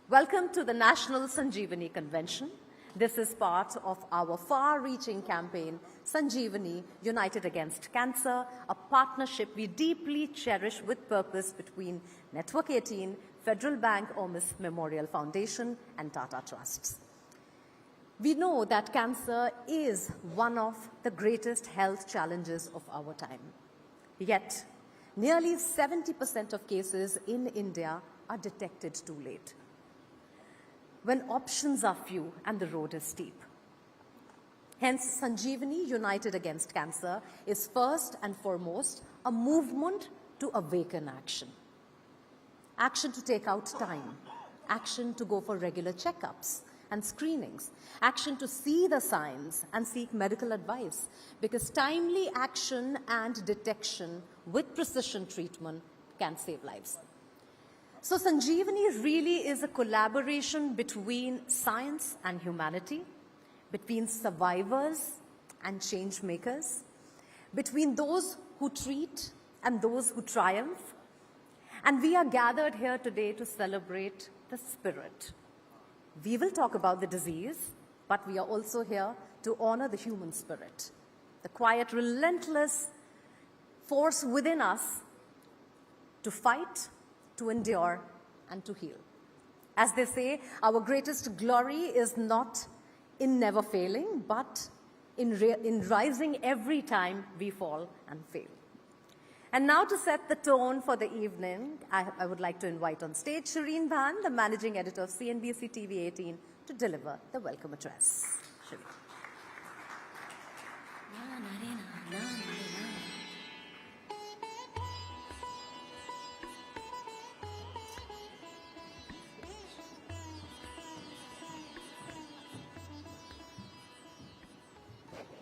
Welcome to the National Sanjeevani Convention. This is part of our far-reaching campaign, Sanjeevani, United Against Cancer, a partnership we deeply cherish with purpose between Network18, Federal Bank Hormis Memorial Foundation, and Tata Trusts. We know that cancer is one of the greatest health challenges of our time. Yet, nearly 70% of cases in India are detected too late, when options are few and the road is steep. Hence, Sanjeevani, United Against Cancer, is first and foremost a movement to awaken action. Action to take out time, action to go for regular checkups and screenings, action to see the signs and seek medical advice, because timely action and detection with precision treatment can save lives. So Sanjeevani really is a collaboration between science and humanity, between survivors and change makers, between those who treat and those who triumph. And we are gathered here today to celebrate the spirit. We will talk about the disease, but we are also here to honor the human spirit, the quiet, relentless force within us to fight, to endure, and to heal. As they say, our greatest glory is not in never failing, but in rising every time we fall and fail. And now to set the tone for the evening, I would like to invite on stage Shireen Bhan, the Managing Editor of CNBC TV 18, to deliver the welcome address. Shireen.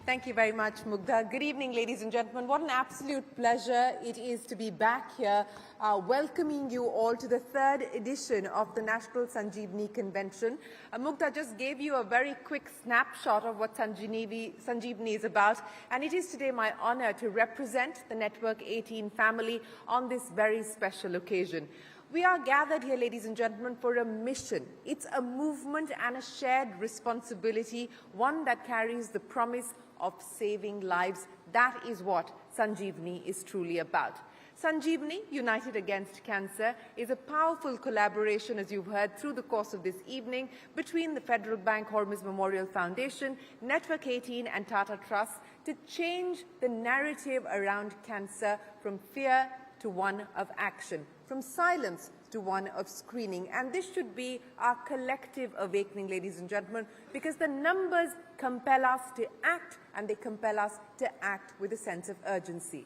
Thank you very much, Mugdha. Good evening, ladies and gentlemen. What an absolute pleasure it is to be back here, welcoming you all to the third edition of the National Sanjeevani Convention. Mugdha just gave you a very quick snapshot of what Sanjeevani is about, and it is today my honor to represent the Network 18 family on this very special occasion. We are gathered here, ladies and gentlemen, for a mission. It's a movement and a shared responsibility, one that carries the promise of saving lives. That is what Sanjeevani is truly about. Sanjeevani, United Against Cancer, is a powerful collaboration, as you've heard, through the course of this evening between the Federal Bank Hormis Memorial Foundation, Network 18 and Tata Trust to change the narrative around cancer from fear to one of action, from silence to one of screening. And this should be our collective awakening, ladies and gentlemen, because the numbers compel us to act, and they compel us to act with a sense of urgency.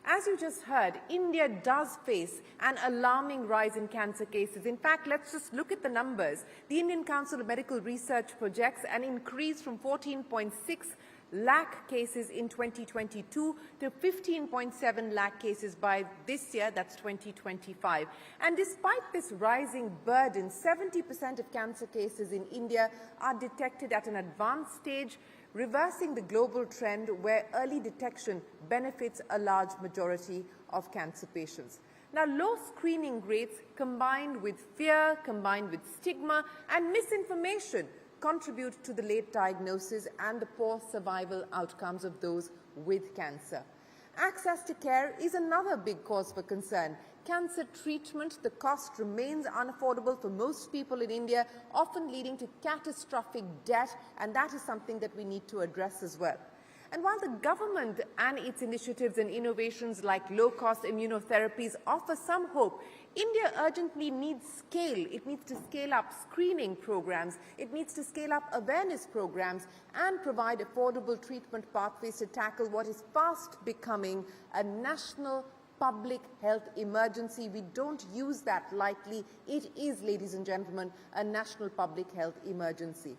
As you just heard, India does face an alarming rise in cancer cases. In fact, let's just look at the numbers. The Indian Council of Medical Research projects an increase from 14.6 lakh cases in 2022 to 15.7 lakh cases by this year, that's 2025. And despite this rising burden, 70% of cancer cases in India are detected at an advanced stage, reversing the global trend where early detection benefits a large majority of cancer patients. Now, low screening rates combined with fear, combined with stigma and misinformation contribute to the late diagnosis and the poor survival outcomes of those with cancer. Access to care is another big cause for concern. Cancer treatment, the cost remains unaffordable for most people in India, often leading to catastrophic death, and that is something that we need to address as well. And while the government and its initiatives and innovations like low-cost immunotherapies offer some hope, India urgently needs scale. It needs to scale up screening programs. It needs to scale up awareness programs and provide affordable treatment pathways to tackle what is fast becoming a national public health emergency. We don't use that lightly. It is, ladies and gentlemen, a national public health emergency.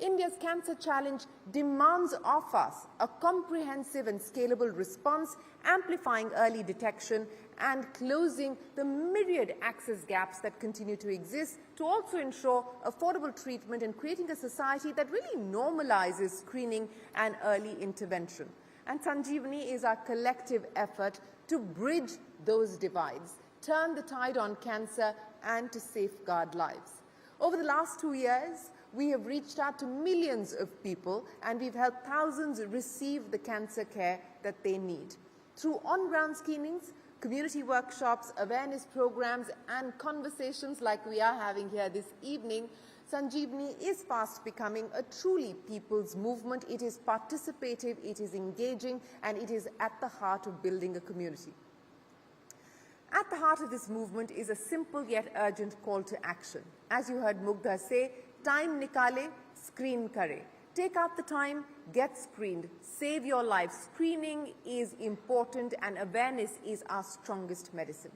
India's cancer challenge demands of us a comprehensive and scalable response, amplifying early detection and closing the myriad access gaps that continue to exist, to also ensure affordable treatment and creating a society that really normalizes screening and early intervention. And Sanjeevani is our collective effort to bridge those divides, turn the tide on cancer and to safeguard lives. Over the last 2 years, we have reached out to millions of people and we've helped thousands receive the cancer care that they need. Through on-ground screenings, community workshops, awareness programs and conversations like we are having here this evening, Sanjeevani is fast becoming a truly people's movement. It is participative, it is engaging, and it is at the heart of building a community. At the heart of this movement is a simple yet urgent call to action. As you heard Mugdha say, Time Nikaalein, screen Karein. Take out the time, get screened, save your life. Screening is important and awareness is our strongest medicine.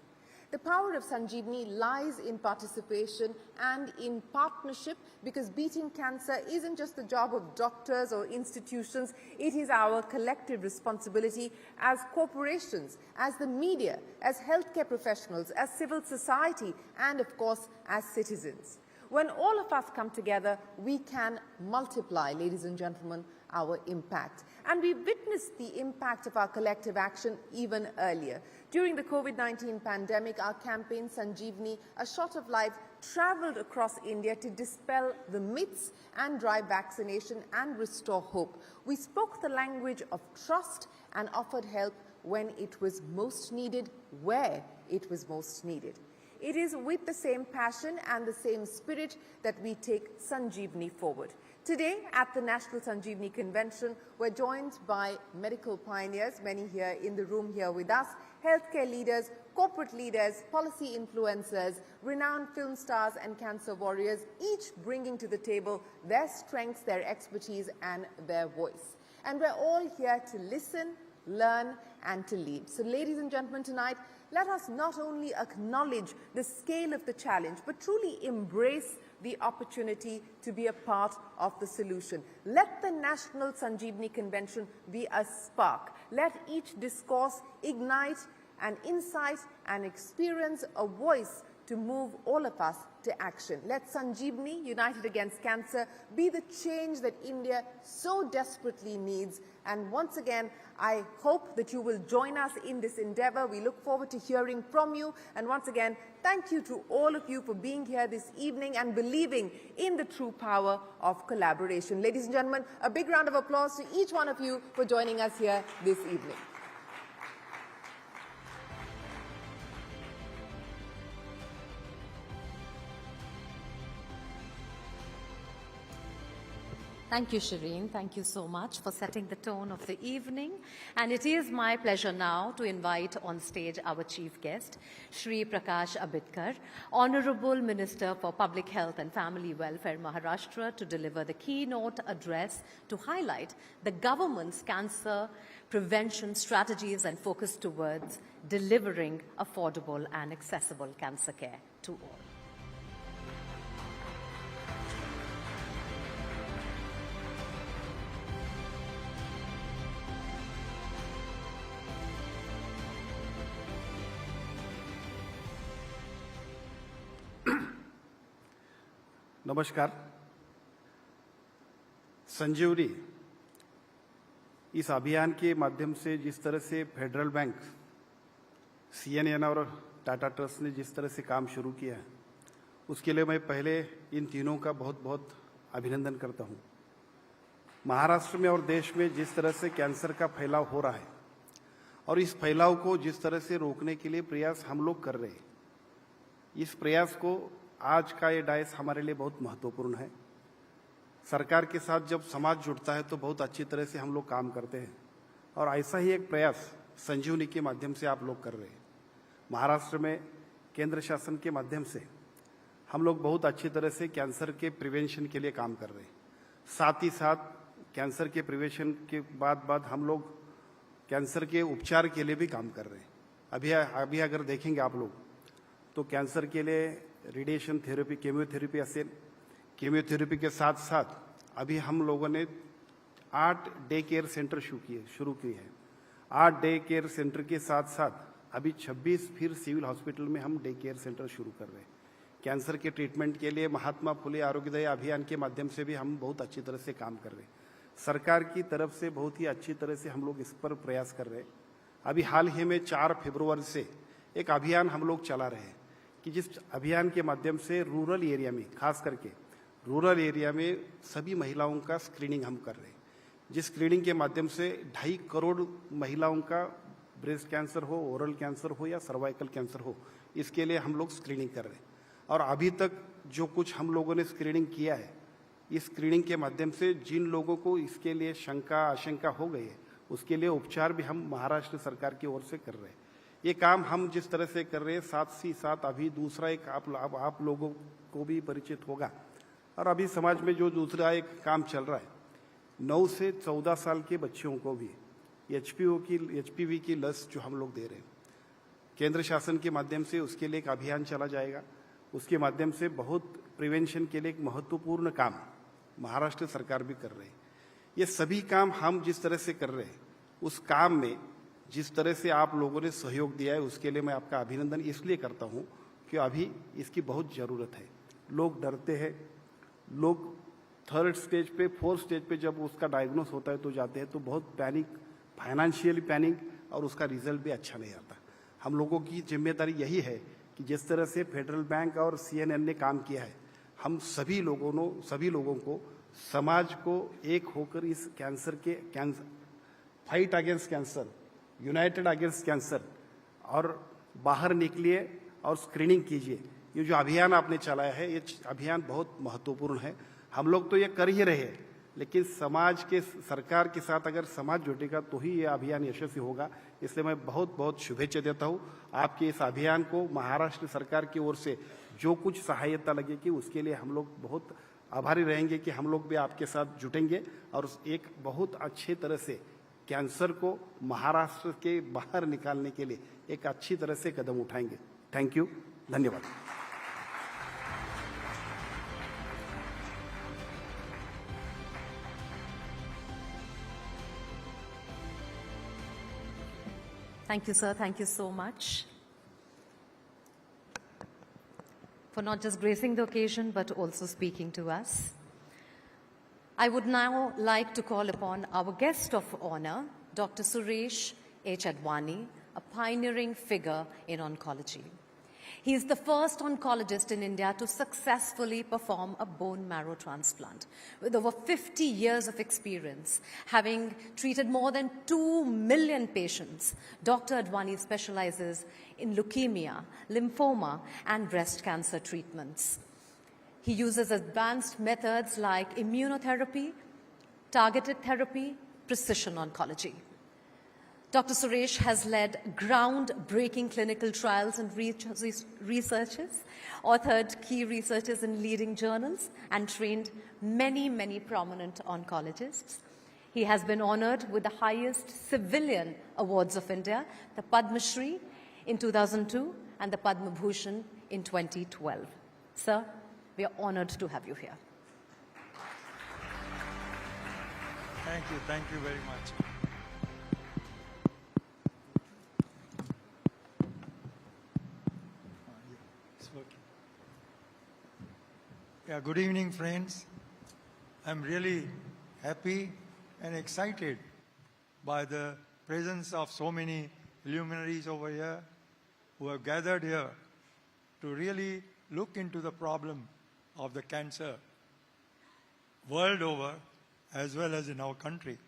The power of Sanjeevani lies in participation and in partnership, because beating cancer isn't just the job of doctors or institutions, it is our collective responsibility as corporations, as the media, as healthcare professionals, as civil society, and of course, as citizens. When all of us come together, we can multiply, ladies and gentlemen, our impact. And we witnessed the impact of our collective action even earlier. During the COVID-19 pandemic, our campaign, Sanjeevani, A Shot of Life, traveled across India to dispel the myths and drive vaccination and restore hope. We spoke the language of trust and offered help when it was most needed, where it was most needed. It is with the same passion and the same spirit that we take Sanjeevani forward. Today, at the National Sanjeevani Convention, we're joined by medical pioneers, many here in the room here with us, healthcare leaders, corporate leaders, policy influencers, renowned film stars and cancer warriors, each bringing to the table their strengths, their expertise and their voice. And we're all here to listen, learn and to lead. So ladies and gentlemen, tonight, let us not only acknowledge the scale of the challenge, but truly embrace the opportunity to be a part of the solution. Let the National Sanjeevani Convention be a spark. Let each discourse ignite an insight and experience, a voice to move all of us to action. Let Sanjeevani, United Against Cancer, be the change that India so desperately needs. And once again, I hope that you will join us in this endeavor. We look forward to hearing from you. And once again, thank you to all of you for being here this evening and believing in the true power of collaboration. Ladies and gentlemen, a big round of applause to each one of you for joining us here this evening. Thank you, Shireen. Thank you so much for setting the tone of the evening. And it is my pleasure now to invite on stage our chief guest, Shri Prakash Ambedkar, Honorable Minister for Public Health and Family Welfare, Maharashtra, to deliver the keynote address to highlight the government's cancer prevention strategies and focus towards delivering affordable and accessible cancer care to all. नमस्कार। संजीवनी इस अभियान के माध्यम से जिस तरह से federal bank, CNN और टाटा ट्रस्ट ने जिस तरह से काम शुरू किया है, उसके लिए मैं पहले इन तीनों का बहुत बहुत अभिनंदन करता हूं। महाराष्ट्र में और देश में जिस तरह से कैंसर का फैलाव हो रहा है और इस फैलाव को जिस तरह से रोकने के लिए प्रयास हम लोग कर रहे हैं, इस प्रयास को आज का ये डायस हमारे लिए बहुत महत्वपूर्ण है। सरकार के साथ जब समाज जुड़ता है तो बहुत अच्छी तरह से हम लोग काम करते हैं और ऐसा ही एक प्रयास संजीवनी के माध्यम से आप लोग कर रहे हैं। महाराष्ट्र में केंद्र शासन के माध्यम से हम लोग बहुत अच्छी तरह से कैंसर के प्रिवेंशन के लिए काम कर रहे हैं। साथ ही साथ कैंसर के प्रिवेंशन के बाद हम लोग कैंसर के उपचार के लिए भी काम कर रहे हैं। अभी अगर देखेंगे आप लोग तो कैंसर के लिए रेडिएशन थेरेपी, केमियोथेरेपी असेल, केमियोथेरेपी के साथ साथ अभी हम लोगों ने 8 डे केयर सेंटर शुरू किए हैं। 8 डे केयर सेंटर के साथ साथ अभी 26 फिर सिविल हॉस्पिटल में हम डे केयर सेंटर शुरू कर रहे हैं। कैंसर के ट्रीटमेंट के लिए महात्मा फुले आरोग्यदायी अभियान के माध्यम से भी हम बहुत अच्छी तरह से काम कर रहे हैं। सरकार की तरफ से बहुत ही अच्छी तरह से हम लोग इस पर प्रयास कर रहे हैं। अभी हाल ही में 4 फरवरी से एक अभियान हम लोग चला रहे हैं। कि जिस अभियान के माध्यम से रूरल एरिया में, खास करके रूरल एरिया में सभी महिलाओं का स्क्रीनिंग हम कर रहे हैं, जिस स्क्रीनिंग के माध्यम से 2.5 करोड़ महिलाओं का ब्रेस्ट कैंसर हो, ओरल कैंसर हो या सर्वाइकल कैंसर हो, इसके लिए हम लोग स्क्रीनिंग कर रहे हैं। और अभी तक जो कुछ हम लोगों ने स्क्रीनिंग किया है, इस स्क्रीनिंग के माध्यम से जिन लोगों को इसके लिए शंका आशंका हो गई है, उसके लिए उपचार भी हम महाराष्ट्र सरकार की ओर से कर रहे हैं। ये काम हम जिस तरह से कर रहे हैं, साथ ही साथ अभी दूसरा एक आप लोगों को भी परिचित होगा, और अभी समाज में जो दूसरा एक काम चल रहा है, 9 से 14 साल के बच्चों को भी एचपीवी की लस जो हम लोग दे रहे हैं, केंद्र शासन के माध्यम से उसके लिए एक अभियान चला जाएगा। उसके माध्यम से बहुत प्रिवेंशन के लिए एक महत्वपूर्ण काम महाराष्ट्र सरकार भी कर रही है। ये सभी काम हम जिस तरह से कर रहे हैं, उस काम में जिस तरह से आप लोगों ने सहयोग दिया है, उसके लिए मैं आपका अभिनंदन इसलिए करता हूं कि अभी इसकी बहुत ज़रूरत है। लोग डरते हैं, लोग 3rd स्टेज पे 4th स्टेज पे जब उसका डायग्नोस होता है तो जाते हैं तो बहुत पैनिक, फाइनेंशियली पैनिक, और उसका रिजल्ट भी अच्छा नहीं आता। हम लोगों की जिम्मेदारी यही है कि जिस तरह से फेडरल बैंक और CNN ने काम किया है, हम सभी लोगों को समाज को एक होकर इस fight against cancer, United against cancer, और बाहर निकलिए और स्क्रीनिंग कीजिए। ये जो अभियान आपने चलाया है, ये अभियान बहुत महत्वपूर्ण है। हम लोग तो ये कर ही रहे हैं, लेकिन समाज के, सरकार के साथ अगर समाज जुटेगा तो ही ये अभियान यशस्वी होगा। इसलिए मैं बहुत बहुत शुभेच्छा देता हूँ आपके इस अभियान को। महाराष्ट्र सरकार की ओर से जो कुछ सहायता लगेगी उसके लिए हम लोग बहुत आभारी रहेंगे कि हम लोग भी आपके साथ जुटेंगे और एक बहुत अच्छे तरह से कैंसर को महाराष्ट्र के बाहर निकालने के लिए एक अच्छी तरह से कदम उठाएंगे। थैंक यू, धन्यवाद। Thank you, sir. Thank you so much for not just gracing the occasion, but also speaking to us. I would now like to call upon our guest of honor, Dr. Suresh H Advani, a pioneering figure in oncology. He is the first oncologist in India to successfully perform a bone marrow transplant. With over 50 years of experience, having treated more than 2 million patients, Dr. Advani specializes in leukemia, lymphoma, and breast cancer treatments. He uses advanced methods like immunotherapy, targeted therapy, precision oncology. Dr. Suresh has led groundbreaking clinical trials and researches, authored key researches in leading journals, and trained many, many prominent oncologists. He has been honored with the highest civilian awards of India, the Padma Shri in 2002 and the Padma Bhushan in 2012. Sir, we are honored to have you here. Thank you very much. Yeah, good evening, friends. I'm really happy and excited by the presence of so many luminaries over here who have gathered here to really look into the problem of the cancer world over as well as in our country.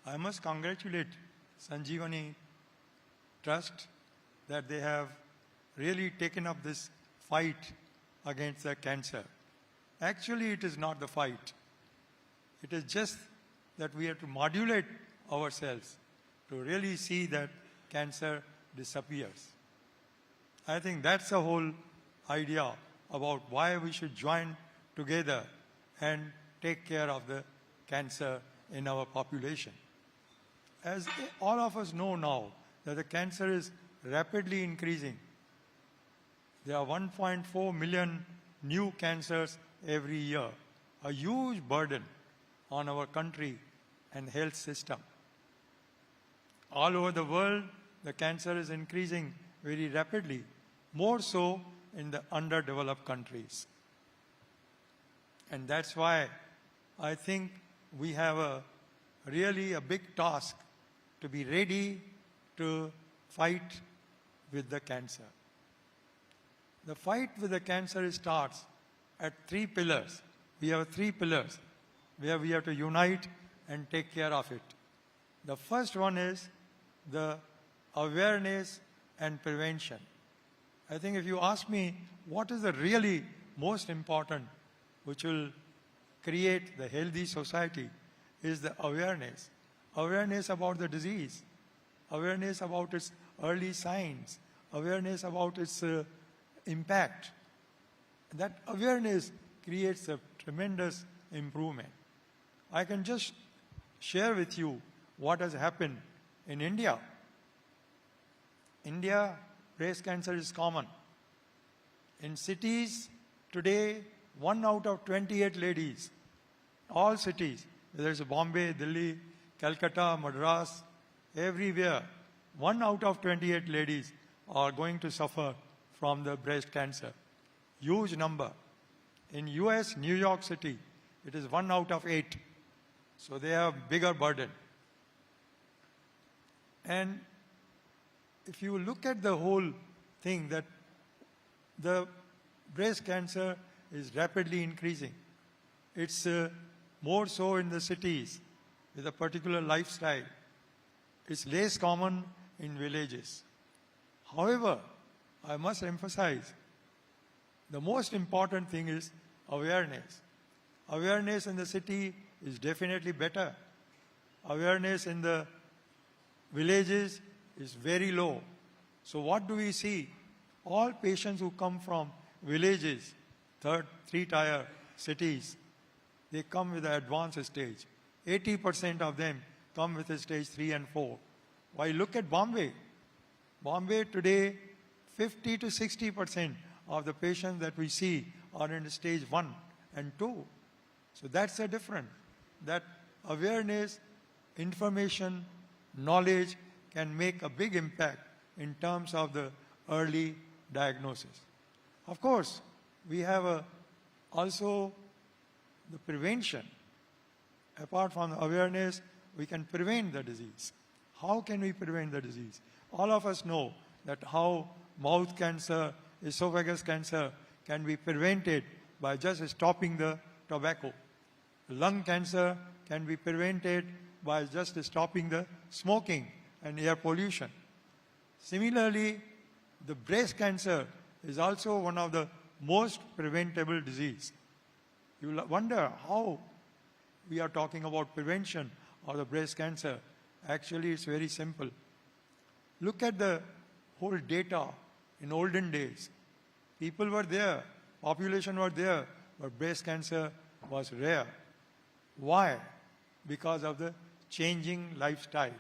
I must congratulate Sanjeevani Trust that they have really taken up this fight against the cancer. Actually, it is not the fight. It is just that we have to modulate ourselves to really see that cancer disappears. I think that's the whole idea about why we should join together and take care of the cancer in our population. As all of us know now that the cancer is rapidly increasing. There are 1.4 million new cancers every year, a huge burden on our country and health system. All over the world, the cancer is increasing very rapidly, more so in the underdeveloped countries. And that's why I think we have really a big task to be ready to fight with the cancer. The fight with the cancer starts at 3 pillars. We have 3 pillars where we have to unite and take care of it. The first one is the awareness and prevention. I think if you ask me what is the really most important which will create the healthy society is the awareness. Awareness about the disease, awareness about its early signs, awareness about its impact. That awareness creates a tremendous improvement. I can just share with you what has happened in India. India, breast cancer is common. In cities today, 1 out of 28 ladies, all cities, whether it's Bombay, Delhi, Calcutta, Madras, everywhere, 1 out of 28 ladies are going to suffer from the breast cancer. Huge number. In US, New York City, it is 1 out of 8. So they have bigger burden. And if you look at the whole thing, that the breast cancer is rapidly increasing. It's more so in the cities with a particular lifestyle. It's less common in villages. However, I must emphasize, the most important thing is awareness. Awareness in the city is definitely better. Awareness in the villages is very low. So what do we see? All patients who come from villages, 3-tier cities, they come with an advanced stage. 80% of them come with a stage 3 and 4. Why look at Bombay? Bombay today, 50 to 60% of the patients that we see are in stage 1 and 2. So that's the difference. That awareness, information, knowledge can make a big impact in terms of the early diagnosis. Of course, we have also the prevention. Apart from awareness, we can prevent the disease. How can we prevent the disease? All of us know that how mouth cancer, esophagus cancer can be prevented by just stopping the tobacco. Lung cancer can be prevented by just stopping the smoking and air pollution. Similarly, the breast cancer is also one of the most preventable disease. You will wonder how we are talking about prevention of the breast cancer. Actually, it's very simple. Look at the whole data in olden days. People were there, population were there, but breast cancer was rare. Why? Because of the changing lifestyle.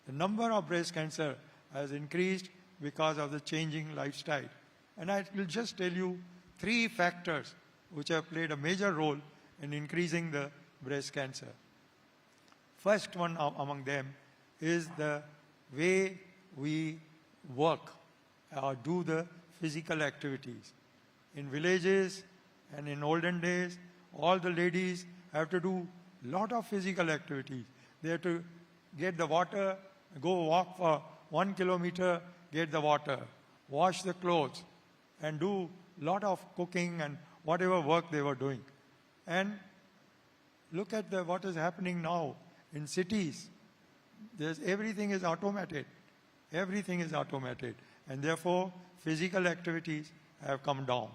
The number of breast cancer has increased because of the changing lifestyle. And I will just tell you 3 factors which have played a major role in increasing the breast cancer. First one among them is the way we work or do the physical activities. In villages and in olden days, all the ladies have to do a lot of physical activities. They have to get the water, go walk for 1 kilometer, get the water, wash the clothes, and do a lot of cooking and whatever work they were doing. And look at what is happening now in cities. Everything is automated. Everything is automated. And therefore, physical activities have come down.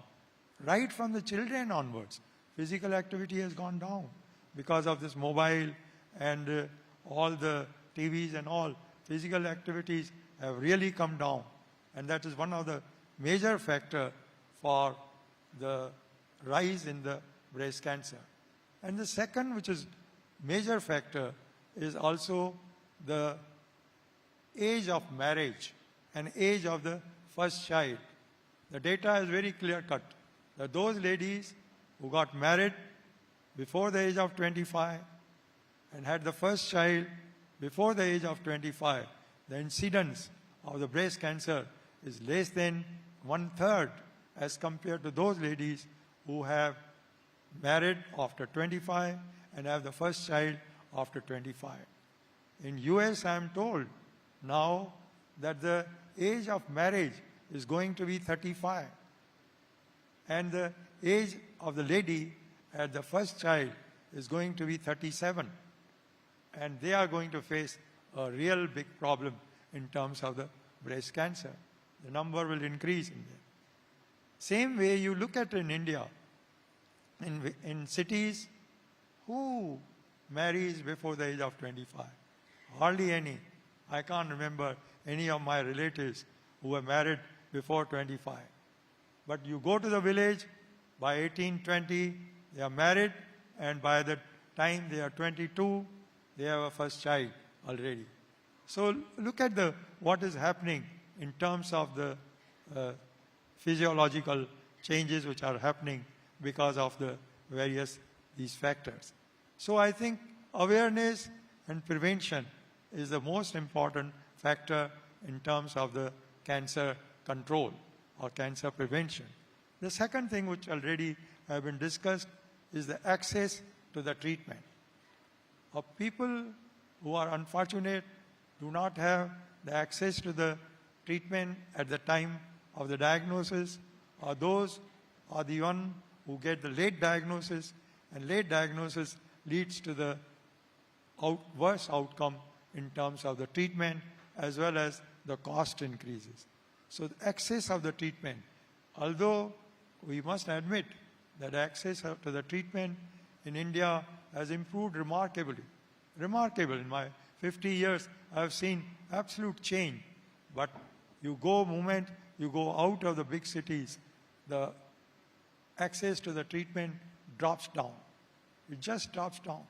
Right from the children onwards, physical activity has gone down because of this mobile and all the TVs and all. Physical activities have really come down. And that is one of the major factors for the rise in the breast cancer. And the second, which is major factor, is also the age of marriage and age of the first child. The data is very clear-cut that those ladies who got married before the age of 25 and had the first child before the age of 25, the incidence of the breast cancer is less than 1/3 as compared to those ladies who have married after 25 and have the first child after 25. In US, I am told now that the age of marriage is going to be 35. And the age of the lady at the first child is going to be 37. And they are going to face a real big problem in terms of the breast cancer. The number will increase in there. Same way you look at in India, in cities, who marries before the age of 25? Hardly any. I can't remember any of my relatives who were married before 25. But you go to the village, by 18, 20, they are married, and by the time they are 22, they have a first child already. So look at what is happening in terms of the physiological changes which are happening because of the these factors. So I think awareness and prevention is the most important factor in terms of the cancer control or cancer prevention. The second thing which already have been discussed is the access to the treatment. Of people who are unfortunate do not have the access to the treatment at the time of the diagnosis, or those are the one who get the late diagnosis, and late diagnosis leads to the worse outcome in terms of the treatment as well as the cost increases. So the access of the treatment, although we must admit that access to the treatment in India has improved remarkably. Remarkable. In my 50 years, I have seen absolute change. But moment you go out of the big cities, the access to the treatment drops down. It just drops down.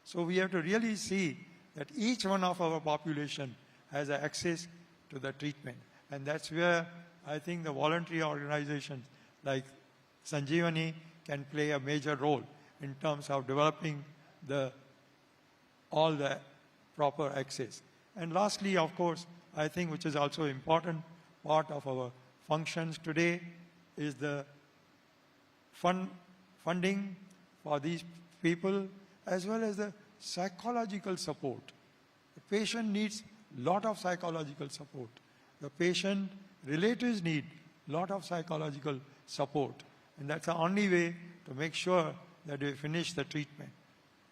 So we have to really see that each one of our population has access to the treatment. And that's where I think the voluntary organizations like Sanjeevani can play a major role in terms of developing all the proper access. And lastly, of course, I think which is also important part of our functions today is the funding for these people as well as the psychological support. The patient needs lot of psychological support. The patient relatives need lot of psychological support. And that's the only way to make sure that we finish the treatment.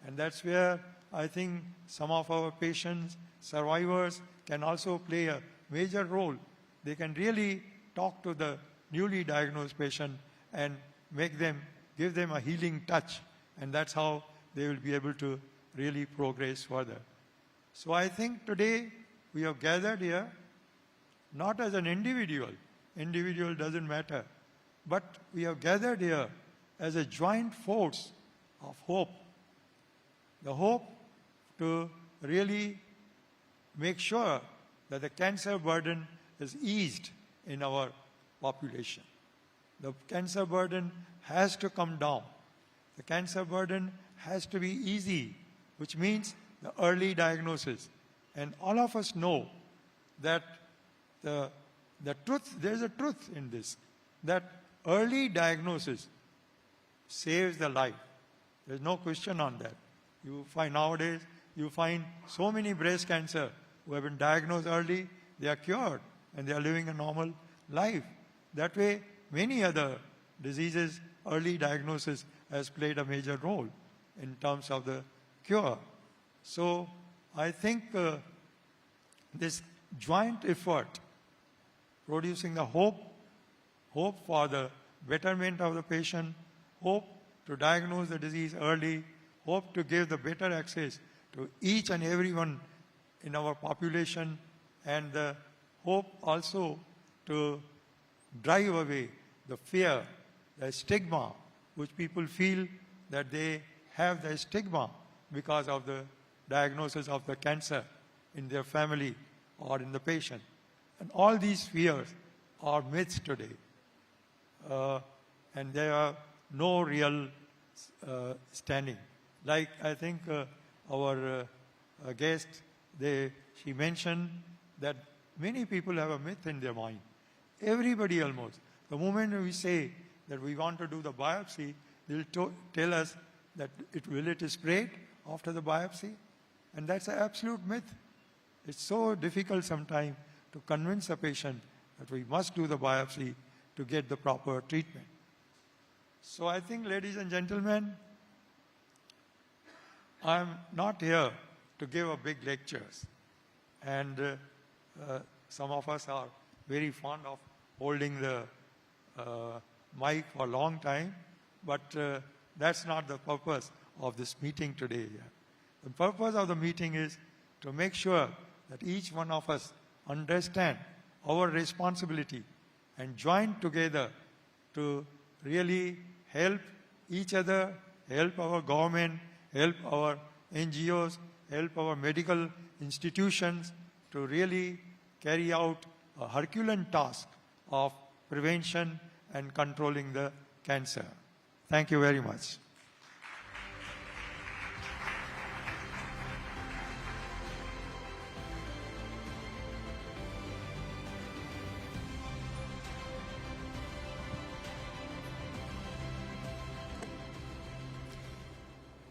And that's where I think some of our patients, survivors, can also play a major role. They can really talk to the newly diagnosed patient and give them a healing touch. And that's how they will be able to really progress further. So I think today we have gathered here not as an individual doesn't matter, but we have gathered here as a joint force of hope. The hope to really make sure that the cancer burden is eased in our population. The cancer burden has to come down. The cancer burden has to be easy, which means the early diagnosis. And all of us know that there's a truth in this, that early diagnosis saves the life. There's no question on that. Nowadays, you find so many breast cancer who have been diagnosed early, they are cured and they are living a normal life. That way, many other diseases, early diagnosis has played a major role in terms of the cure. So I think this joint effort, producing the hope for the betterment of the patient, hope to diagnose the disease early, hope to give the better access to each and everyone in our population, and the hope also to drive away the fear, the stigma, which people feel that they have the stigma because of the diagnosis of the cancer in their family or in the patient. And all these fears are myths today. And there are no real standing. Like I think our guest, she mentioned that many people have a myth in their mind. Everybody almost. The moment we say that we want to do the biopsy, they'll tell us that will it spread after the biopsy? And that's an absolute myth. It's so difficult sometimes to convince a patient that we must do the biopsy to get the proper treatment. So I think, ladies and gentlemen, I'm not here to give a big lectures. And some of us are very fond of holding the mic for a long time, but that's not the purpose of this meeting today. The purpose of the meeting is to make sure that each one of us understand our responsibility and join together to really help each other, help our government, help our NGOs, help our medical institutions to really carry out a Herculean task of prevention and controlling the cancer. Thank you very much.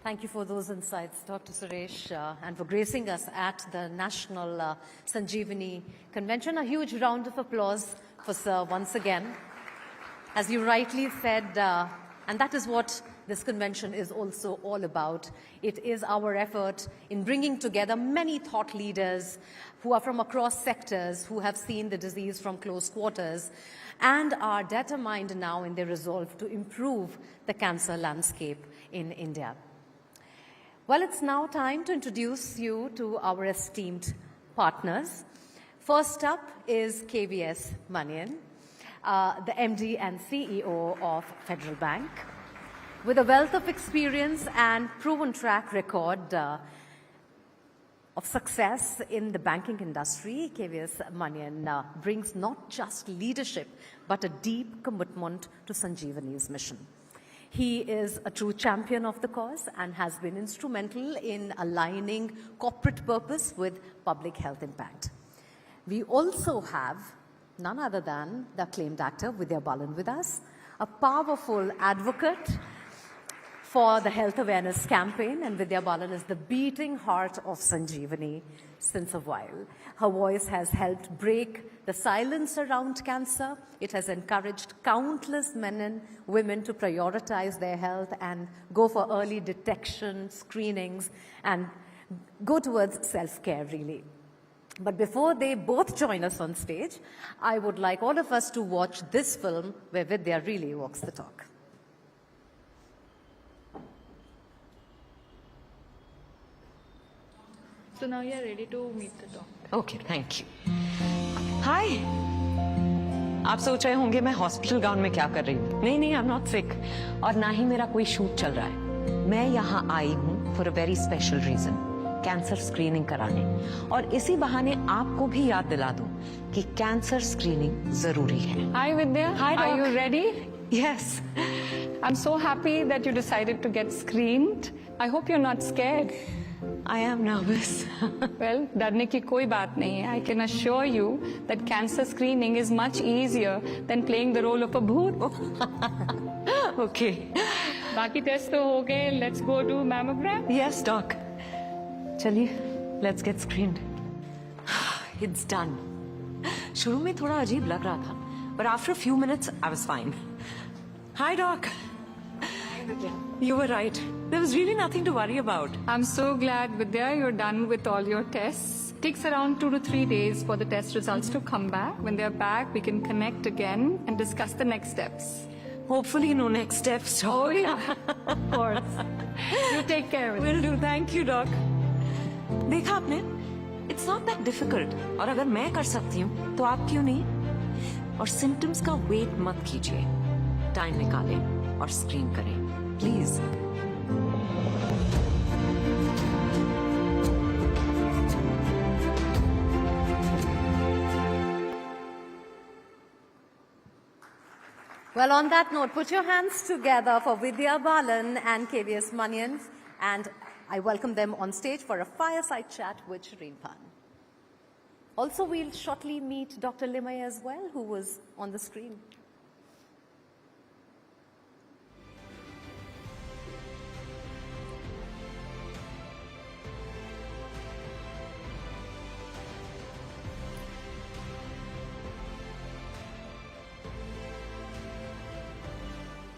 Thank you for those insights, Dr. Suresh, and for gracing us at the National Sanjeevani Convention. A huge round of applause for Sir once again. As you rightly said, and that is what this convention is also all about. It is our effort in bringing together many thought leaders who are from across sectors, who have seen the disease from close quarters, and are determined now in their resolve to improve the cancer landscape in India. Well, it's now time to introduce you to our esteemed partners. First up is KVS Manian, the MD and CEO of Federal Bank. With a wealth of experience and proven track record of success in the banking industry, KVS Manian brings not just leadership, but a deep commitment to Sanjeevani's mission. He is a true champion of the cause and has been instrumental in aligning corporate purpose with public health impact. We also have none other than the acclaimed actor Vidya Balan with us, a powerful advocate for the health awareness campaign, and Vidya Balan is the beating heart of Sanjeevani since a while. Her voice has helped break the silence around cancer. It has encouraged countless men and women to prioritize their health and go for early detection, screenings, and go towards self-care, really. But before they both join us on stage, I would like all of us to watch this film where Vidya really walks the talk. So now you are ready to meet the doctor. Okay, thank you. Hi. आप सोच रहे होंगे मैं hospital gown में क्या कर रही हूँ? नहीं नहीं, I'm not sick. और ना ही मेरा कोई शूट चल रहा है. मैं यहाँ आई हूँ for a very special reason. Cancer screening कराने. और इसी बहाने आपको भी याद दिला दूँ कि कैंसर स्क्रीनिंग जरूरी है. Hi Vidya. Hi, Doc. Are you ready? Yes. I'm so happy that you decided to get screened. I hope you're not scared. I am nervous. Well, डरने की कोई बात नहीं है. I can assure you that cancer screening is much easier than playing the role of a bhoot. Okay. बाकी test तो हो गए. Let's go to mammogram. Yes, doc. चलिए, let's get screened. It's done. शुरू में थोड़ा अजीब लग रहा था, but after a few minutes, I was fine. Hi, doc. You were right. There was really nothing to worry about. I'm so glad, Vidya, you're done with all your tests. Takes around 2 to 3 days for the test results to come back. When they're back, we can connect again and discuss the next steps. Hopefully, no next steps. Doc. Oh yeah, of course. You take care of it. Will do. Thank you, doc. देखा आपने? It's not that difficult. और अगर मैं कर सकती हूँ, तो आप क्यों नहीं? और symptoms का wait मत कीजिए. Time निकालें और screen करें. Please. Well, on that note, put your hands together for Vidya Balan and KVS Manian, and I welcome them on stage for a fireside chat with Shireen Pan. Also, we'll shortly meet Dr. Limaye as well, who was on the screen.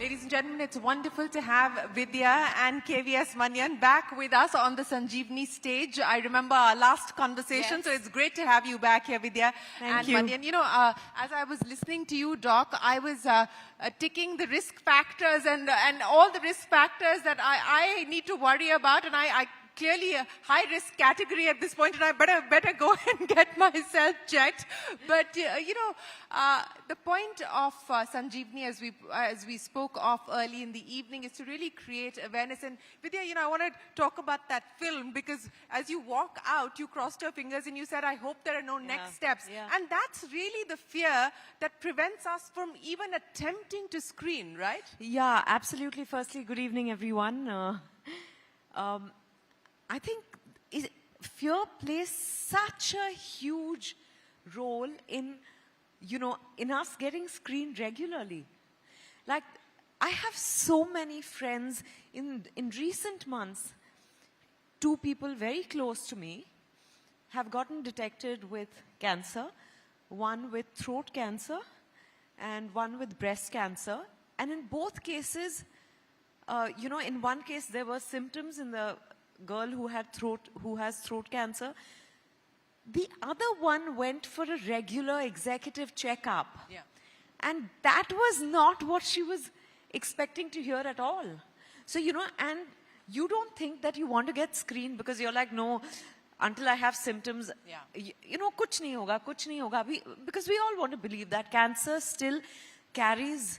Ladies and gentlemen, it's wonderful to have Vidya and KVS Manian back with us on the Sanjeevani stage. I remember our last conversation, so it's great to have you back here, Vidya and Manian. You know, as I was listening to you, Doc, I was ticking the risk factors and all the risk factors that I need to worry about, and I clearly a high-risk category at this point, and I better go and get myself checked. But, you know, the point of Sanjeevani, as we spoke of early in the evening, is to really create awareness. And Vidya, you know, I want to talk about that film, because as you walk out, you crossed your fingers and you said, I hope there are no next steps. Yeah. And that's really the fear that prevents us from even attempting to screen, right? Yeah, absolutely. Firstly, good evening, everyone. I think fear plays such a huge role in, you know, in us getting screened regularly. Like, I have so many friends in recent months. 2 people very close to me have gotten detected with cancer, one with throat cancer and one with breast cancer. And in both cases, you know, in one case there were symptoms in the girl who has throat cancer. The other one went for a regular executive checkup. Yeah. And that was not what she was expecting to hear at all. So, you know, and you don't think that you want to get screened because you're like, no, until I have symptoms, you know, kuch nahi hoga. Because we all want to believe that cancer still carries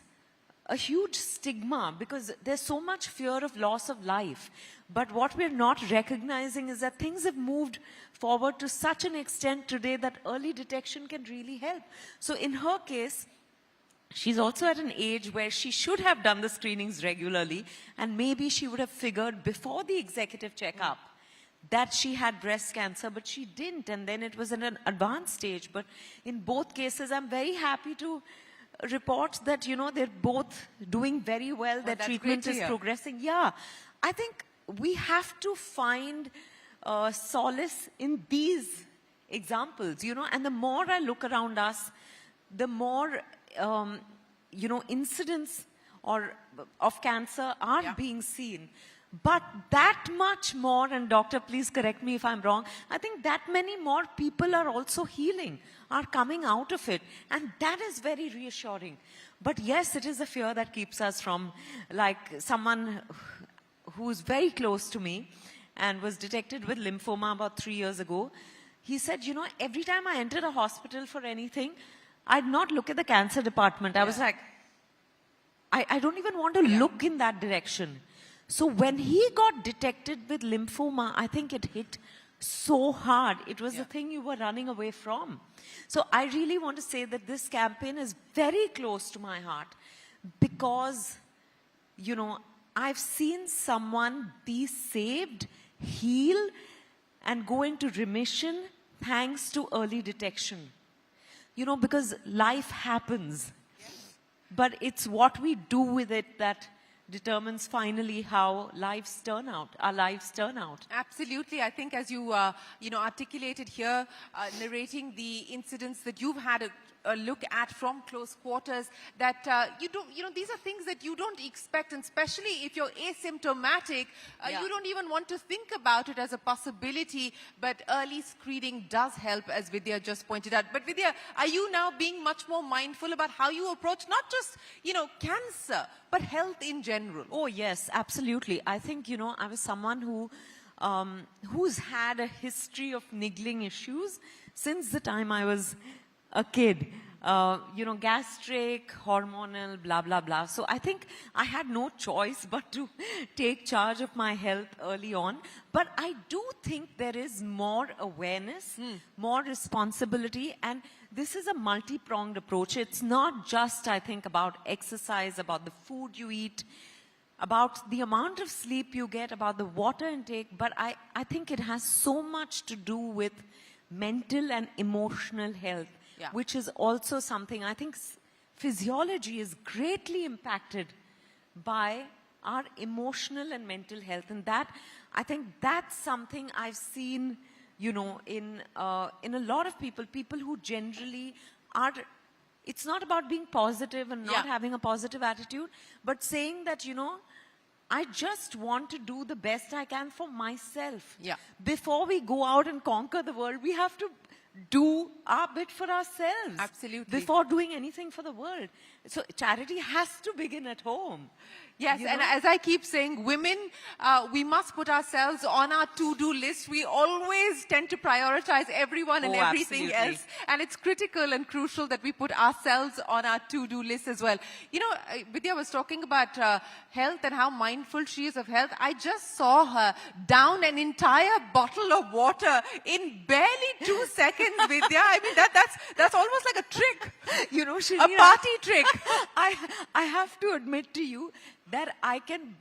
a huge stigma because there's so much fear of loss of life. But what we're not recognizing is that things have moved forward to such an extent today that early detection can really help. So in her case, she's also at an age where she should have done the screenings regularly, and maybe she would have figured before the executive checkup that she had breast cancer, but she didn't, and then it was in an advanced stage. But in both cases, I'm very happy to report that, you know, they're both doing very well. Their treatment is progressing. Yeah, I think we have to find solace in these examples, you know, and the more I look around us, the more, you know, incidents of cancer are being seen. But that much more, and doctor, please correct me if I'm wrong, I think that many more people are also healing, are coming out of it. And that is very reassuring. But yes, it is a fear that keeps us from, like someone who's very close to me and was detected with lymphoma about 3 years ago. He said, you know, every time I entered a hospital for anything, I'd not look at the cancer department. I was like, I don't even want to look in that direction. So when he got detected with lymphoma, I think it hit so hard. It was the thing you were running away from. So I really want to say that this campaign is very close to my heart because, you know, I've seen someone be saved, heal, and go into remission thanks to early detection. You know, because life happens. But it's what we do with it that determines finally how lives turn out, our lives turn out. Absolutely. I think as you, you know, articulated here, narrating the incidents that you've had a look at from close quarters, that you know, these are things that you don't expect, and especially if you're asymptomatic, you don't even want to think about it as a possibility, but early screening does help, as Vidya just pointed out. But Vidya, are you now being much more mindful about how you approach not just, you know, cancer, but health in general? Oh yes, absolutely. I think, you know, I was someone who's had a history of niggling issues since the time I was a kid, you know, gastric, hormonal, blah, blah, blah. So I think I had no choice but to take charge of my health early on. But I do think there is more awareness, more responsibility, and this is a multi-pronged approach. It's not just, I think, about exercise, about the food you eat, about the amount of sleep you get, about the water intake, but I think it has so much to do with mental and emotional health. Which is also something, I think physiology is greatly impacted by our emotional and mental health. And that, I think that's something I've seen, you know, in a lot of people who generally are it's not about being positive and not having a positive attitude, but saying that, you know, I just want to do the best I can for myself. Yeah. Before we go out and conquer the world, we have to do our bit for ourselves. Absolutely. Before doing anything for the world. So charity has to begin at home. Yes, You and know? as I keep saying, women, we must put ourselves on our to-do list. We always tend to prioritize everyone and everything absolutely. else. And it's critical and crucial that we put ourselves on our to-do list as well. You know, Vidya was talking about health and how mindful she is of health. I just saw her down an entire bottle of water in barely 2 seconds, Vidya. I mean, that's almost like a trick. You know, A Shrina, party trick. I have to admit to you that I can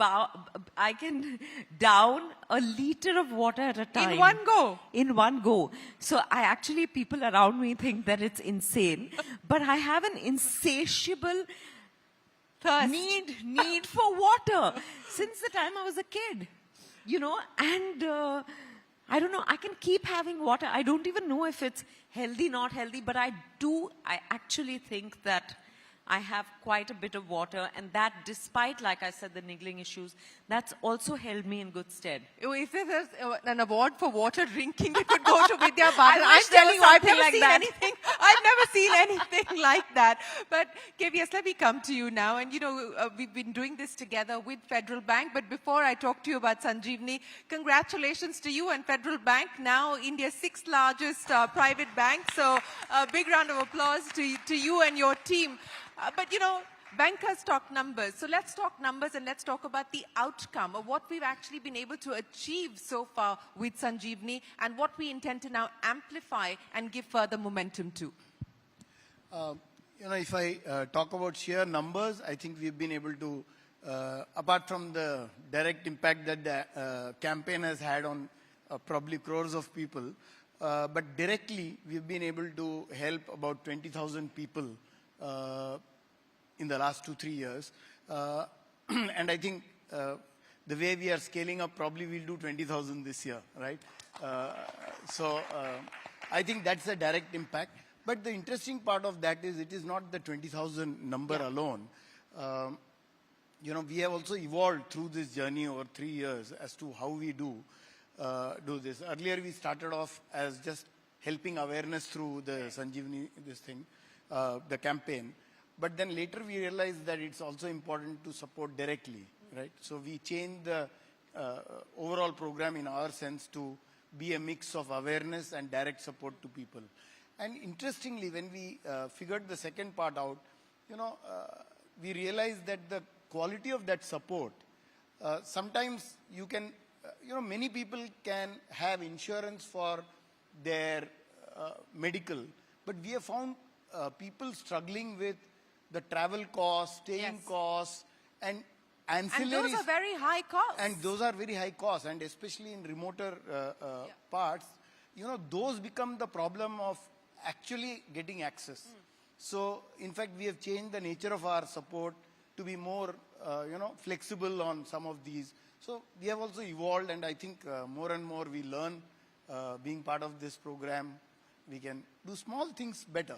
down a liter of water at a time. In one go? In one go. So people around me think that it's insane. But I have an insatiable Thirst. need for water since the time I was a kid. You know, and I don't know, I can keep having water. I don't even know if it's healthy, not healthy, but I actually think that I have quite a bit of water, and that, despite, like I said, the niggling issues, that's also held me in good stead. If there's an award for water drinking, it could go to Vidya Balan. I I'm wish there telling was you, I've something never like seen that. anything. I've never seen anything like that. But KVS, let me come to you now. And you know, we've been doing this together with Federal Bank. But before I talk to you about Sanjeevani, congratulations to you and Federal Bank, now India's 6th largest private bank. So a big round of applause to you and your team. But you know, bankers talk numbers. So let's talk numbers and let's talk about the outcome of what we've actually been able to achieve so far with Sanjeevani and what we intend to now amplify and give further momentum to. You know, if I talk about sheer numbers, I think we've been able to, apart from the direct impact that the campaign has had on probably crores of people, but directly we've been able to help about 20,000 people in the last 2-3 years. And I think the way we are scaling up, probably we'll do 20,000 this year, right? So I think that's a direct impact. But the interesting part of that is it is not the 20,000 number alone. You know, we have also evolved through this journey over 3 years as to how we do this. Earlier we started off as just helping awareness through the Sanjeevani, the campaign. But then later we realized that it's also important to support directly, right? So we changed the overall program in our sense to be a mix of awareness and direct support to people. And interestingly, when we figured the second part out, you know, we realized that the quality of that support, sometimes you can, you know, many people can have insurance for their medical, but we have found people struggling with the travel costs, staying costs, and ancillaries. And those are very high costs. And those are very high costs, and especially in remoter parts, you know, those become the problem of actually getting access. So, in fact, we have changed the nature of our support to be more, you know, flexible on some of these. So, we have also evolved, and I think more and more we learn being part of this program. We can do small things better.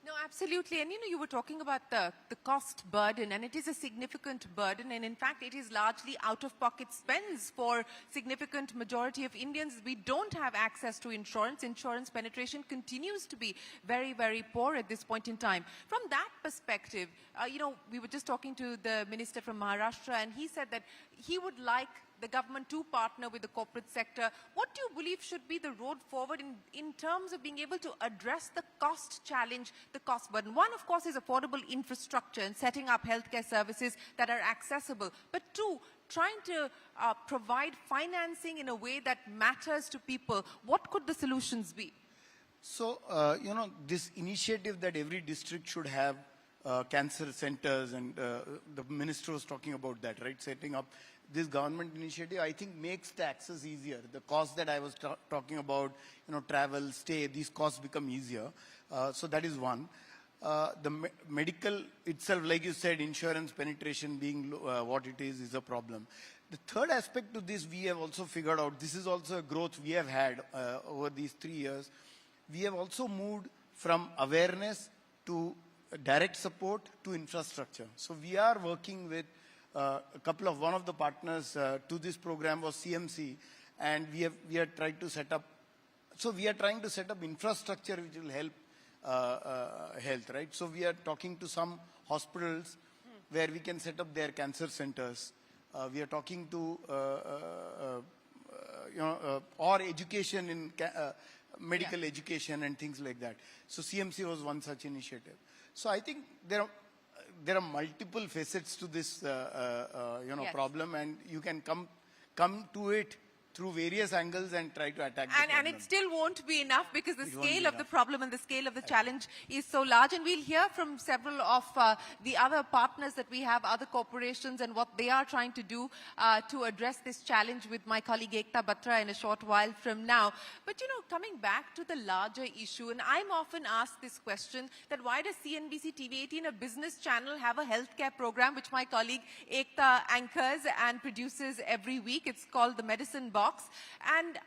No, absolutely. And you know, you were talking about the cost burden, and it is a significant burden. And in fact, it is largely out-of-pocket spends for significant majority of Indians. We don't have access to insurance. Insurance penetration continues to be very, very poor at this point in time. From that perspective, you know, we were just talking to the minister from Maharashtra, and he said that he would like the government to partner with the corporate sector. What do you believe should be the road forward in terms of being able to address the cost challenge, the cost burden? One, of course, is affordable infrastructure and setting up healthcare services that are accessible. But two, trying to provide financing in a way that matters to people. What could the solutions be? So, you know, this initiative that every district should have cancer centers, and the minister was talking about that, right? Setting up this government initiative, I think, makes the access easier. The costs that I was talking about, you know, travel, stay, these costs become easier. So that is one. The medical itself, like you said, insurance penetration being what it is a problem. The third aspect to this, we have also figured out, this is also a growth we have had over these 3 years. We have also moved from awareness to direct support to infrastructure. So we are working with one of the partners to this program was CMC, and we are trying to set up. So we are trying to set up infrastructure which will help health, right? So we are talking to some hospitals where we can set up their cancer centers. We are talking to or education in medical education and things like that. So CMC was one such initiative. So I think there are multiple facets to this problem, and you can come to it through various angles and try to attack the problem. And it still won't be enough because the scale of the problem and the scale of the challenge is so large. And we'll hear from several of the other partners that we have, other corporations, and what they are trying to do to address this challenge with my colleague Ekta Batra in a short while from now. But, coming back to the larger issue, and I'm often asked this question, that why does CNBC TV18, a business channel, have a healthcare program, which my colleague Ekta anchors and produces every week? It's called The Medicine Box. And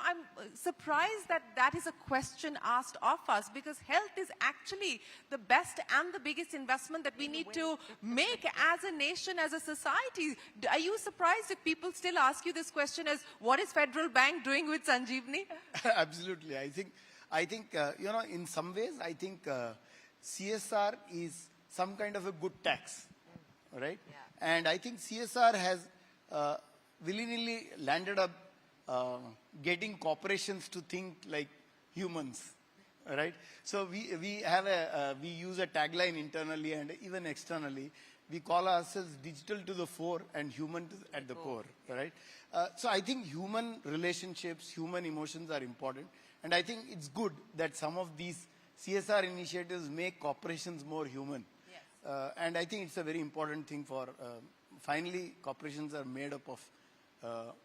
I'm surprised that that is a question asked of us, because health is actually the best and the biggest investment that we need to make as a nation, as a society. Are you surprised if people still ask you this question as, what is Federal Bank doing with Sanjeevani? Absolutely. I think in some ways, I think CSR is some kind of a good tax, right? Yeah. And I think CSR has willy-nilly landed up getting corporations to think like humans, right? So we use a tagline internally and even externally. We call ourselves digital to the fore and human at the core, right? So I think human relationships, human emotions are important. And I think it's good that some of these CSR initiatives make corporations more human. Yes. And I think it's a very important thing for, finally, corporations are made up of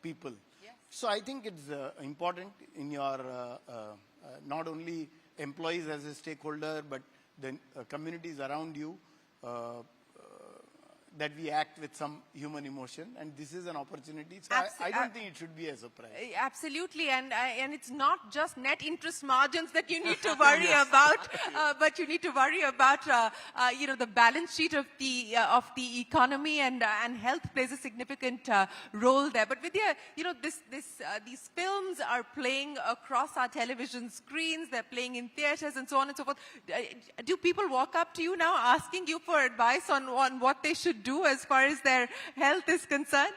people. Yes. So I think it's important in your not only employees as a stakeholder, but the communities around you, that we act with some human emotion, and this is an opportunity. So I don't think it should be a surprise. Absolutely, and it's not just net interest margins that you need to worry about, but you need to worry about the balance sheet of the economy, and health plays a significant role there. But Vidya, these films are playing across our television screens, they're playing in theaters and so on and so forth. Do people walk up to you now asking you for advice on what they should do as far as their health is concerned?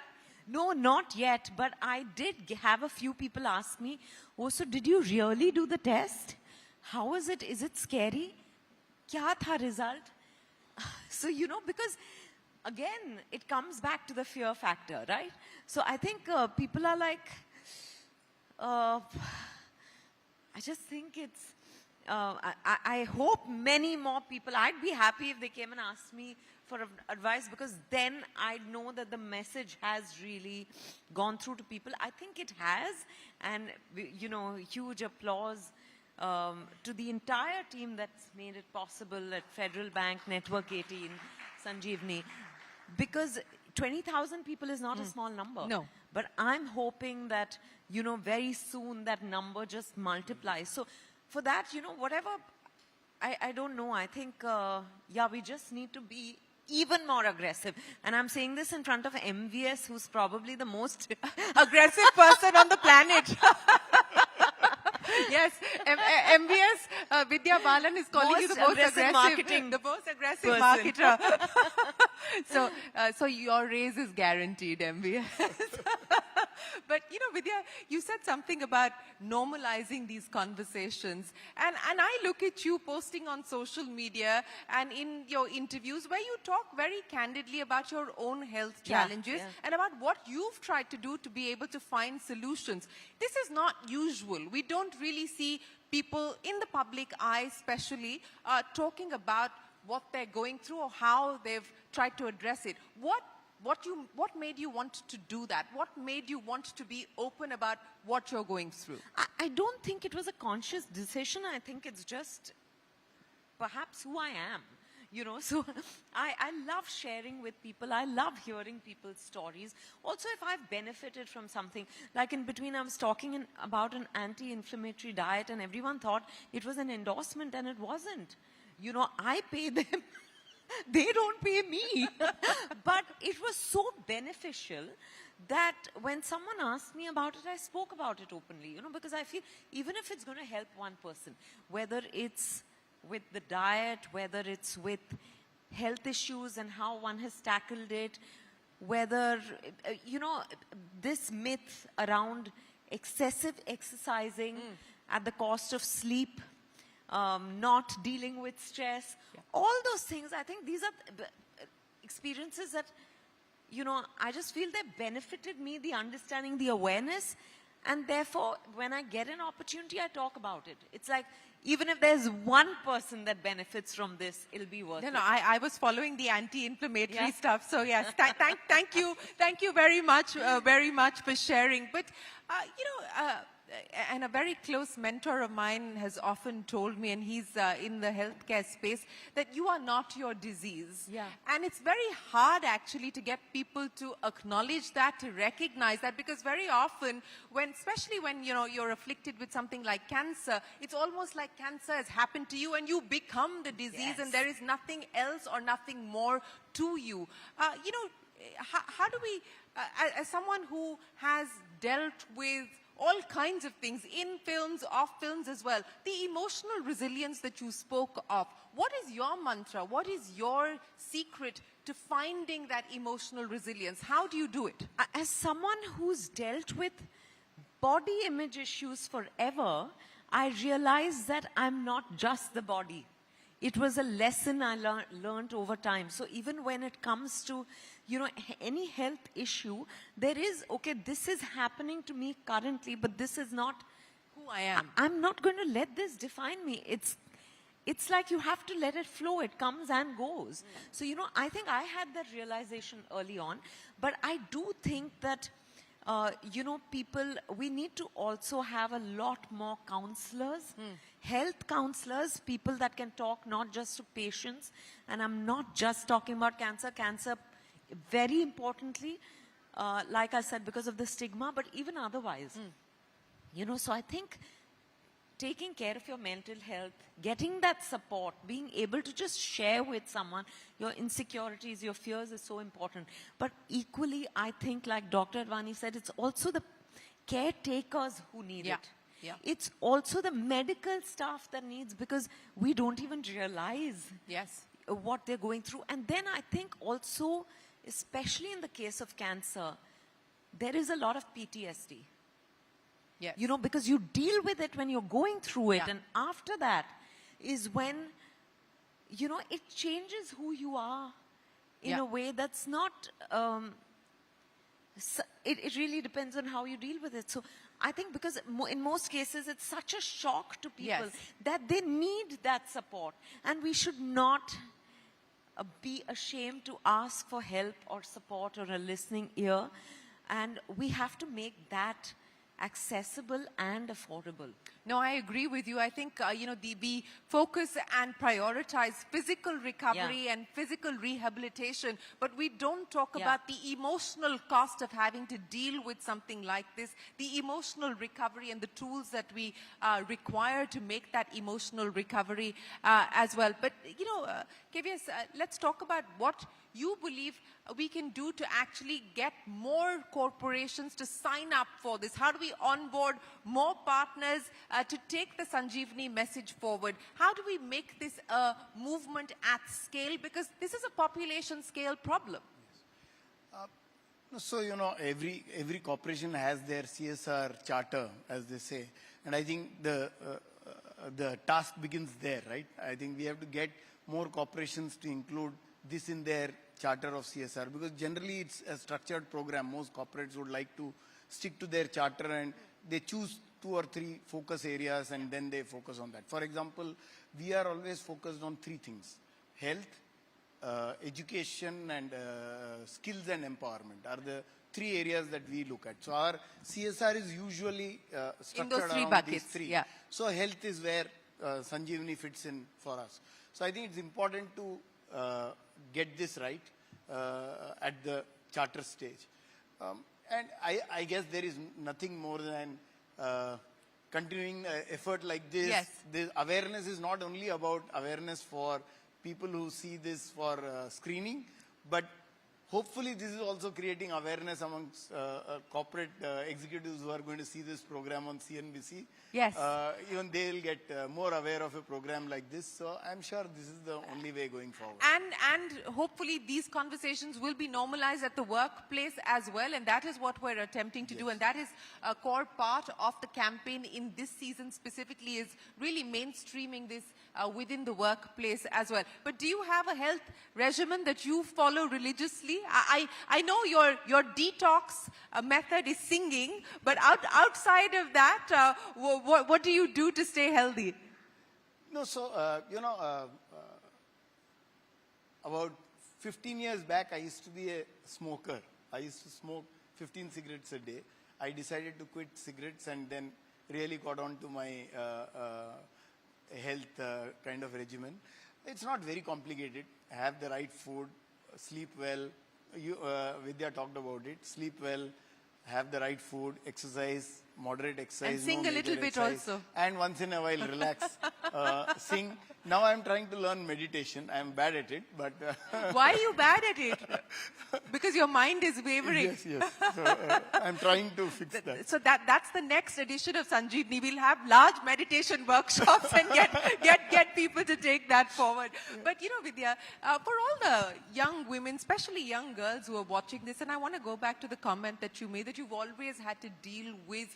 No, not yet, but I did have a few people ask me, oh, so did you really do the test? How is it? Is it scary? Kya tha result? So, because again, it comes back to the fear factor, right? So I think people are like, I just think it's, I hope many more people, I'd be happy if they came and asked me for advice, because then I know that the message has really gone through to people. I think it has, and huge applause to the entire team that's made it possible at Federal Bank, Network18, Sanjeevani, because 20,000 people is not a small number. No. But I'm hoping that, very soon that number just multiplies. So for that, whatever, I don't know. I think, we just need to be even more aggressive. And I'm saying this in front of MVS, who's probably the most aggressive person on the planet. Yes, MVS, Vidya Balan is calling you the most aggressive marketing, the most aggressive marketer. So your raise is guaranteed, MVS. But, Vidya, you said something about normalizing these conversations. And I look at you posting on social media and in your interviews where you talk very candidly about your own health challenges and about what you've tried to do to be able to find solutions. This is not usual. We don't really see people in the public eye especially talking about what they're going through or how they've tried to address it. What made you want to do that? What made you want to be open about what you're going through? I don't think it was a conscious decision. I think it's just perhaps who I am. So I love sharing with people. I love hearing people's stories. Also, if I've benefited from something, like in between I was talking about an anti-inflammatory diet and everyone thought it was an endorsement, and it wasn't. You know, I pay them. They don't pay me. But it was so beneficial that when someone asked me about it, I spoke about it openly, you know, because I feel even if it's going to help one person, whether it's with the diet, whether it's with health issues and how one has tackled it, whether, you know, this myth around excessive exercising at the cost of sleep, not dealing with stress, all those things, I think these are experiences that, you know, I just feel they benefited me, the understanding, the awareness, and therefore, when I get an opportunity, I talk about it. It's like, even if there's one person that benefits from this, it'll be worth it. No, I was following the anti-inflammatory stuff. So yes, thank you very much for sharing. But you know, and a very close mentor of mine has often told me, and he's in the healthcare space, that you are not your disease. Yeah. And it's very hard actually to get people to acknowledge that, to recognize that, because very often, especially when you know you're afflicted with something like cancer, it's almost like cancer has happened to you and you become the disease, and there is nothing else or nothing more to you. You know, how do we, as someone who has dealt with all kinds of things, in films, off films as well, the emotional resilience that you spoke of, what is your mantra? What is your secret to finding that emotional resilience? How do you do it? As someone who's dealt with body image issues forever, I realized that I'm not just the body. It was a lesson I learned over time. So even when it comes to, you know, any health issue, there is, okay, this is happening to me currently, but this is not Who I am. I'm not going to let this define me. It's like you have to let it flow. It comes and goes. So, you know, I think I had that realization early on. But I do think that, you know, we need to also have a lot more counselors, health counselors, people that can talk not just to patients. And I'm not just talking about cancer. Cancer, very importantly, like I said, because of the stigma, but even otherwise. You know, so I think taking care of your mental health, getting that support, being able to just share with someone your insecurities, your fears is so important. But equally, I think, like Dr. Advani said, it's also the caretakers who need it. Yeah. It's also the medical staff that needs, because we don't even realize what they're going through. And then I think also, especially in the case of cancer, there is a lot of PTSD. Yes. You know, because you deal with it when you're going through it. And after that is when, you know, it changes who you are in a way that's not, it really depends on how you deal with it. So I think because in most cases, it's such a shock to people that they need that support. And we should not be ashamed to ask for help or support or a listening ear. And we have to make that accessible and affordable. No, I agree with you. I think, you know, we focus and prioritize physical recovery and physical rehabilitation, but we don't talk about the emotional cost of having to deal with something like this, the emotional recovery and the tools that we require to make that emotional recovery as well. But, you know, KVS, let's talk about what you believe we can do to actually get more corporations to sign up for this. How do we onboard more partners to take the Sanjeevani message forward? How do we make this a movement at scale? Because this is a population scale problem. So, you know, every corporation has their CSR charter, as they say. And I think the task begins there, right? I think we have to get more corporations to include this in their charter of CSR, because generally it's a structured program. Most corporates would like to stick to their charter and they choose 2 or 3 focus areas and then they focus on that. For example, we are always focused on 3 things: health, education, and skills and empowerment are the 3 areas that we look at. So our CSR is usually structured in those 3 around buckets. These 3. So health is where Sanjeevani fits in for us. So I think it's important to get this right at the charter stage. And I guess there is nothing more than continuing effort like this. Yes. The awareness is not only about awareness for people who see this for screening, but hopefully this is also creating awareness amongst corporate executives who are going to see this program on CNBC. Yes. Even they will get more aware of a program like this. So I'm sure this is the only way going forward. And hopefully these conversations will be normalized at the workplace as well, and that is what we're attempting to do, and that is a core part of the campaign in this season specifically, is really mainstreaming this within the workplace as well. But do you have a health regimen that you follow religiously? I know your detox method is singing, but outside of that, what do you do to stay healthy? No, so, about 15 years back, I used to be a smoker. I used to smoke 15 cigarettes a day. I decided to quit cigarettes and then really got on to my health kind of regimen. It's not very complicated. Have the right food, sleep well. Vidya talked about it. Sleep well, have the right food, exercise, moderate exercise. And sing a little bit exercise, also. And once in a while relax, sing. Now I'm trying to learn meditation. I'm bad at it, but... Why are you bad at it? Because your mind is wavering. Yes. So, I'm trying to fix that. So that's the next edition of Sanjeevani. We'll have large meditation workshops and get people to take that forward. But you know, Vidya, for all the young women, especially young girls who are watching this, and I want to go back to the comment that you made, that you've always had to deal with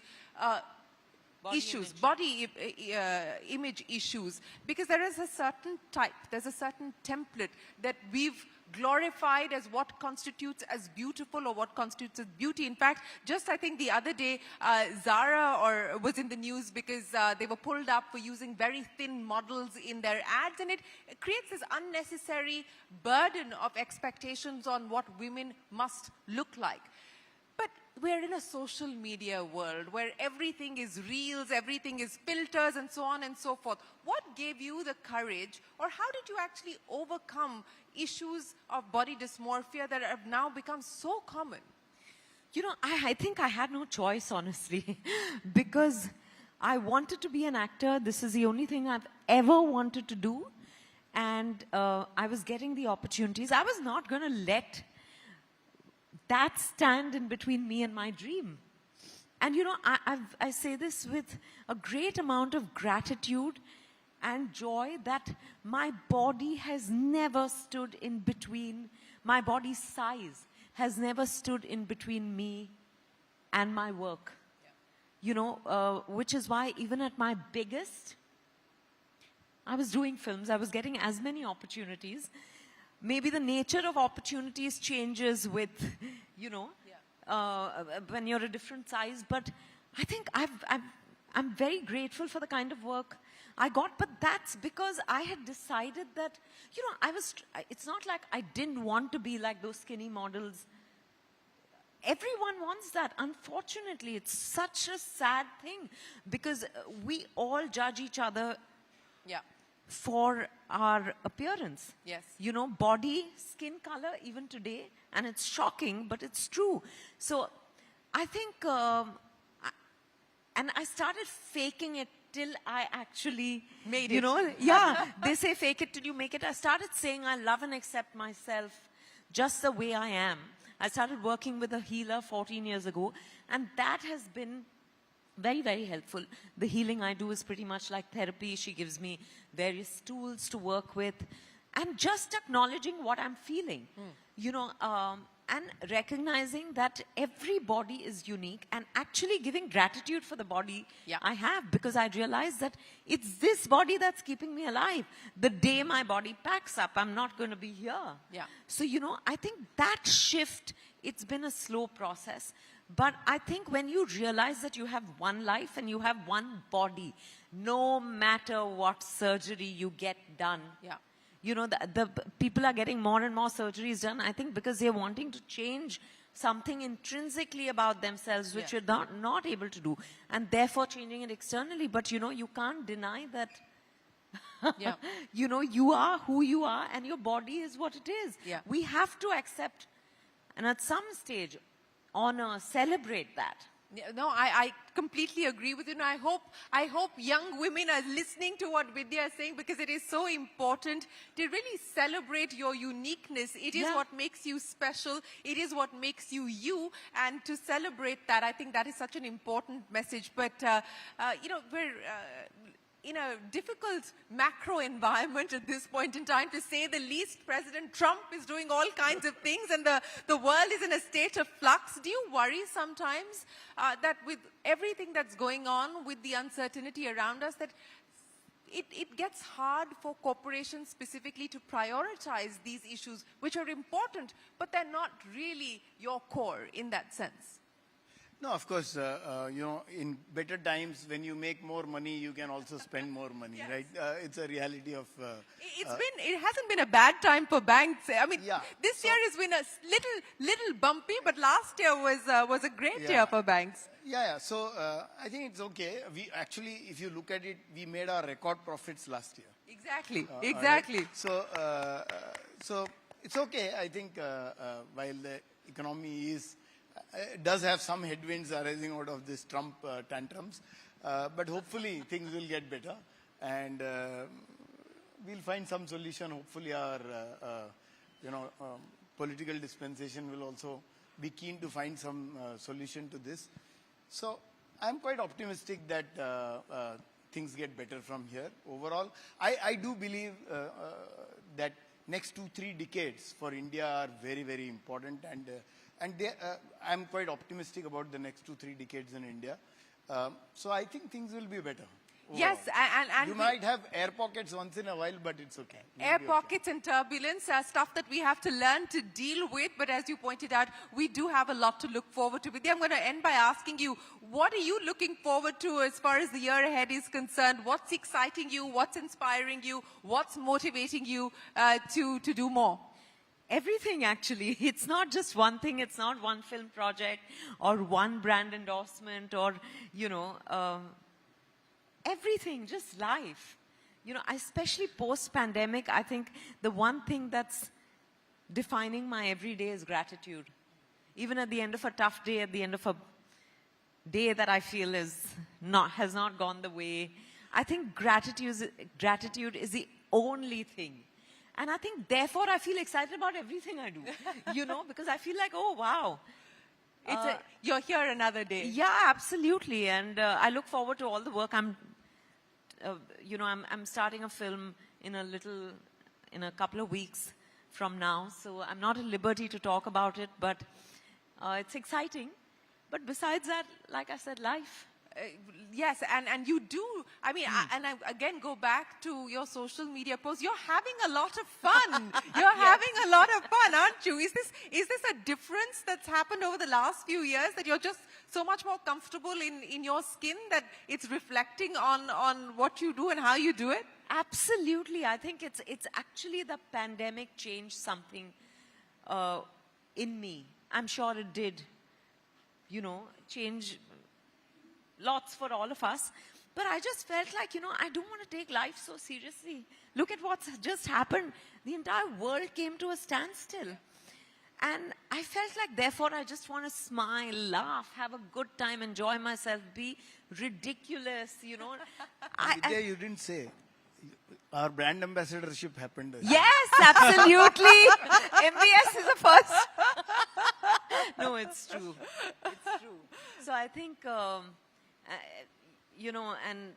body image issues, because there is a certain type, there's a certain template that we've glorified as what constitutes as beautiful or what constitutes as beauty. In fact, just I think the other day, Zara was in the news because they were pulled up for using very thin models in their ads, and it creates this unnecessary burden of expectations on what women must look like. But we're in a social media world where everything is reels, everything is filters, and so on and so forth. What gave you the courage, or how did you actually overcome issues of body dysmorphia that have now become so common? You know, I think I had no choice, honestly, because I wanted to be an actor. This is the only thing I've ever wanted to do. And I was getting the opportunities. I was not going to let that stand in between me and my dream. And you know, I say this with a great amount of gratitude and joy that my body has never stood in between, my body's size has never stood in between me and my work. Yeah. You know, which is why even at my biggest, I was doing films, I was getting as many opportunities. Maybe the nature of opportunities changes with, you know, when you're a different size. But I think I'm very grateful for the kind of work I got. But that's because I had decided that, you know, it's not like I didn't want to be like those skinny models. Everyone wants that. Unfortunately, it's such a sad thing because we all judge each other. Yeah. For our appearance. Yes. You know, body, skin color, even today, and it's shocking, but it's true. So I think, and I started faking it till I actually made it. You know, yeah, they say fake it till you make it. I started saying I love and accept myself just the way I am. I started working with a healer 14 years ago, and that has been very, very helpful. The healing I do is pretty much like therapy. She gives me various tools to work with, and just acknowledging what I'm feeling, you know, and recognizing that every body is unique, and actually giving gratitude for the body I have, because I realize that it's this body that's keeping me alive. The day my body packs up, I'm not going to be here. Yeah. So, you know, I think that shift, it's been a slow process. But I think when you realize that you have one life and you have one body, no matter what surgery you get done, you know, the people are getting more and more surgeries done, I think because they're wanting to change something intrinsically about themselves, which you're not able to do, and therefore changing it externally. But, you know, you can't deny that, you know, you are who you are and your body is what it is. Yeah. We have to accept, and at some stage, honor, celebrate that. Yeah, no, I completely agree with you. And I hope young women are listening to what Vidya is saying, because it is so important to really celebrate your uniqueness. It is what makes you special. It is what makes you you. And to celebrate that, I think that is such an important message. But, we're in a difficult macro environment at this point in time, to say the least. President Trump is doing all kinds of things, and the world is in a state of flux. Do you worry sometimes that with everything that's going on, with the uncertainty around us, that it gets hard for corporations specifically to prioritize these issues, which are important, but they're not really your core in that sense? No, of course, in better times, when you make more money, you can also spend more money, right? It's a reality of... it hasn't been a bad time for banks. I mean, this year has been a little bumpy, but last year was a great year for banks. Yeah. So I think it's okay. We actually, if you look at it, we made our record profits last year. Exactly. Right? So it's okay. I think while the economy does have some headwinds arising out of this Trump tantrums, but hopefully things will get better, and we'll find some solution. Hopefully our political dispensation will also be keen to find some solution to this. So I'm quite optimistic that things get better from here. Overall, I do believe that next 2-3 decades for India are very, very important, and I'm quite optimistic about the next 2-3 decades in India. So I think things will be better. Yes, and you might have air pockets once in a while, but it's okay. Air pockets and turbulence are stuff that we have to learn to deal with. But as you pointed out, we do have a lot to look forward to. Vidya, I'm going to end by asking you, what are you looking forward to as far as the year ahead is concerned? What's exciting you? What's inspiring you? What's motivating you to do more? Everything, actually. It's not just one thing. It's not one film project or one brand endorsement or, everything, just life. Especially post-pandemic, I think the one thing that's defining my everyday is gratitude. Even at the end of a tough day, at the end of a day that I feel has not gone the way, I think gratitude is the only thing. And I think, therefore, I feel excited about everything I do, because I feel like, oh, wow. You're here another day. Yeah, absolutely. And I look forward to all the work. I'm starting a film in a couple of weeks from now. So I'm not at liberty to talk about it, but it's exciting. But besides that, like I said, life. Yes, and you do. I mean, and I again go back to your social media posts. You're having a lot of fun. You're having a lot of fun, aren't you? Is this a difference that's happened over the last few years, that you're just so much more comfortable in your skin, that it's reflecting on what you do and how you do it? Absolutely. I think it's actually the pandemic changed something in me. I'm sure it did, change lots for all of us. But I just felt like, I don't want to take life so seriously. Look at what's just happened. The entire world came to a standstill. And I felt like, therefore, I just want to smile, laugh, have a good time, enjoy myself, be ridiculous, Vidya, you didn't say. Our brand ambassadorship happened. Yes, absolutely. MBS is a first. No, it's true. It's true. So I think... and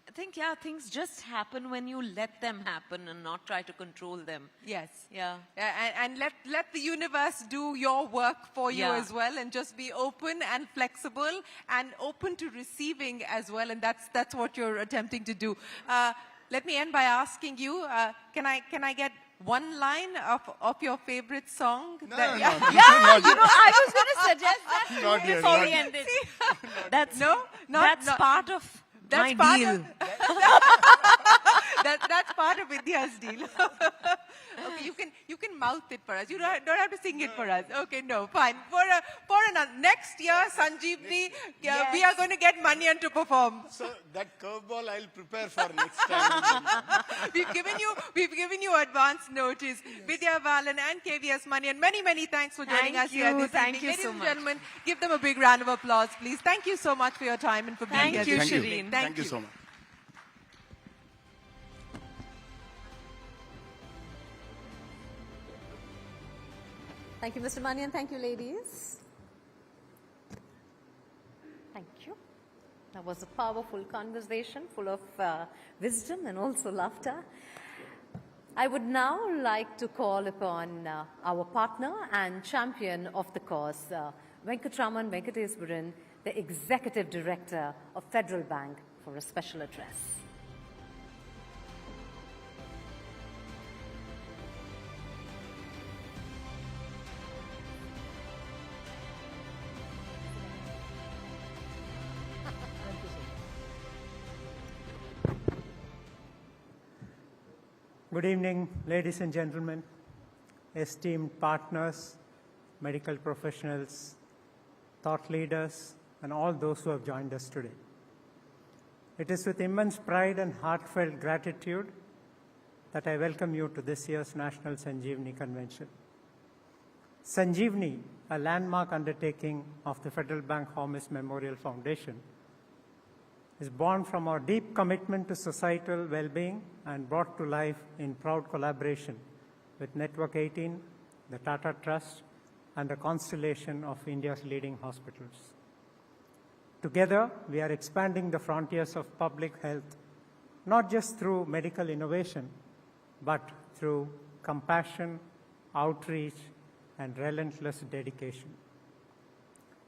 I think, things just happen when you let them happen and not try to control them. Yes. Yeah. And let the universe do your work for you as well, and just be open and flexible and open to receiving as well. And that's what you're attempting to do. Let me end by asking you, can I get one line of your favorite song? I was going to suggest that before we ended. That's part of That's My part deal. Of, that's part of Vidya's deal. Okay, you can mouth it for us. You don't have to sing it for us. Okay, no, fine. For another next year, Sanjeevani, we are going to get Manian to perform. So that curveball I'll prepare for next time. We've given you advance notice. Vidya Balan and KVS Manian, many thanks for joining us here this Thank evening. you Ladies so and much. gentlemen, give them a big round of applause, please. Thank you so much for your time and for being here. Thank you, this Shireen. evening. Thank you so much. Thank you, Mr. Manian. Thank you, ladies. Thank you. That was a powerful conversation full of wisdom and also laughter. I would now like to call upon our partner and champion of the cause, Venkatraman Venkateswaran, the Executive Director of Federal Bank, for a special address. Good evening, ladies and gentlemen, esteemed partners, medical professionals, thought leaders, and all those who have joined us today. It is with immense pride and heartfelt gratitude that I welcome you to this year's National Sanjeevani Convention. Sanjeevani, a landmark undertaking of the Federal Bank Hormis Memorial Foundation, is born from our deep commitment to societal well-being and brought to life in proud collaboration with Network18, the Tata Trust, and the constellation of India's leading hospitals. Together, we are expanding the frontiers of public health, not just through medical innovation, but through compassion, outreach, and relentless dedication.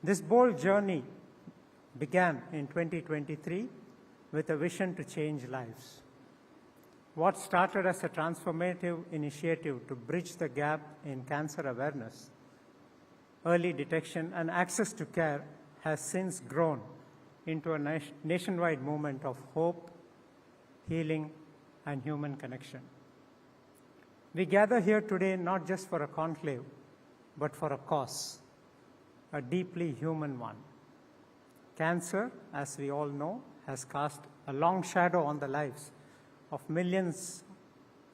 This bold journey began in 2023 with a vision to change lives. What started as a transformative initiative to bridge the gap in cancer awareness, early detection, and access to care has since grown into a nationwide movement of hope, healing, and human connection. We gather here today not just for a conclave, but for a cause, a deeply human one. Cancer, as we all know, has cast a long shadow on the lives of millions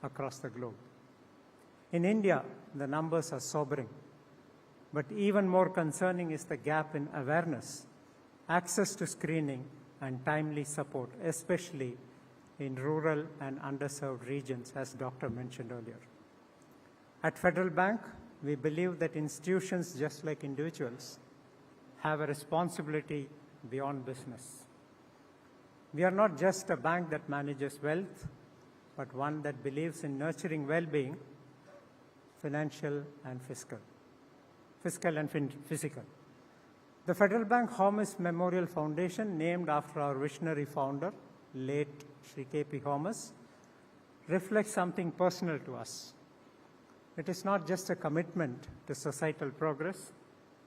across the globe. In India, the numbers are sobering, but even more concerning is the gap in awareness, access to screening, and timely support, especially in rural and underserved regions, as Dr. mentioned earlier. At Federal Bank, we believe that institutions, just like individuals, have a responsibility beyond business. We are not just a bank that manages wealth, but one that believes in nurturing well-being, financial and physical. The Federal Bank Hormis Memorial Foundation, named after our visionary founder, late Shri K.P. Hormis, reflects something personal to us. It is not just a commitment to societal progress,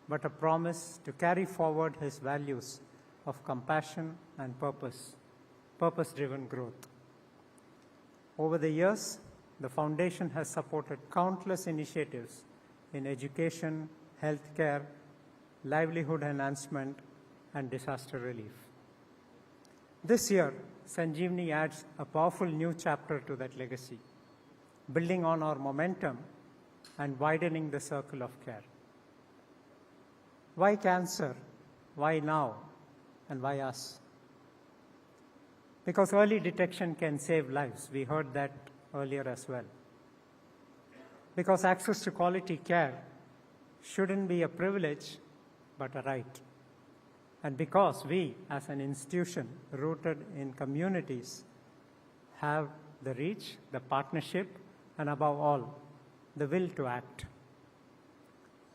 but a promise to carry forward his values of compassion and purpose-driven growth. Over the years, the foundation has supported countless initiatives in education, healthcare, livelihood enhancement, and disaster relief. This year, Sanjeevani adds a powerful new chapter to that legacy, building on our momentum and widening the circle of care. Why cancer? Why now? And why us? Because early detection can save lives. We heard that earlier as well. Because access to quality care shouldn't be a privilege, but a right. And because we, as an institution rooted in communities, have the reach, the partnership, and above all, the will to act.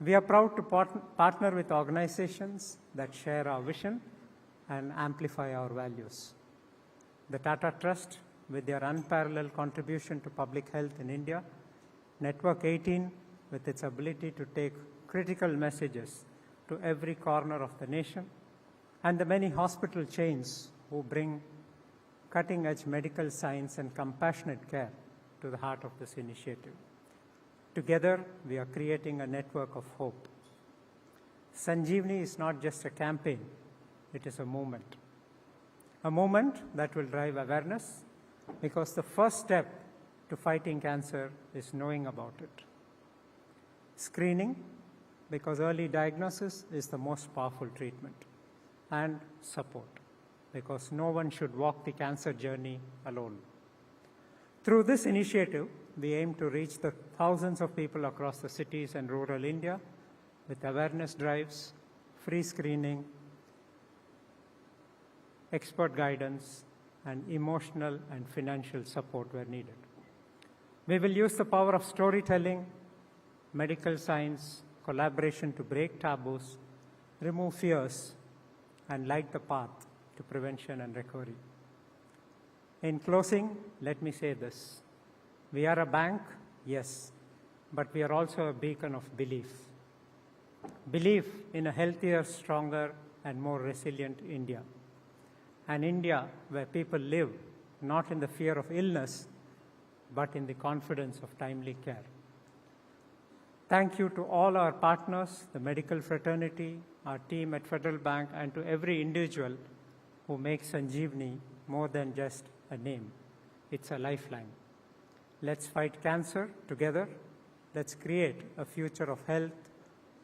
We are proud to partner with organizations that share our vision and amplify our values. The Tata Trust, with their unparalleled contribution to public health in India, Network18, with its ability to take critical messages to every corner of the nation, and the many hospital chains who bring cutting-edge medical science and compassionate care to the heart of this initiative. Together, we are creating a network of hope. Sanjeevani is not just a campaign, it is a movement. A movement that will drive awareness, because the first step to fighting cancer is knowing about it. Screening, because early diagnosis is the most powerful treatment. And support, because no one should walk the cancer journey alone. Through this initiative, we aim to reach the thousands of people across the cities and rural India with awareness drives, free screening, expert guidance, and emotional and financial support where needed. We will use the power of storytelling, medical science, collaboration to break taboos, remove fears, and light the path to prevention and recovery. In closing, let me say this. We are a bank, yes, but we are also a beacon of belief. Belief in a healthier, stronger, and more resilient India. An India where people live not in the fear of illness, but in the confidence of timely care. Thank you to all our partners, the medical fraternity, our team at Federal Bank, and to every individual who makes Sanjeevani more than just a name. It's a lifeline. Let's fight cancer together. Let's create a future of health,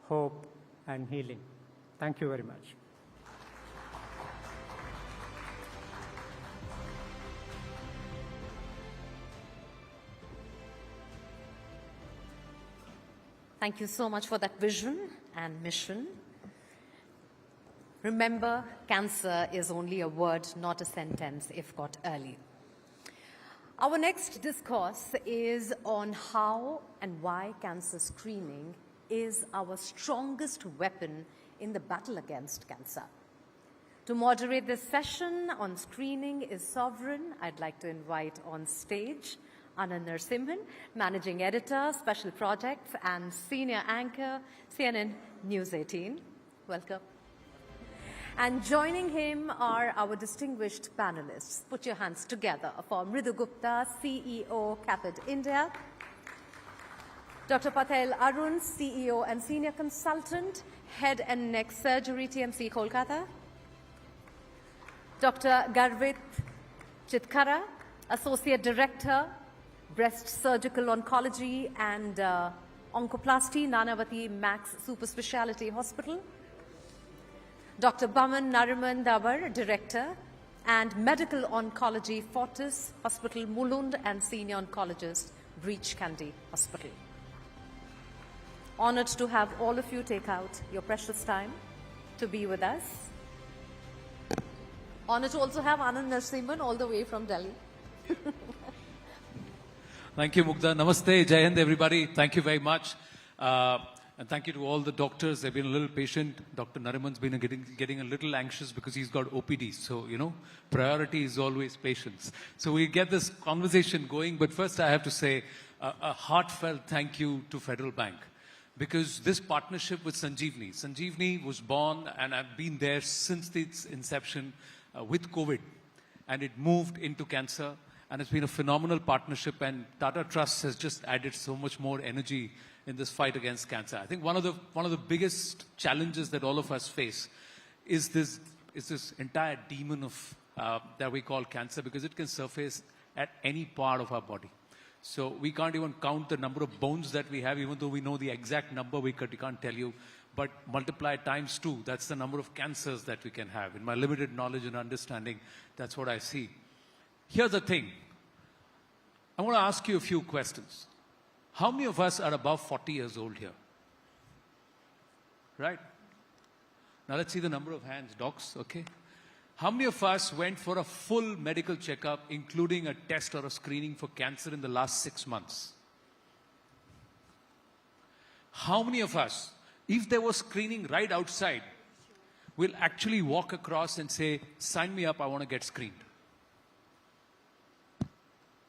hope, and healing. Thank you very much. Thank you so much for that vision and mission. Remember, cancer is only a word, not a sentence, if got early. Our next discourse is on how and why cancer screening is our strongest weapon in the battle against cancer. To moderate this session on screening is Sovereign. I'd like to invite on stage Anand Narasimhan, Managing Editor, Special Projects and Senior Anchor, CNN News 18. Welcome. And joining him are our distinguished panelists. Put your hands together for Mridu Gupta, CEO, Capit India. Dr. Pattatheyil Arun, CEO and Senior Consultant, Head and Neck Surgery, TMC, Kolkata. Dr. Garvit Chitkara, Associate Director, Breast Surgical Oncology and Oncoplasty, Nanavati Max Super Speciality Hospital. Dr. Boman Nariman Dhabhar, Director, and Medical Oncology, Fortis Hospital, Mulund, and Senior Oncologist, Breach Candy Hospital. Honored to have all of you take out your precious time to be with us. Honored to also have Anand Narasimhan all the way from Delhi. Thank you, Mugdha. Namaste, Jai Hind, everybody. Thank you very much. And thank you to all the doctors. They've been a little patient. Dr. Nariman's been getting a little anxious because he's got OPD. So, you know, priority is always patience. So we get this conversation going. But first I have to say a heartfelt thank you to Federal Bank. Because this partnership with Sanjeevani was born and I've been there since its inception with COVID. And it moved into cancer. And it's been a phenomenal partnership, and Tata Trust has just added so much more energy in this fight against cancer. I think one of the biggest challenges that all of us face is this entire demon of that we call cancer, because it can surface at any part of our body. So we can't even count the number of bones that we have, even though we know the exact number, we can't tell you. But multiply times 2, that's the number of cancers that we can have. In my limited knowledge and understanding, that's what I see. Here's the thing. I want to ask you a few questions. How many of us are above 40 years old here? Right? Now let's see the number of hands, docs, okay? How many of us went for a full medical checkup, including a test or a screening for cancer in the last 6 months? How many of us, if there was screening right outside, will actually walk across and say, sign me up, I want to get screened?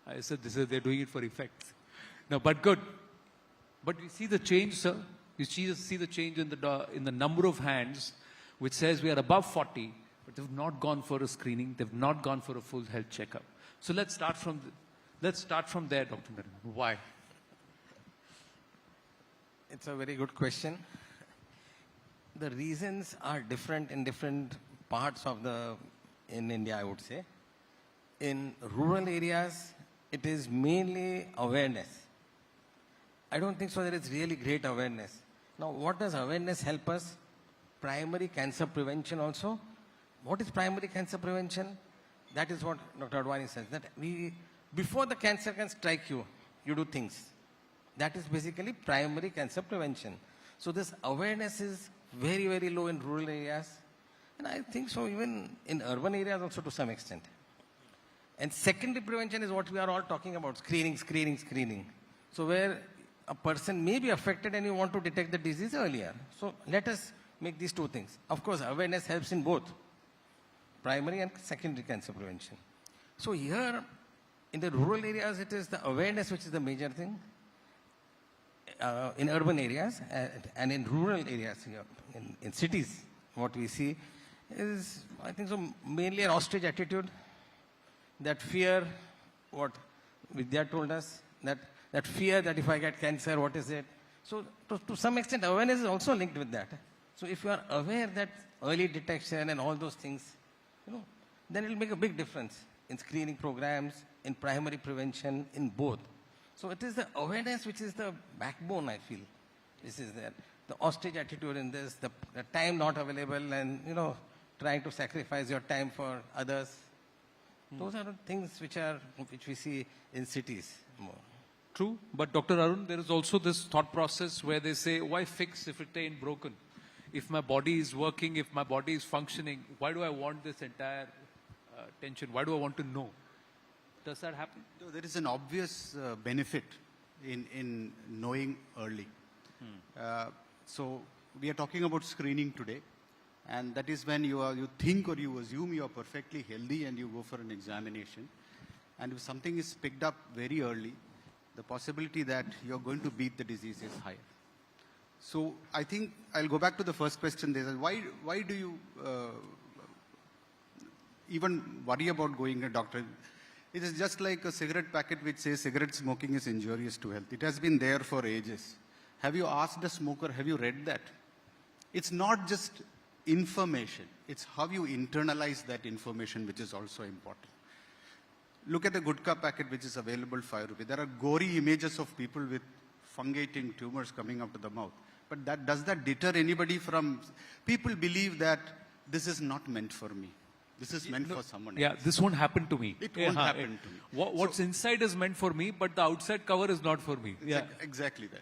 I said, they're doing it for effect. No, but good. But you see the change, sir? You see the change in the number of hands, which says we are above 40. but they've not gone for a screening, they've not gone for a full health checkup. So let's start from there, Dr. Nariman. Why? It's a very good question. The reasons are different in different parts of in India, I would say. In rural areas, it is mainly awareness. I don't think so there is really great awareness. Now, what does awareness help us? Primary cancer prevention also. What is primary cancer prevention? That is what Dr. Advani says, that before the cancer can strike you, you do things. That is basically primary cancer prevention. So this awareness is very, very low in rural areas. And I think so even in urban areas also to some extent. And secondary prevention is what we are all talking about, screening. So where a person may be affected and you want to detect the disease earlier. So let us make these two things. Of course, awareness helps in both primary and secondary cancer prevention. So here, in the rural areas, it is the awareness which is the major thing. In urban areas and in rural areas, here, in cities, what we see is, I think so, mainly an ostrich attitude. That fear, what Vidya told us, that fear that if I get cancer, what is it? So to some extent, awareness is also linked with that. So if you are aware that early detection and all those things, then it will make a big difference in screening programs, in primary prevention, in both. So it is the awareness which is the backbone, I feel. This is the ostrich attitude in this, the time not available and, trying to sacrifice your time for others. Those are the things which we see in cities more. True, but Dr. Arun, there is also this thought process where they say, why fix if it ain't broken? If my body is working, if my body is functioning, why do I want this entire tension? Why do I want to know? Does that happen? So there is an obvious benefit in knowing early. So we are talking about screening today. And that is when you think or you assume you are perfectly healthy and you go for an examination. And if something is picked up very early, the possibility that you're going to beat the disease is higher. So I think I'll go back to the first question. Why do you even worry about going to a doctor? It is just like a cigarette packet which says cigarette smoking is injurious to health. It has been there for ages. Have you asked a smoker, have you read that? It's not just information. It's how you internalize that information which is also important. Look at the gutka packet which is available 5 rupees. There are gory images of people with fungating tumors coming out of the mouth. But does that deter anybody from... People believe that this is not meant for me. This is meant for someone else. Yeah, this won't happen to me. It won't happen to me. What's inside is meant for me, but the outside cover is not for me. Yeah, exactly that.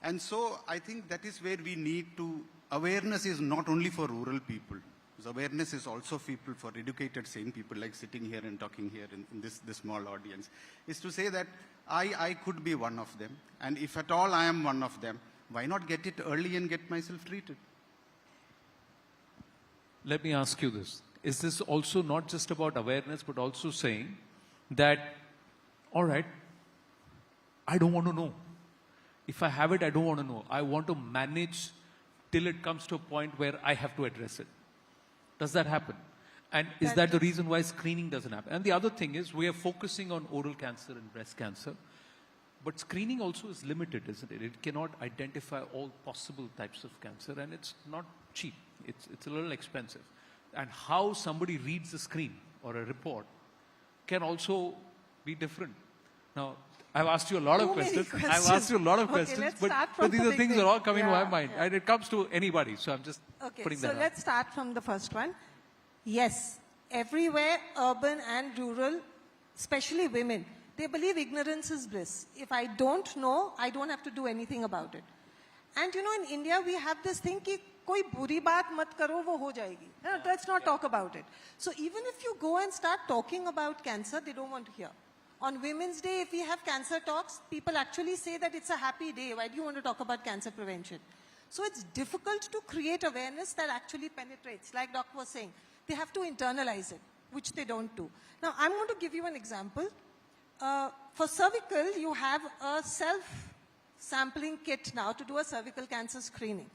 And so I think that is where we need to... Awareness is not only for rural people. Awareness is also for educated, sane people like sitting here and talking here in this small audience. Is to say that I could be one of them. And if at all I am one of them, why not get it early and get myself treated? Let me ask you this. Is this also not just about awareness, but also saying that, all right, I don't want to know. If I have it, I don't want to know. I want to manage till it comes to a point where I have to address it. Does that happen? And is that the reason why screening doesn't happen? And the other thing is we are focusing on oral cancer and breast cancer, but screening also is limited, isn't it? It cannot identify all possible types of cancer, and it's not cheap. It's a little expensive. And how somebody reads the screen or a report can also be different. Now, I've asked you a lot of questions. I've asked you a lot of questions, but these are things that are all coming to my mind. And it comes to anybody, so I'm just putting that out. So let's start from the first one. Yes, everywhere, urban and rural, especially women, they believe ignorance is bliss. If I don't know, I don't have to do anything about it. And in India, we have this thing ki koi buri baat mat karo, wo ho jayegi. No, let's not talk about it. So even if you go and start talking about cancer, they don't want to hear. On Women's Day, if we have cancer talks, people actually say that it's a happy day. Why do you want to talk about cancer prevention? So it's difficult to create awareness that actually penetrates. Like Doc was saying, they have to internalize it, which they don't do. Now, I'm going to give you an example. For cervical, you have a self-sampling kit now to do a cervical cancer screening.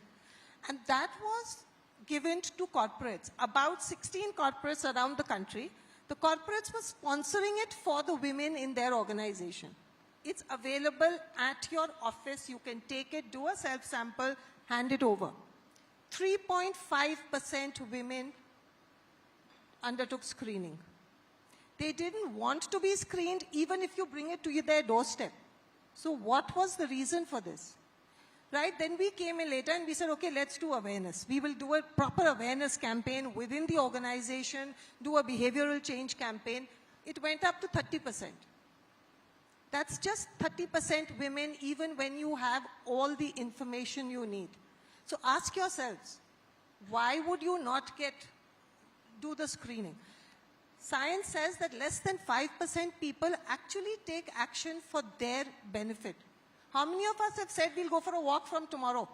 And that was given to corporates, about 16 corporates around the country. The corporates were sponsoring it for the women in their organization. It's available at your office. You can take it, do a self-sample, hand it over. 3.5% women undertook screening. They didn't want to be screened even if you bring it to their doorstep. So what was the reason for this? Right, then we came in later and we said, okay, let's do awareness. We will do a proper awareness campaign within the organization, do a behavioral change campaign. It went up to 30%. That's just 30% women even when you have all the information you need. So ask yourselves, why would you not do the screening? Science says that less than 5% people actually take action for their benefit. How many of us have said we'll go for a walk from tomorrow?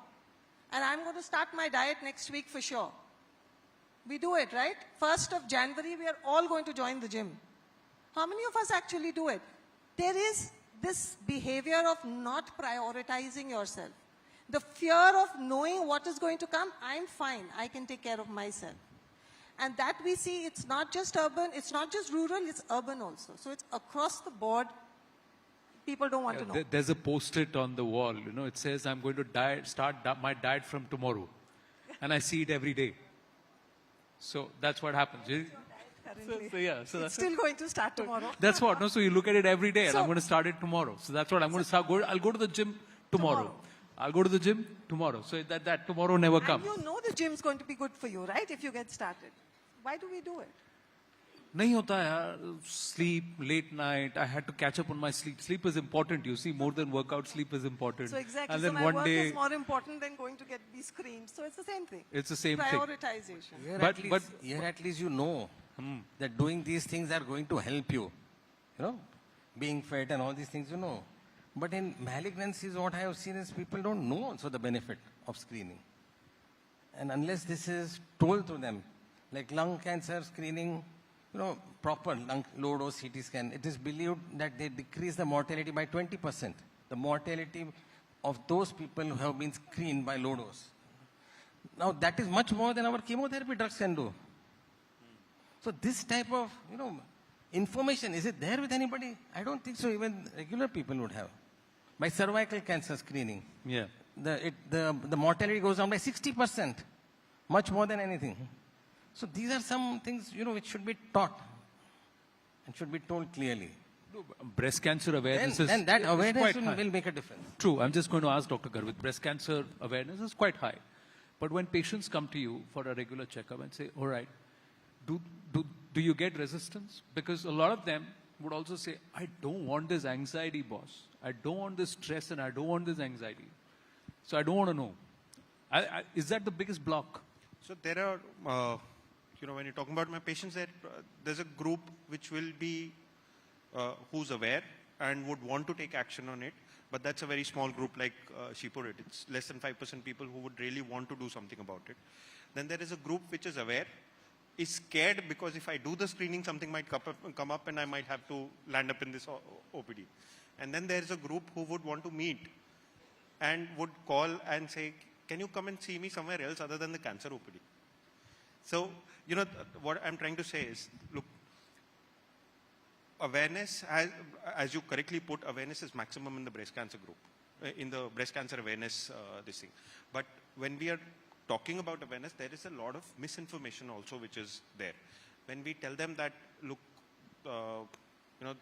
And I'm going to start my diet next week for sure. We do it, right? 1st of January, we are all going to join the gym. How many of us actually do it? There is this behavior of not prioritizing yourself. The fear of knowing what is going to come, I'm fine, I can take care of myself. And that we see, it's not just urban, it's not just rural, it's urban also. So it's across the board. People don't want to know. There's a post-it on the wall, you know, it says, I'm going to start my diet from tomorrow. And I see it every day. So that's what happens. So It's still going to start tomorrow. That's what, no, so you look at it every day and I'm going to start it tomorrow. So that's what I'm going to start. I'll go to the gym tomorrow. I'll go to the gym tomorrow. So that tomorrow never comes. And you know the gym's going to be good for you, right? If you get started. Why do we do it? Nahi hota yaar. Sleep, late night. I had to catch up on my sleep. Sleep is important, you see. More than workout, sleep is important. So exactly. And So then my one work day, is more important than going to be screened. So it's the same thing. It's the same thing. Prioritization. Here at least you know that doing these things are going to help you. You know, being fit and all these things, you know. But in malignancies, what I have seen is people don't know also the benefit of screening. And unless this is told to them, like lung cancer screening, you know, proper lung low-dose CT scan, it is believed that they decrease the mortality by 20%. The mortality of those people who have been screened by low-dose. Now, that is much more than our chemotherapy drugs can do. So this type of, you know, information, is it there with anybody? I don't think so. Even regular people would have. By cervical cancer screening, the mortality goes down by 60%, much more than anything. So these are some things, you know, which should be taught and should be told clearly. Breast cancer awareness then that awareness will make a difference. True. I'm just going to ask Dr. Garvit. Breast cancer awareness is quite high. But when patients come to you for a regular checkup and say, all right, do you get resistance? Because a lot of them would also say, I don't want this anxiety, boss. I don't want this stress and I don't want this anxiety. So I don't want to know. Is that the biggest block? So there are, you know, when you're talking about my patients, there's a group which will be, who's aware and would want to take action on it. But that's a very small group, like she put it. It's less than 5% people who would really want to do something about it. Then there is a group which is aware, is scared because if I do the screening, something might come up and I might have to land up in this OPD. And then there's a group who would want to meet and would call and say, can you come and see me somewhere else other than the cancer OPD? So, you know, what I'm trying to say is, look, awareness, as you correctly put, awareness is maximum in the breast cancer group, in the breast cancer awareness, this thing. But when we are talking about awareness, there is a lot of misinformation also which is there. When we tell them that, look, you know,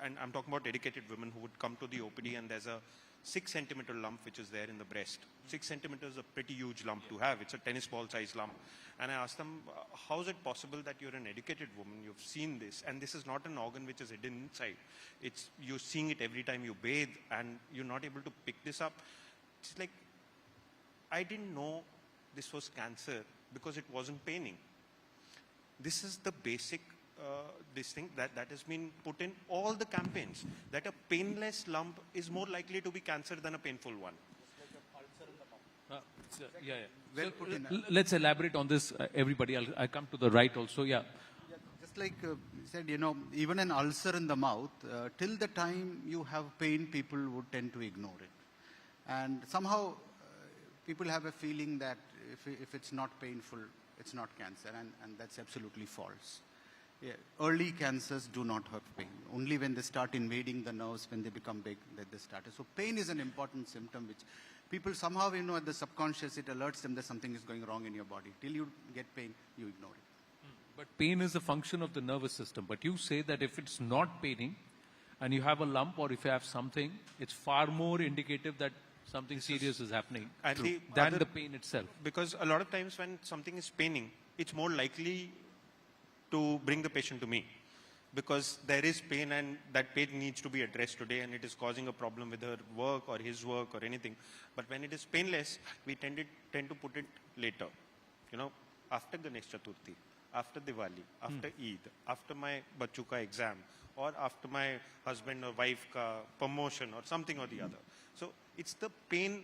and I'm talking about educated women who would come to the OPD and there's a 6 centimeter lump which is there in the breast. 6 centimeters is a pretty huge lump to have. It's a tennis ball size lump. And I asked them, how is it possible that you're an educated woman, you've seen this, and this is not an organ which is hidden inside. You're seeing it every time you bathe and you're not able to pick this up. It's like, I didn't know this was cancer because it wasn't paining. This is the basic this thing that has been put in all the campaigns, that a painless lump is more likely to be cancer than a painful one. Let's elaborate on this, everybody. I'll come to the right also. Just like you said, you know, even an ulcer in the mouth, till the time you have pain, people would tend to ignore it. And somehow people have a feeling that if it's not painful, it's not cancer, and that's absolutely false. Yeah. Early cancers do not have pain. Only when they start invading the nerves, when they become big, that they start. So pain is an important symptom which people somehow, at the subconscious, it alerts them that something is going wrong in your body. Till you get pain, you ignore it. But pain is a function of the nervous system. But you say that if it's not paining and you have a lump or if you have something, it's far more indicative that something serious is happening than the pain itself. Because a lot of times when something is paining, it's more likely to bring the patient to me. Because there is pain and that pain needs to be addressed today and it is causing a problem with her work or his work or anything. But when it is painless, we tend to put it later. After Ganesh Chaturthi, after Diwali, after Eid, after my Bachchu ka exam, or after my husband or wife ka promotion or something or the other. So it's the pain,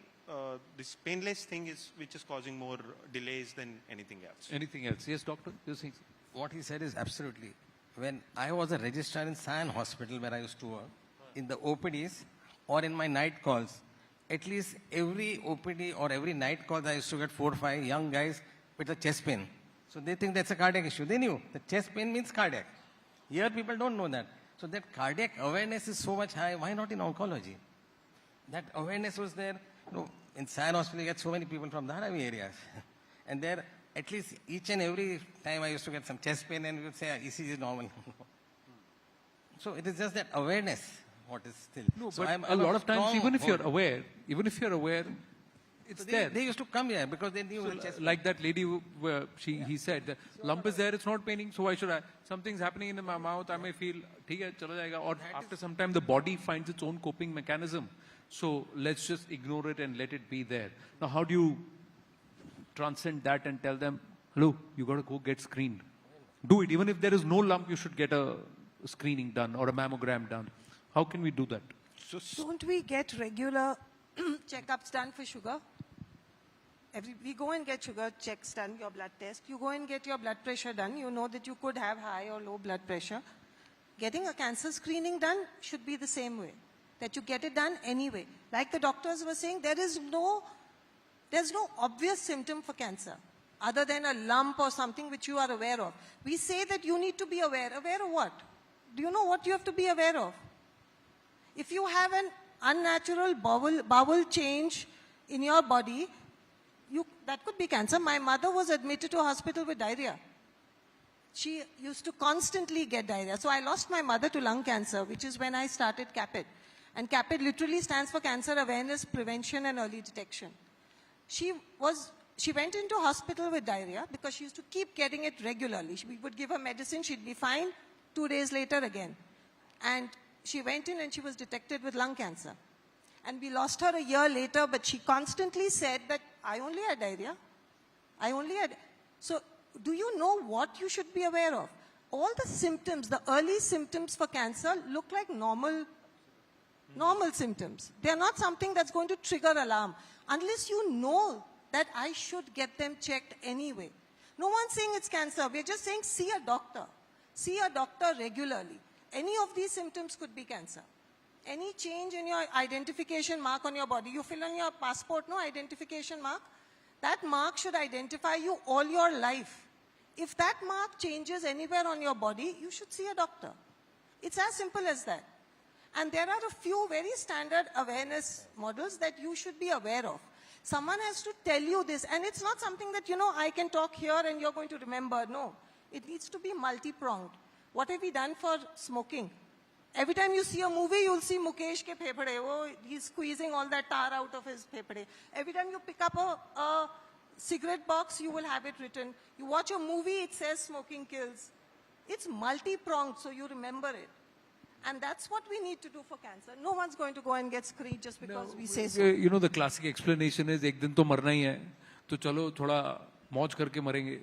this painless thing which is causing more delays than anything else. Anything else? Yes, doctor? You're saying so? What he said is absolutely. When I was a registrar in Sion Hospital where I used to work, in the OPDs or in my night calls, at least every OPD or every night call I used to get 4 or 5 young guys with a chest pain. So they think that's a cardiac issue. They knew the chest pain means cardiac. Here people don't know that. So that cardiac awareness is so much high. Why not in oncology? That awareness was there. In Sion Hospital you get so many people from the Dharavi areas. And there, at least each and every time I used to get some chest pain and we would say, ECG is normal. So it is just that awareness what is still. No, so but a lot of times, even if you're aware, it's so there. They used to come here because they knew the chest pain. Like that lady where he said, the lump is there, it's not paining, so why should I? Something's happening in my mouth, I may feel, theek hai, chala jayega. Or after some time, the body finds its own coping mechanism. So let's just ignore it and let it be there. Now, how do you transcend that and tell them, hello, you got to go get screened? Do it. Even if there is no lump, you should get a screening done or a mammogram done. How can we do that? Don't we get regular checkups done for sugar? We go and get sugar checks done, your blood test. You go and get your blood pressure done. You know that you could have high or low blood pressure. Getting a cancer screening done should be the same way, that you get it done anyway. Like the doctors were saying, there's no obvious symptom for cancer other than a lump or something which you are aware of. We say that you need to be aware. Aware of what? Do you know what you have to be aware of? If you have an unnatural bowel change in your body, that could be cancer. My mother was admitted to a hospital with diarrhea. She used to constantly get diarrhea. So I lost my mother to lung cancer, which is when I started CAPID. And CAPID literally stands for Cancer Awareness, Prevention and Early Detection. She went into hospital with diarrhea because she used to keep getting it regularly. We would give her medicine, she'd be fine, 2 days later again. And she went in and she was detected with lung cancer. And we lost her a year later, but she constantly said that I only had diarrhea. So do you know what you should be aware of? All the symptoms, the early symptoms for cancer look like normal symptoms. They are not something that's going to trigger alarm. Unless you know that I should get them checked anyway. No one's saying it's cancer. We're just saying see a doctor. See a doctor regularly. Any of these symptoms could be cancer. Any change in your identification mark on your body. You fill in your passport, no identification mark. That mark should identify you all your life. If that mark changes anywhere on your body, you should see a doctor. It's as simple as that. And there are a few very standard awareness models that you should be aware of. Someone has to tell you this. And it's not something that, I can talk here and you're going to remember. No. It needs to be multi-pronged. What have we done for smoking? Every time you see a movie, you'll see Mukesh ke phepade. Oh, he's squeezing all that tar out of his phepade. Every time you pick up a cigarette box, you will have it written. You watch a movie, it says smoking kills. It's multi-pronged, so you remember it. And that's what we need to do for cancer. No one's going to go and get screened just because we say so. The classic explanation is, ek din to marna hi hai, to chalo thoda mauj karke marenge.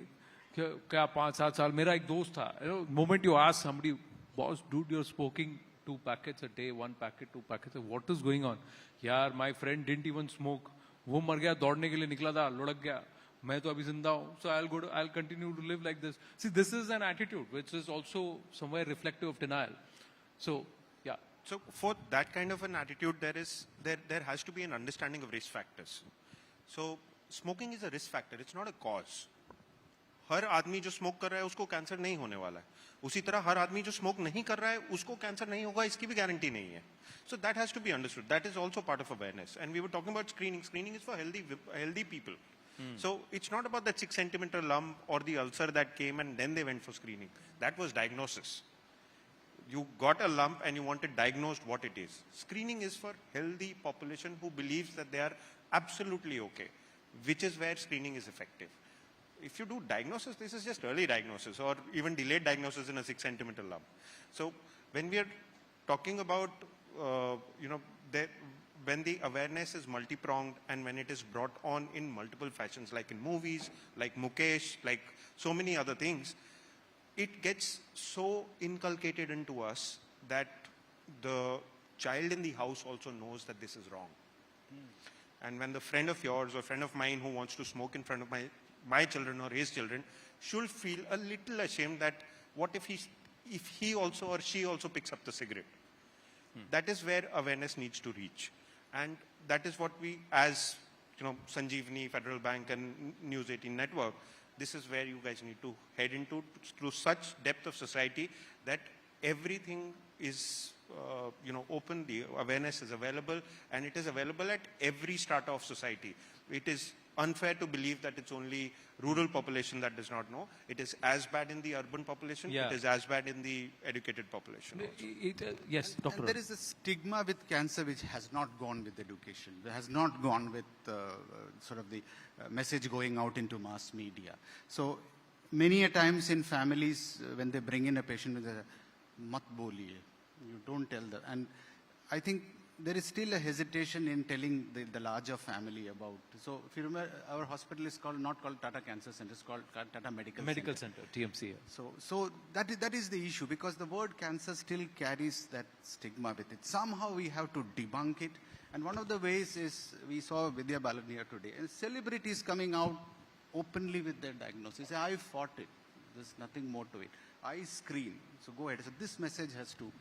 Kya 5-7 saal? Mera ek dost tha. Moment you ask somebody, boss, dude, you're smoking 2 packets a day, 1 packet, 2 packets. What is going on? Yaar, my friend didn't even smoke. वो मर गया, दौड़ने के लिए निकला था, लुढ़क गया. मैं तो अभी जिंदा हूँ. So I'll continue to live like this. See, this is an attitude which is also somewhere reflective of denial. So, yeah. So for that kind of an attitude, there has to be an understanding of risk factors. So smoking is a risk factor, it's not a cause. हर आदमी जो smoke कर रहा है उसको cancer नहीं होने वाला है, उसी तरह हर आदमी जो स्मोक नहीं कर रहा है उसको कैंसर नहीं होगा, इसकी भी गारंटी नहीं है. So that has to be understood. That is also part of awareness. And we were talking about screening. Screening is for healthy people. So it's not about that 6 centimeter lump or the ulcer that came and then they went for screening. That was diagnosis. You got a lump and you wanted diagnosed what it is. Screening is for healthy population who believes that they are absolutely okay, which is where screening is effective. If you do diagnosis, this is just early diagnosis or even delayed diagnosis in a 6 centimeter lump. So when we are talking about, when the awareness is multi-pronged and when it is brought on in multiple fashions, like in movies, like Mukesh, like so many other things, it gets so inculcated into us that the child in the house also knows that this is wrong. And when the friend of yours or friend of mine who wants to smoke in front of my children or his children should feel a little ashamed that what if he also or she also picks up the cigarette. That is where awareness needs to reach. And that is what we, as Sanjeevani, Federal Bank and News 18 Network, this is where you guys need to head into through such depth of society that everything is open, the awareness is available, and it is available at every strata of society. It is unfair to believe that it's only rural population that does not know. It is as bad in the urban population. Yeah. It is as bad in the educated population. Yes, Doctor. And there is a stigma with cancer which has not gone with education. It has not gone with sort of the message going out into mass media. So many a times in families, when they bring in a patient with a mat boliye, you don't tell them. And I think there is still a hesitation in telling the larger family about. So if you remember, our hospital is not called Tata Cancer Center, it's called Tata Medical Center, TMC. So that is the issue, because the word cancer still carries that stigma with it. Somehow we have to debunk it. And one of the ways is, we saw Vidya Balan here today, and celebrities coming out openly with their diagnosis. Say, I fought it. There's nothing more to it. I screen. So go ahead. So this message has to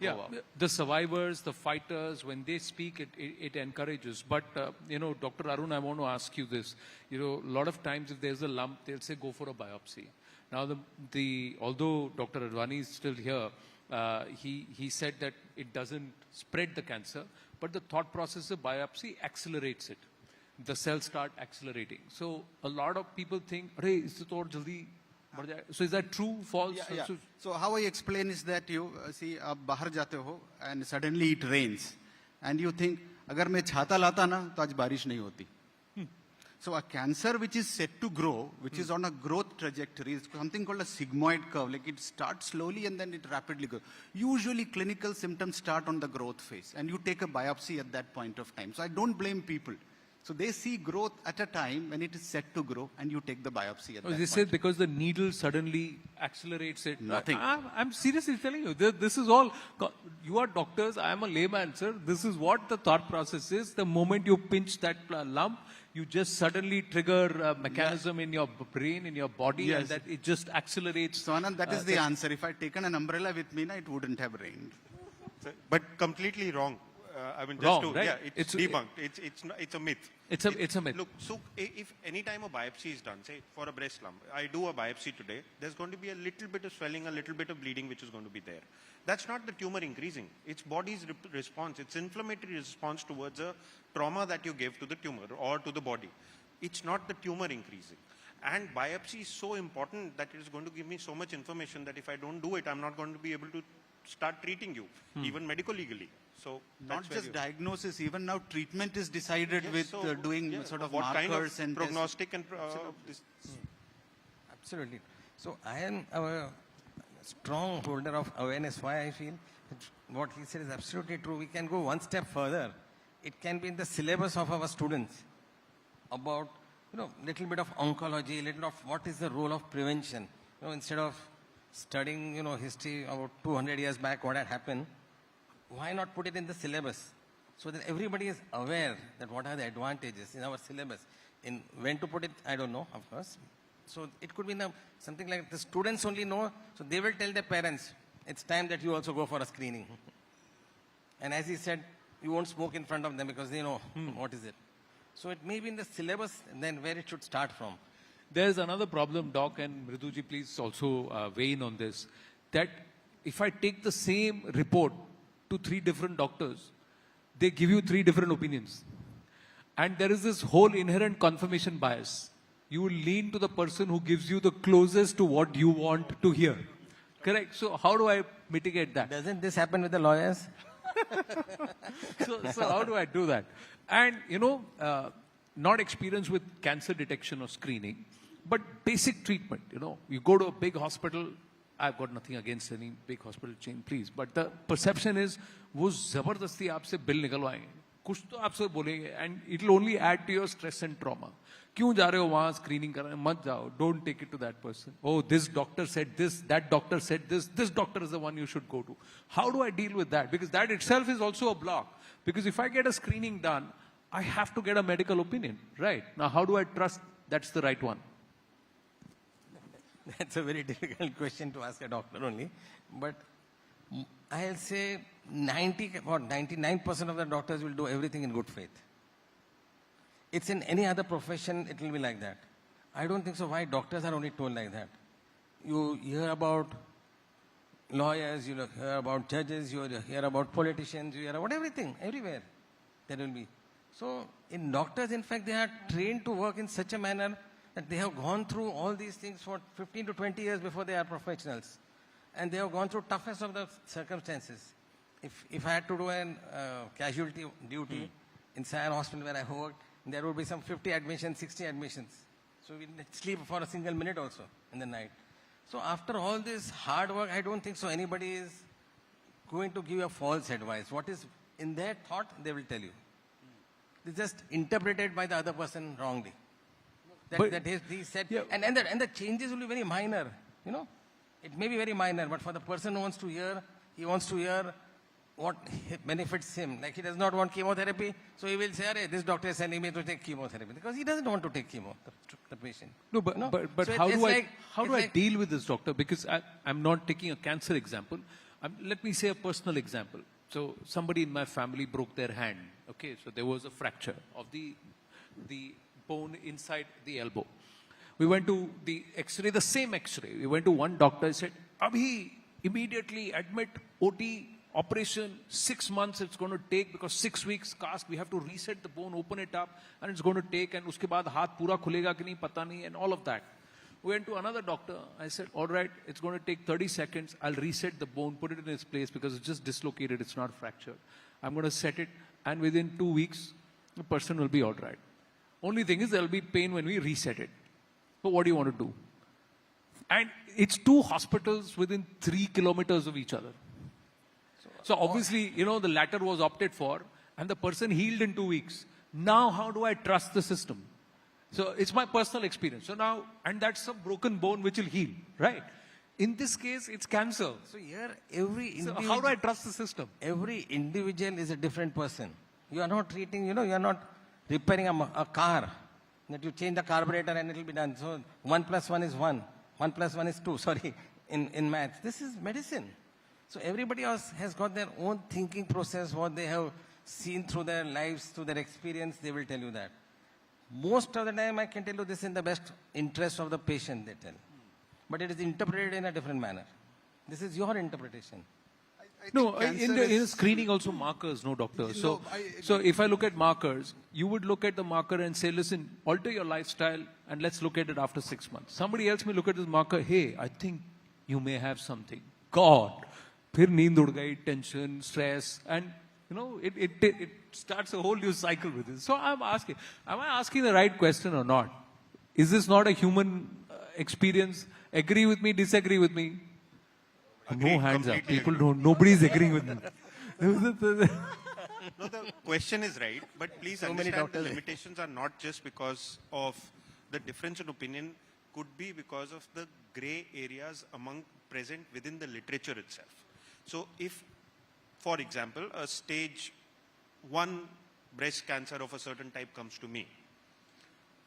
go out. The survivors, the fighters, when they speak, it encourages. But, Dr. Arun, I want to ask you this. A lot of times if there's a lump, they'll say, go for a biopsy. Now, although Dr. Advani is still here, he said that it doesn't spread the cancer, but the thought process of biopsy accelerates it. The cells start accelerating. So a lot of people think, "Arey, is it jaldi?" So is that true, false? Yeah. So how I explain is that you see, आप बाहर जाते हो and suddenly it rains, and you think, अगर मैं छाता लाता ना, तो आज बारिश नहीं होती. So a cancer which is set to grow, which is on a growth trajectory, is something called a sigmoid curve. Like it starts slowly and then it rapidly grows. Usually clinical symptoms start on the growth phase, and you take a biopsy at that point of time. So I don't blame people. So they see growth at a time when it is set to grow, and you take the biopsy at that point. They say because the needle suddenly accelerates it. Nothing. I'm seriously telling you, this is all, you are doctors, I am a layman, sir. This is what the thought process is. The moment you pinch that lump, you just suddenly trigger a mechanism in your brain, in your body, and that it just accelerates. So Anand, that is the answer. If I had taken an umbrella with me, it wouldn't have rained. But completely wrong. I mean, just wrong, to, right? yeah, it's debunked. It's a myth. It's a myth. Look, so if any time a biopsy is done, say for a breast lump, I do a biopsy today, there's going to be a little bit of swelling, a little bit of bleeding, which is going to be there. That's not the tumor increasing. It's body's response. It's inflammatory response towards a trauma that you gave to the tumor or to the body. It's not the tumor increasing. And biopsy is so important that it is going to give me so much information that if I don't do it, I'm not going to be able to start treating you, even medico-legally. So not just diagnosis, even now treatment is decided with doing sort of what markers kind of and prognostic and Absolutely. So I am a strong holder of awareness. Why I feel what he said is absolutely true. We can go one step further. It can be in the syllabus of our students about little bit of oncology, little of what is the role of prevention. Instead of studying history about 200 years back what had happened, why not put it in the syllabus so that everybody is aware that what are the advantages in our syllabus. In when to put it, I don't know, of course. So it could be something like the students only know, so they will tell their parents, it's time that you also go for a screening. And as he said, you won't smoke in front of them because they know what is it. So it may be in the syllabus, then where it should start from. There's another problem, Doc, and Mriduji, please also weigh in on this, that if I take the same report to 3 different doctors, they give you 3 different opinions. And there is this whole inherent confirmation bias. You will lean to the person who gives you the closest to what you want to hear. Correct? So how do I mitigate that? Doesn't this happen with the lawyers? So how do I do that? And, not experience with cancer detection or screening, but basic treatment. You go to a big hospital. I've got nothing against any big hospital chain, please. But the perception is, वो जबरदस्ती आपसे bill निकलवाएंगे, कुछ तो आपसे बोलेंगे, and it will only add to your stress and trauma. क्यों जा रहे हो वहाँ screening कराने? मत जाओ. Don't take it to that person. Oh, this doctor said this, that doctor said this. This doctor is the one you should go to. How do I deal with that? Because that itself is also a block. Because if I get a screening done, I have to get a medical opinion, right? Now, how do I trust that's the right one? That's a very difficult question to ask a doctor only. But I'll say 99% of the doctors will do everything in good faith. It's in any other profession, it will be like that. I don't think so. Why doctors are only told like that? You hear about lawyers, you hear about judges, you hear about politicians, you hear about everything, everywhere there will be. So in doctors, in fact, they are trained to work in such a manner that they have gone through all these things for 15 to 20 years before they are professionals. And they have gone through toughest of the circumstances. If I had to do a casualty duty in Sion Hospital where I worked, there would be some 50 admissions, 60 admissions. So we didn't sleep for a single minute also in the night. So after all this hard work, I don't think so anybody is going to give you a false advice. What is in their thought, they will tell you. It's just interpreted by the other person wrongly. He said, yeah. and the changes will be very minor, It may be very minor, but for the person who wants to hear, he wants to hear what benefits him. Like he does not want chemotherapy, so he will say, "Arey, this doctor is sending me to take chemotherapy," because he doesn't want to take chemo, the patient. No, but so how do I deal with this, doctor? Because I'm not taking a cancer example. Let me say a personal example. So somebody in my family broke their hand. Okay, so there was a fracture of the bone inside the elbow. We went to the X-ray, the same X-ray. We went to one doctor. He said, "Abhi, immediately admit, OT, operation, 6 months it's going to take because 6 weeks cast. We have to reset the bone, open it up, and it's going to take. And uske baad haath pura khulega ki nahi, pata nahi, and all of that." We went to another doctor. I said, "All right, it's going to take 30 seconds. I'll reset the bone, put it in its place because it's just dislocated. It's not fractured. I'm going to set it, and within 2 weeks, the person will be all right. Only thing is there'll be pain when we reset it. So what do you want to do?" And it's 2 hospitals within 3 kilometers of each other. So obviously, the latter was opted for, and the person healed in 2 weeks. Now, how do I trust the system? So it's my personal experience. So now, and that's a broken bone which will heal, right? In this case, it's cancer. So here, every individual... So how do I trust the system? Every individual is a different person. You are not treating, you are not repairing a car. That you change the carburetor and it will be done. So 1 + 1 is 1. 1 + 1 is 2, sorry, in maths. This is medicine. So everybody else has got their own thinking process, what they have seen through their lives, through their experience, they will tell you that. Most of the time, I can tell you this in the best interest of the patient, they tell. But it is interpreted in a different manner. This is your interpretation. No, in the screening also markers, no doctor. So if I look at markers, you would look at the marker and say, "Listen, alter your lifestyle and let's look at it after 6 months." Somebody else may look at this marker, "Hey, I think you may have something." God, फिर नींद उड़ गई, tension, stress, and it starts a whole new cycle with this. So am I asking the right question or not? Is this not a human experience? Agree with me, disagree with me? No hands up. People don't. Nobody's agreeing with me. No, the question is right, but please understand the limitations are not just because of the difference in opinion, could be because of the grey areas present within the literature itself. So if, for example, a stage 1 breast cancer of a certain type comes to me,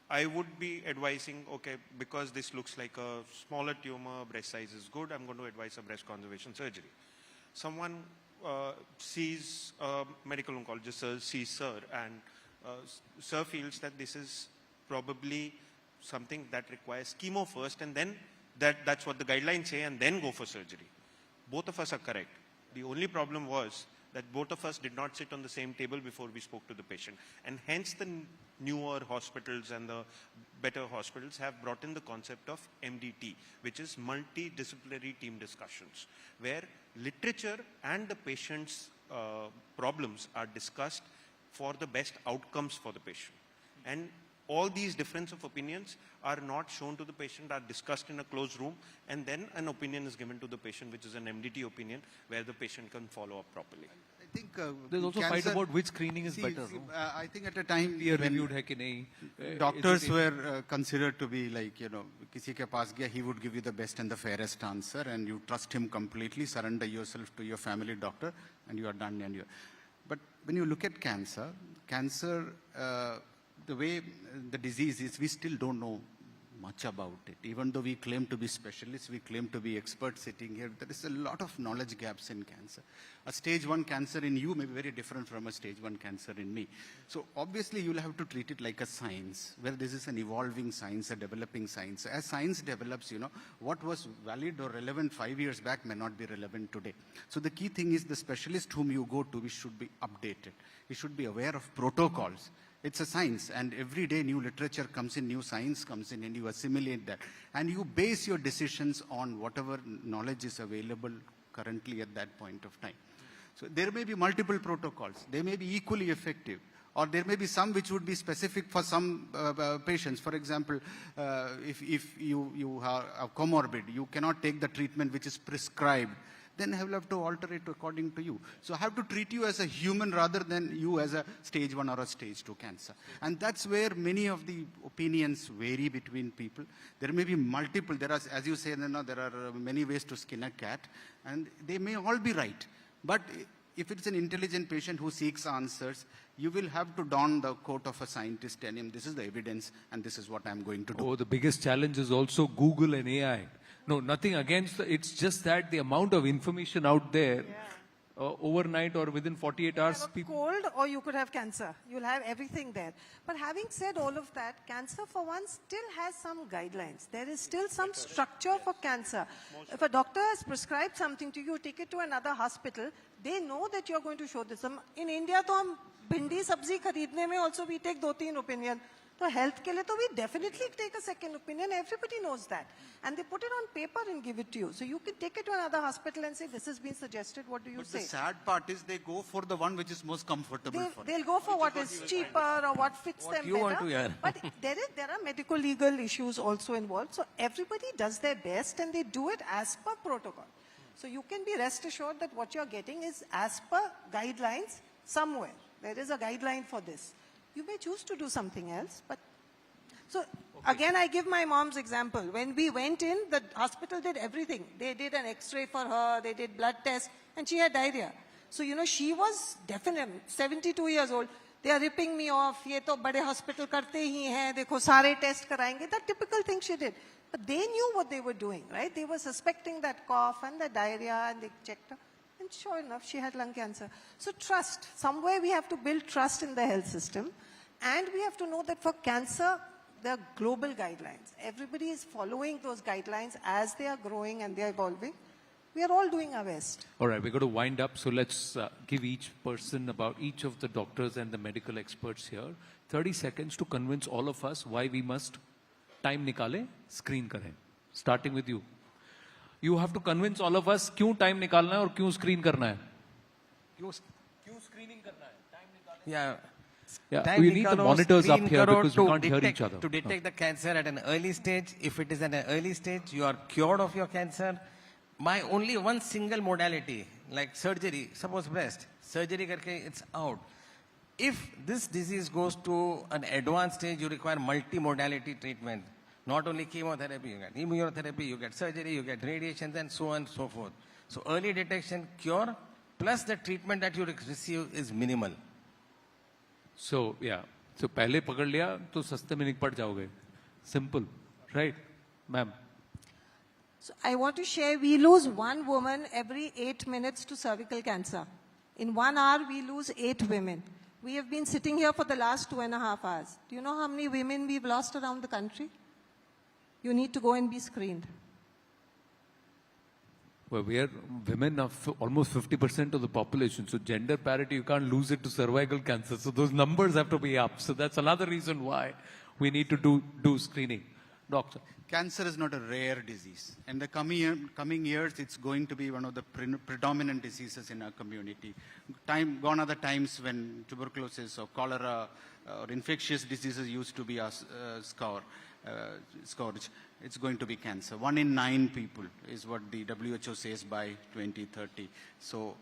I would be advising, okay, because this looks like a smaller tumor, breast size is good, I'm going to advise a breast conservation surgery. Someone sees a medical oncologist, sees sir, and Sir feels that this is probably something that requires chemo first, and then that's what the guidelines say, and then go for surgery. Both of us are correct. The only problem was that both of us did not sit on the same table before we spoke to the patient. And hence the newer hospitals and the better hospitals have brought in the concept of MDT, which is multidisciplinary team discussions, where literature and the patient's problems are discussed for the best outcomes for the patient. And all these difference of opinions are not shown to the patient, are discussed in a closed room, and then an opinion is given to the patient, which is an MDT opinion, where the patient can follow up properly. I think there's also fight about which screening is better. I think at a time when doctors were considered to be like, you know, kisi ke paas gaya, he would give you the best and the fairest answer, and you trust him completely, surrender yourself to your family doctor, and you are done. But when you look at cancer, the way the disease is, we still don't know much about it. Even though we claim to be specialists, we claim to be experts sitting here, there is a lot of knowledge gaps in cancer. A stage 1 cancer in you may be very different from a stage 1 cancer in me. So obviously you'll have to treat it like a science, where this is an evolving science, a developing science. As science develops, you know, what was valid or relevant 5 years back may not be relevant today. So the key thing is the specialist whom you go to, we should be updated. We should be aware of protocols. It's a science, and every day new literature comes in, new science comes in, and you assimilate that. And you base your decisions on whatever knowledge is available currently at that point of time. So there may be multiple protocols. They may be equally effective, or there may be some which would be specific for some patients. For example, if you have a comorbid, you cannot take the treatment which is prescribed, then I will have to alter it according to you. So I have to treat you as a human rather than you as a stage 1 or a stage 2 cancer. And that's where many of the opinions vary between people. There may be multiple, there are, as you say, there are many ways to skin a cat, and they may all be right. But if it's an intelligent patient who seeks answers, you will have to don the coat of a scientist, tell him this is the evidence and this is what I'm going to do. Oh, the biggest challenge is also Google and AI. No, nothing against, it's just that the amount of information out there, overnight or within 48 hours. You have a cold or you could have cancer. You'll have everything there. But having said all of that, cancer for one still has some guidelines. There is still some structure for cancer. If a doctor has prescribed something to you, take it to another hospital, they know that you're going to show this. In India, to hum bhindi sabzi kharidne mein also we take 2-3 opinion. So health ke liye to we definitely take a second opinion. Everybody knows that. And they put it on paper and give it to you. So you can take it to another hospital and say, this has been suggested, what do you say? But the sad part is they go for the one which is most comfortable for them. They'll go for what is cheaper or what fits them better. Want to hear. But there are medical legal issues also involved. So everybody does their best and they do it as per protocol. So you can be rest assured that what you're getting is as per guidelines somewhere. There is a guideline for this. You may choose to do something else, but so again, I give my mom's example. When we went in, the hospital did everything. They did an X-ray for her, they did blood tests, and she had diarrhea. So, you know, she was definitely 72 years old. They are ripping me off. Ye to bade hospital karte hi hain. Dekho sare test karayenge. That typical thing she did. But they knew what they were doing, right? They were suspecting that cough and the diarrhea, and they checked her. And sure enough, she had lung cancer. So trust. Somewhere we have to build trust in the health system. And we have to know that for cancer, there are global guidelines. Everybody is following those guidelines as they are growing and they are evolving. We are all doing our best. All right, we're going to wind up. So let's give each person, about each of the doctors and the medical experts here, 30 seconds to convince all of us why we must time nikale, screen kare. Starting with you. You have to convince all of us क्यों time निकालना है और क्यों screen करना है. क्यों screening करना है. Time निकालना. Yeah, we need the monitors up here because we can't hear each other. To detect the cancer at an early stage, if it is at an early stage, you are cured of your cancer by only one single modality, like surgery. Suppose breast, surgery karke it's out. If this disease goes to an advanced stage, you require multi-modality treatment. Not only chemotherapy, you get immunotherapy, you get surgery, you get radiation, and so on and so forth. So early detection, cure, plus the treatment that you receive is minimal. So, yeah. So, पहले पकड़ लिया तो सस्ते में निपट जाओगे. Simple, right, ma'am? So I want to share, we lose one woman every 8 minutes to cervical cancer. In 1 hour, we lose 8 women. We have been sitting here for the last 2.5 hours. Do you know how many women we've lost around the country? You need to go and be screened. Well, we are women of almost 50% of the population. So gender parity, you can't lose it to cervical cancer. So those numbers have to be up. So that's another reason why we need to do screening. Doctor. Cancer is not a rare disease. In the coming years, it's going to be one of the predominant diseases in our community. Gone are the times when tuberculosis or cholera or infectious diseases used to be a scourge. It's going to be cancer. 1 in 9 people is what the WHO says by 2030. So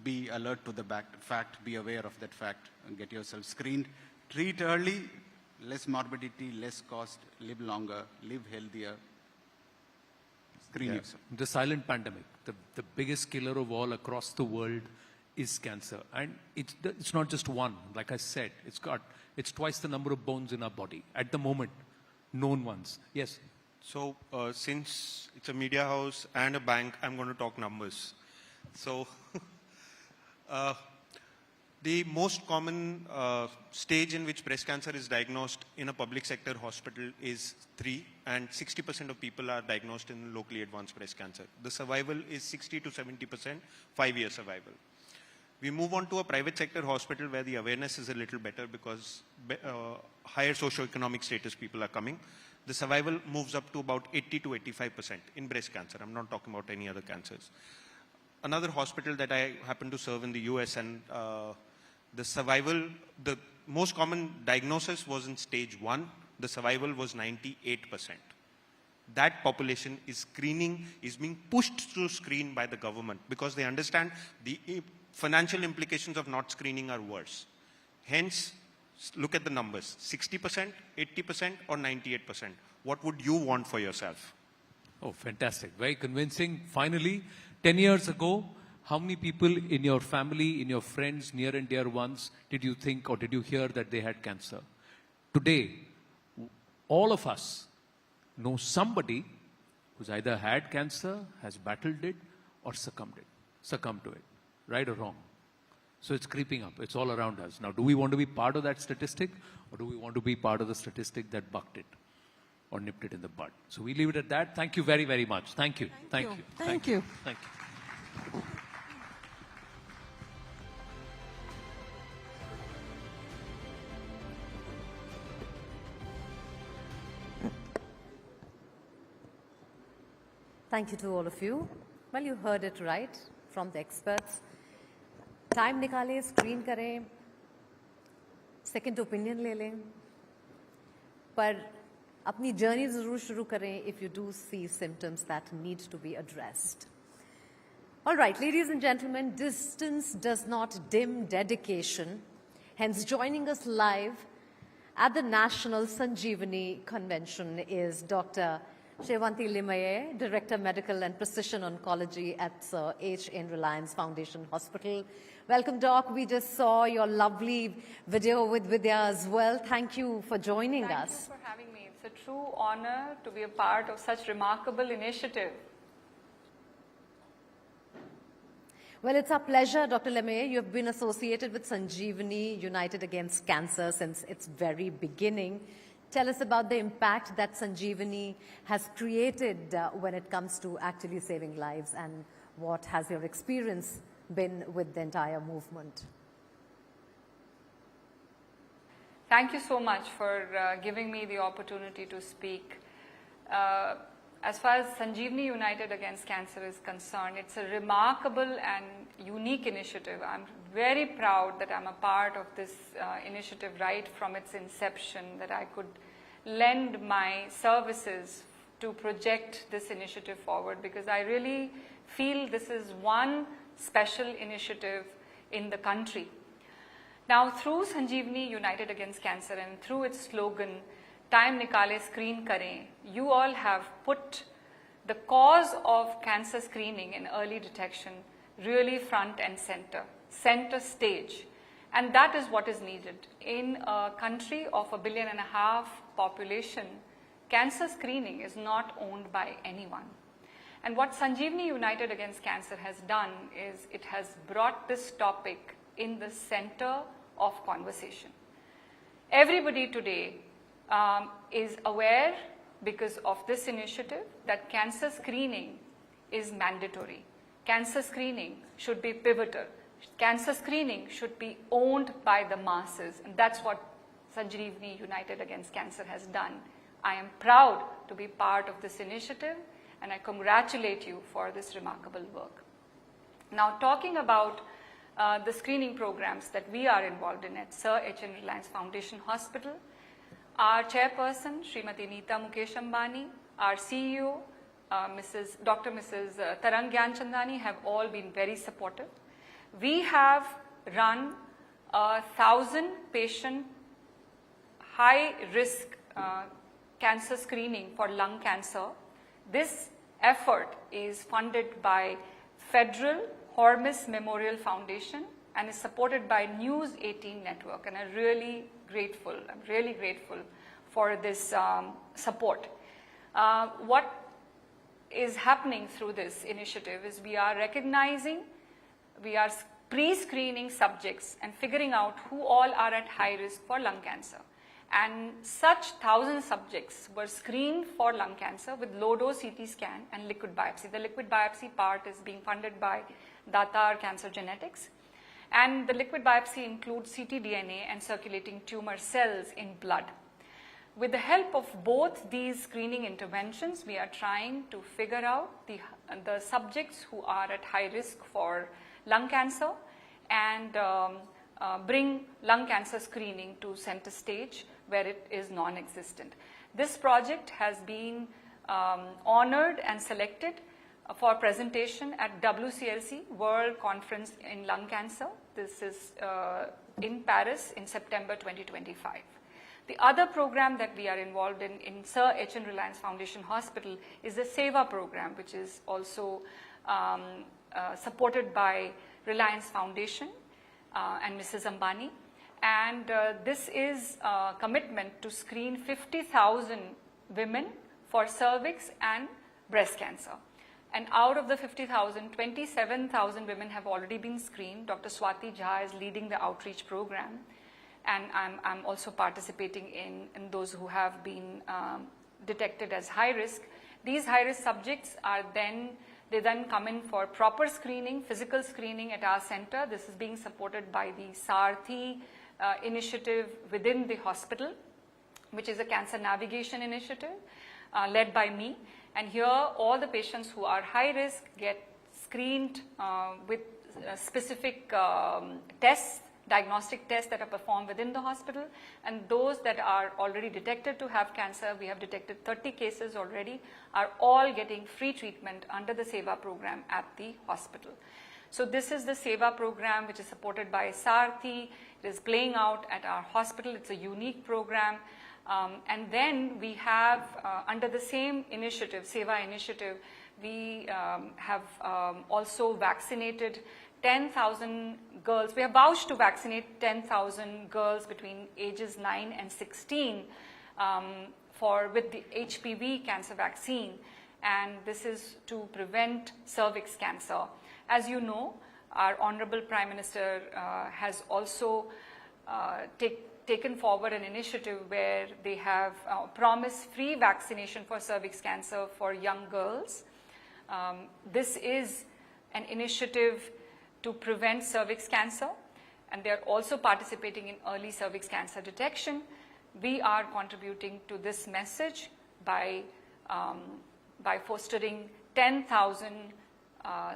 be alert to the fact, be aware of that fact, and get yourself screened. Treat early, less morbidity, less cost, live longer, live healthier. Screen yourself. The silent pandemic, the biggest killer of all across the world is cancer. And it's not just one. Like I said, it's twice the number of bones in our body at the moment. Known ones. Yes. So since it's a media house and a bank, I'm going to talk numbers. So the most common stage in which breast cancer is diagnosed in a public sector hospital is 3, and 60% of people are diagnosed in locally advanced breast cancer. The survival is 60 to 70%, 5-year survival. We move on to a private sector hospital where the awareness is a little better because higher socioeconomic status people are coming. The survival moves up to about 80 to 85% in breast cancer. I'm not talking about any other cancers. Another hospital that I happen to serve in the US, and the survival, the most common diagnosis was in stage 1. The survival was 98%. That population is being pushed to screen by the government because they understand the financial implications of not screening are worse. Hence, look at the numbers, 60%, 80%, or 98%. What would you want for yourself? Oh, fantastic. Very convincing. Finally, 10 years ago, how many people in your family, in your friends, near and dear ones, did you think or did you hear that they had cancer? Today, all of us know somebody who's either had cancer, has battled it, or succumbed to it. Right or wrong? So it's creeping up. It's all around us. Now, do we want to be part of that statistic, or do we want to be part of the statistic that bucked it or nipped it in the bud? So we leave it at that. Thank you very, very much. Thank you. Thank you. Thank you. Thank you. Thank you to all of you. Well, you heard it right from the experts. Time निकालें, screen करें, second opinion ले लें, पर अपनी journey ज़रूर शुरू करें if you do see symptoms that need to be addressed. All right, ladies and gentlemen, distance does not dim dedication. Hence, joining us live at the National Sanjeevani Convention is Dr. Sewanti Limaye, Director Medical and Precision Oncology at Sir H in Reliance Foundation Hospital. Welcome, Doc. We just saw your lovely video with Vidya as well. Thank you for joining us. Thank you for having me. It's a true honor to be a part of such remarkable initiative. Well, it's our pleasure, Dr. Limaye. You've been associated with Sanjeevani United Against Cancer since its very beginning. Tell us about the impact that Sanjeevani has created when it comes to actually saving lives, and what has your experience been with the entire movement? Thank you so much for giving me the opportunity to speak. As far as Sanjeevani United Against Cancer is concerned, it's a remarkable and unique initiative. I'm very proud that I'm a part of this initiative right from its inception, that I could lend my services to project this initiative forward, because I really feel this is one special initiative in the country. Now, through Sanjeevani United Against Cancer and through its slogan, Time Nikaalein, Screen Karein, you all have put the cause of cancer screening and early detection really front and center stage. And that is what is needed. In a country of 1.5 billion population, cancer screening is not owned by anyone. And what Sanjeevani United Against Cancer has done is it has brought this topic in the center of conversation. Everybody today is aware, because of this initiative, that cancer screening is mandatory. Cancer screening should be pivotal. Cancer screening should be owned by the masses, and that's what Sanjeevani United Against Cancer has done. I am proud to be part of this initiative, and I congratulate you for this remarkable work. Now, talking about the screening programs that we are involved in at Sir H.N. Reliance Foundation Hospital, our chairperson, Srimati Neeta Mukesh Ambani, our CEO, Dr. Mrs. Tarang Gyanchandani have all been very supportive. We have run a 1,000-patient high-risk cancer screening for lung cancer. This effort is funded by Federal Hormis Memorial Foundation and is supported by News 18 Network, and I'm really grateful for this support. What is happening through this initiative is we are pre-screening subjects and figuring out who all are at high risk for lung cancer. And such 1,000 subjects were screened for lung cancer with low-dose CT scan and liquid biopsy. The liquid biopsy part is being funded by Tata Cancer Genetics. And the liquid biopsy includes ctDNA and circulating tumor cells in blood. With the help of both these screening interventions, we are trying to figure out the subjects who are at high risk for lung cancer and bring lung cancer screening to center stage where it is non-existent. This project has been honored and selected for presentation at WCLC, World Conference in Lung Cancer. This is in Paris in September 2025. The other program that we are involved in Sir H.N. Reliance Foundation Hospital is the SEVA program, which is also supported by Reliance Foundation and Mrs. Ambani. And this is a commitment to screen 50,000 women for cervix and breast cancer. And out of the 50,000, 27,000 women have already been screened. Dr. Swati Jha is leading the outreach program. And I'm also participating in those who have been detected as high risk. These high risk subjects are then come in for proper screening, physical screening at our center. This is being supported by the Sarthi initiative within the hospital, which is a cancer navigation initiative led by me. And here all the patients who are high risk get screened with specific tests, diagnostic tests that are performed within the hospital, and those that are already detected to have cancer, we have detected 30 cases already, are all getting free treatment under the SEVA program at the hospital. So this is the SEVA program, which is supported by Sarthi. It is playing out at our hospital. It's a unique program. And then we have, under the same initiative, SEVA initiative, we have also vaccinated 10,000 girls. We have vouched to vaccinate 10,000 girls between ages 9 and 16 with the HPV cancer vaccine. And this is to prevent cervix cancer. As you know, our Honorable Prime Minister has also taken forward an initiative where they have promised free vaccination for cervix cancer for young girls. This is an initiative to prevent cervix cancer, and they are also participating in early cervix cancer detection. We are contributing to this message by fostering 10,000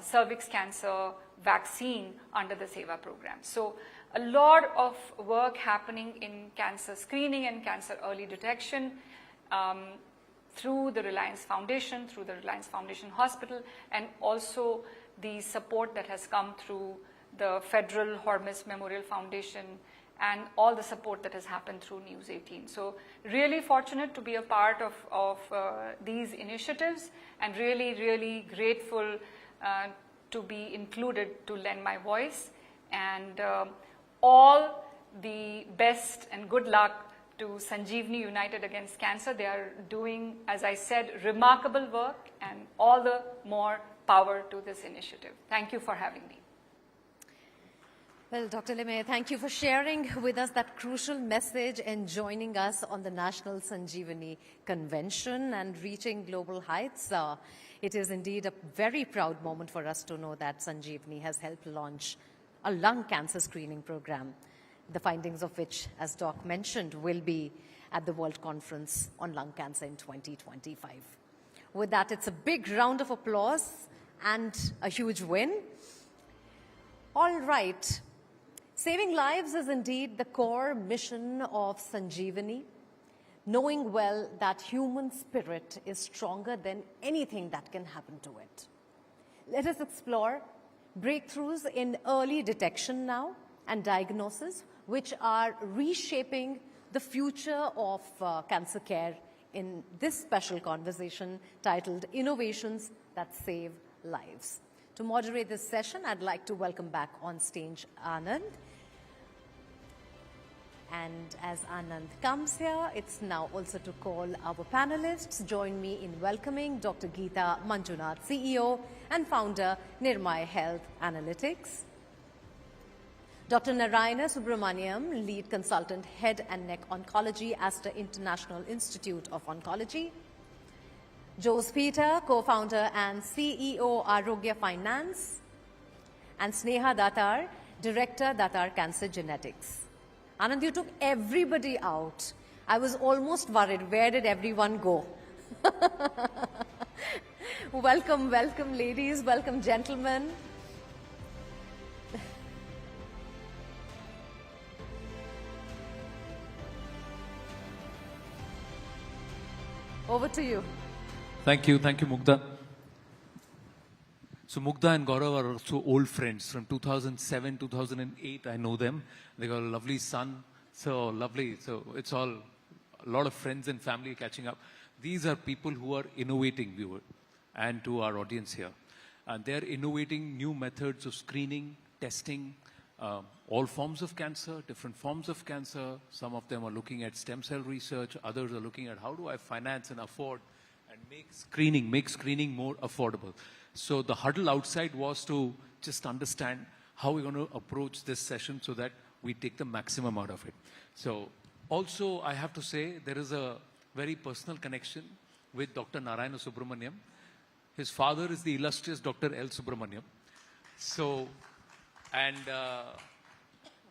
cervix cancer vaccine under the SEVA program. So a lot of work happening in cancer screening and cancer early detection through the Reliance Foundation, through the Reliance Foundation Hospital, and also the support that has come through the Federal Hormis Memorial Foundation and all the support that has happened through News 18. So really fortunate to be a part of these initiatives, and really, really grateful to be included, to lend my voice, and all the best and good luck to Sanjeevani United Against Cancer. They are doing, as I said, remarkable work, and all the more power to this initiative. Thank you for having me. Well, Dr. Limaye, thank you for sharing with us that crucial message and joining us on the National Sanjeevani Convention and reaching global heights. It is indeed a very proud moment for us to know that Sanjeevani has helped launch a lung cancer screening program, the findings of which, as Doc mentioned, will be at the World Conference on Lung Cancer in 2025. With that, it's a big round of applause and a huge win. All right. Saving lives is indeed the core mission of Sanjeevani, knowing well that human spirit is stronger than anything that can happen to it. Let us explore breakthroughs in early detection now and diagnosis, which are reshaping the future of cancer care in this special conversation titled Innovations That Save Lives. To moderate this session, I'd like to welcome back on stage Anand. And as Anand comes here, it's now also to call our panelists. Join me in welcoming Dr. Geetha Manjunath, CEO and founder, Nirmay Health Analytics. Dr. Narayana Subramaniam, lead consultant, head and neck oncology, Aster International Institute of Oncology. Jose Peter, co-founder and CEO, Arogya Finance. And Sneha Datar, director, Datar Cancer Genetics. Anand, you took everybody out. I was almost worried. Where did everyone go? Welcome, welcome, ladies. Welcome, gentlemen. Over to you. Thank you, Mugdha. So Mugdha and Gaurav are also old friends from 2007, 2008. I know them. They got a lovely son. So lovely. So it's all a lot of friends and family catching up. These are people who are innovating, viewer, and to our audience here. And they're innovating new methods of screening, testing, all forms of cancer, different forms of cancer. Some of them are looking at stem cell research. Others are looking at how do I finance and afford and make screening more affordable. So the huddle outside was to just understand how we're going to approach this session so that we take the maximum out of it. So also I have to say there is a very personal connection with Dr. Narayana Subramaniam. His father is the illustrious Dr. L. Subramaniam. So, and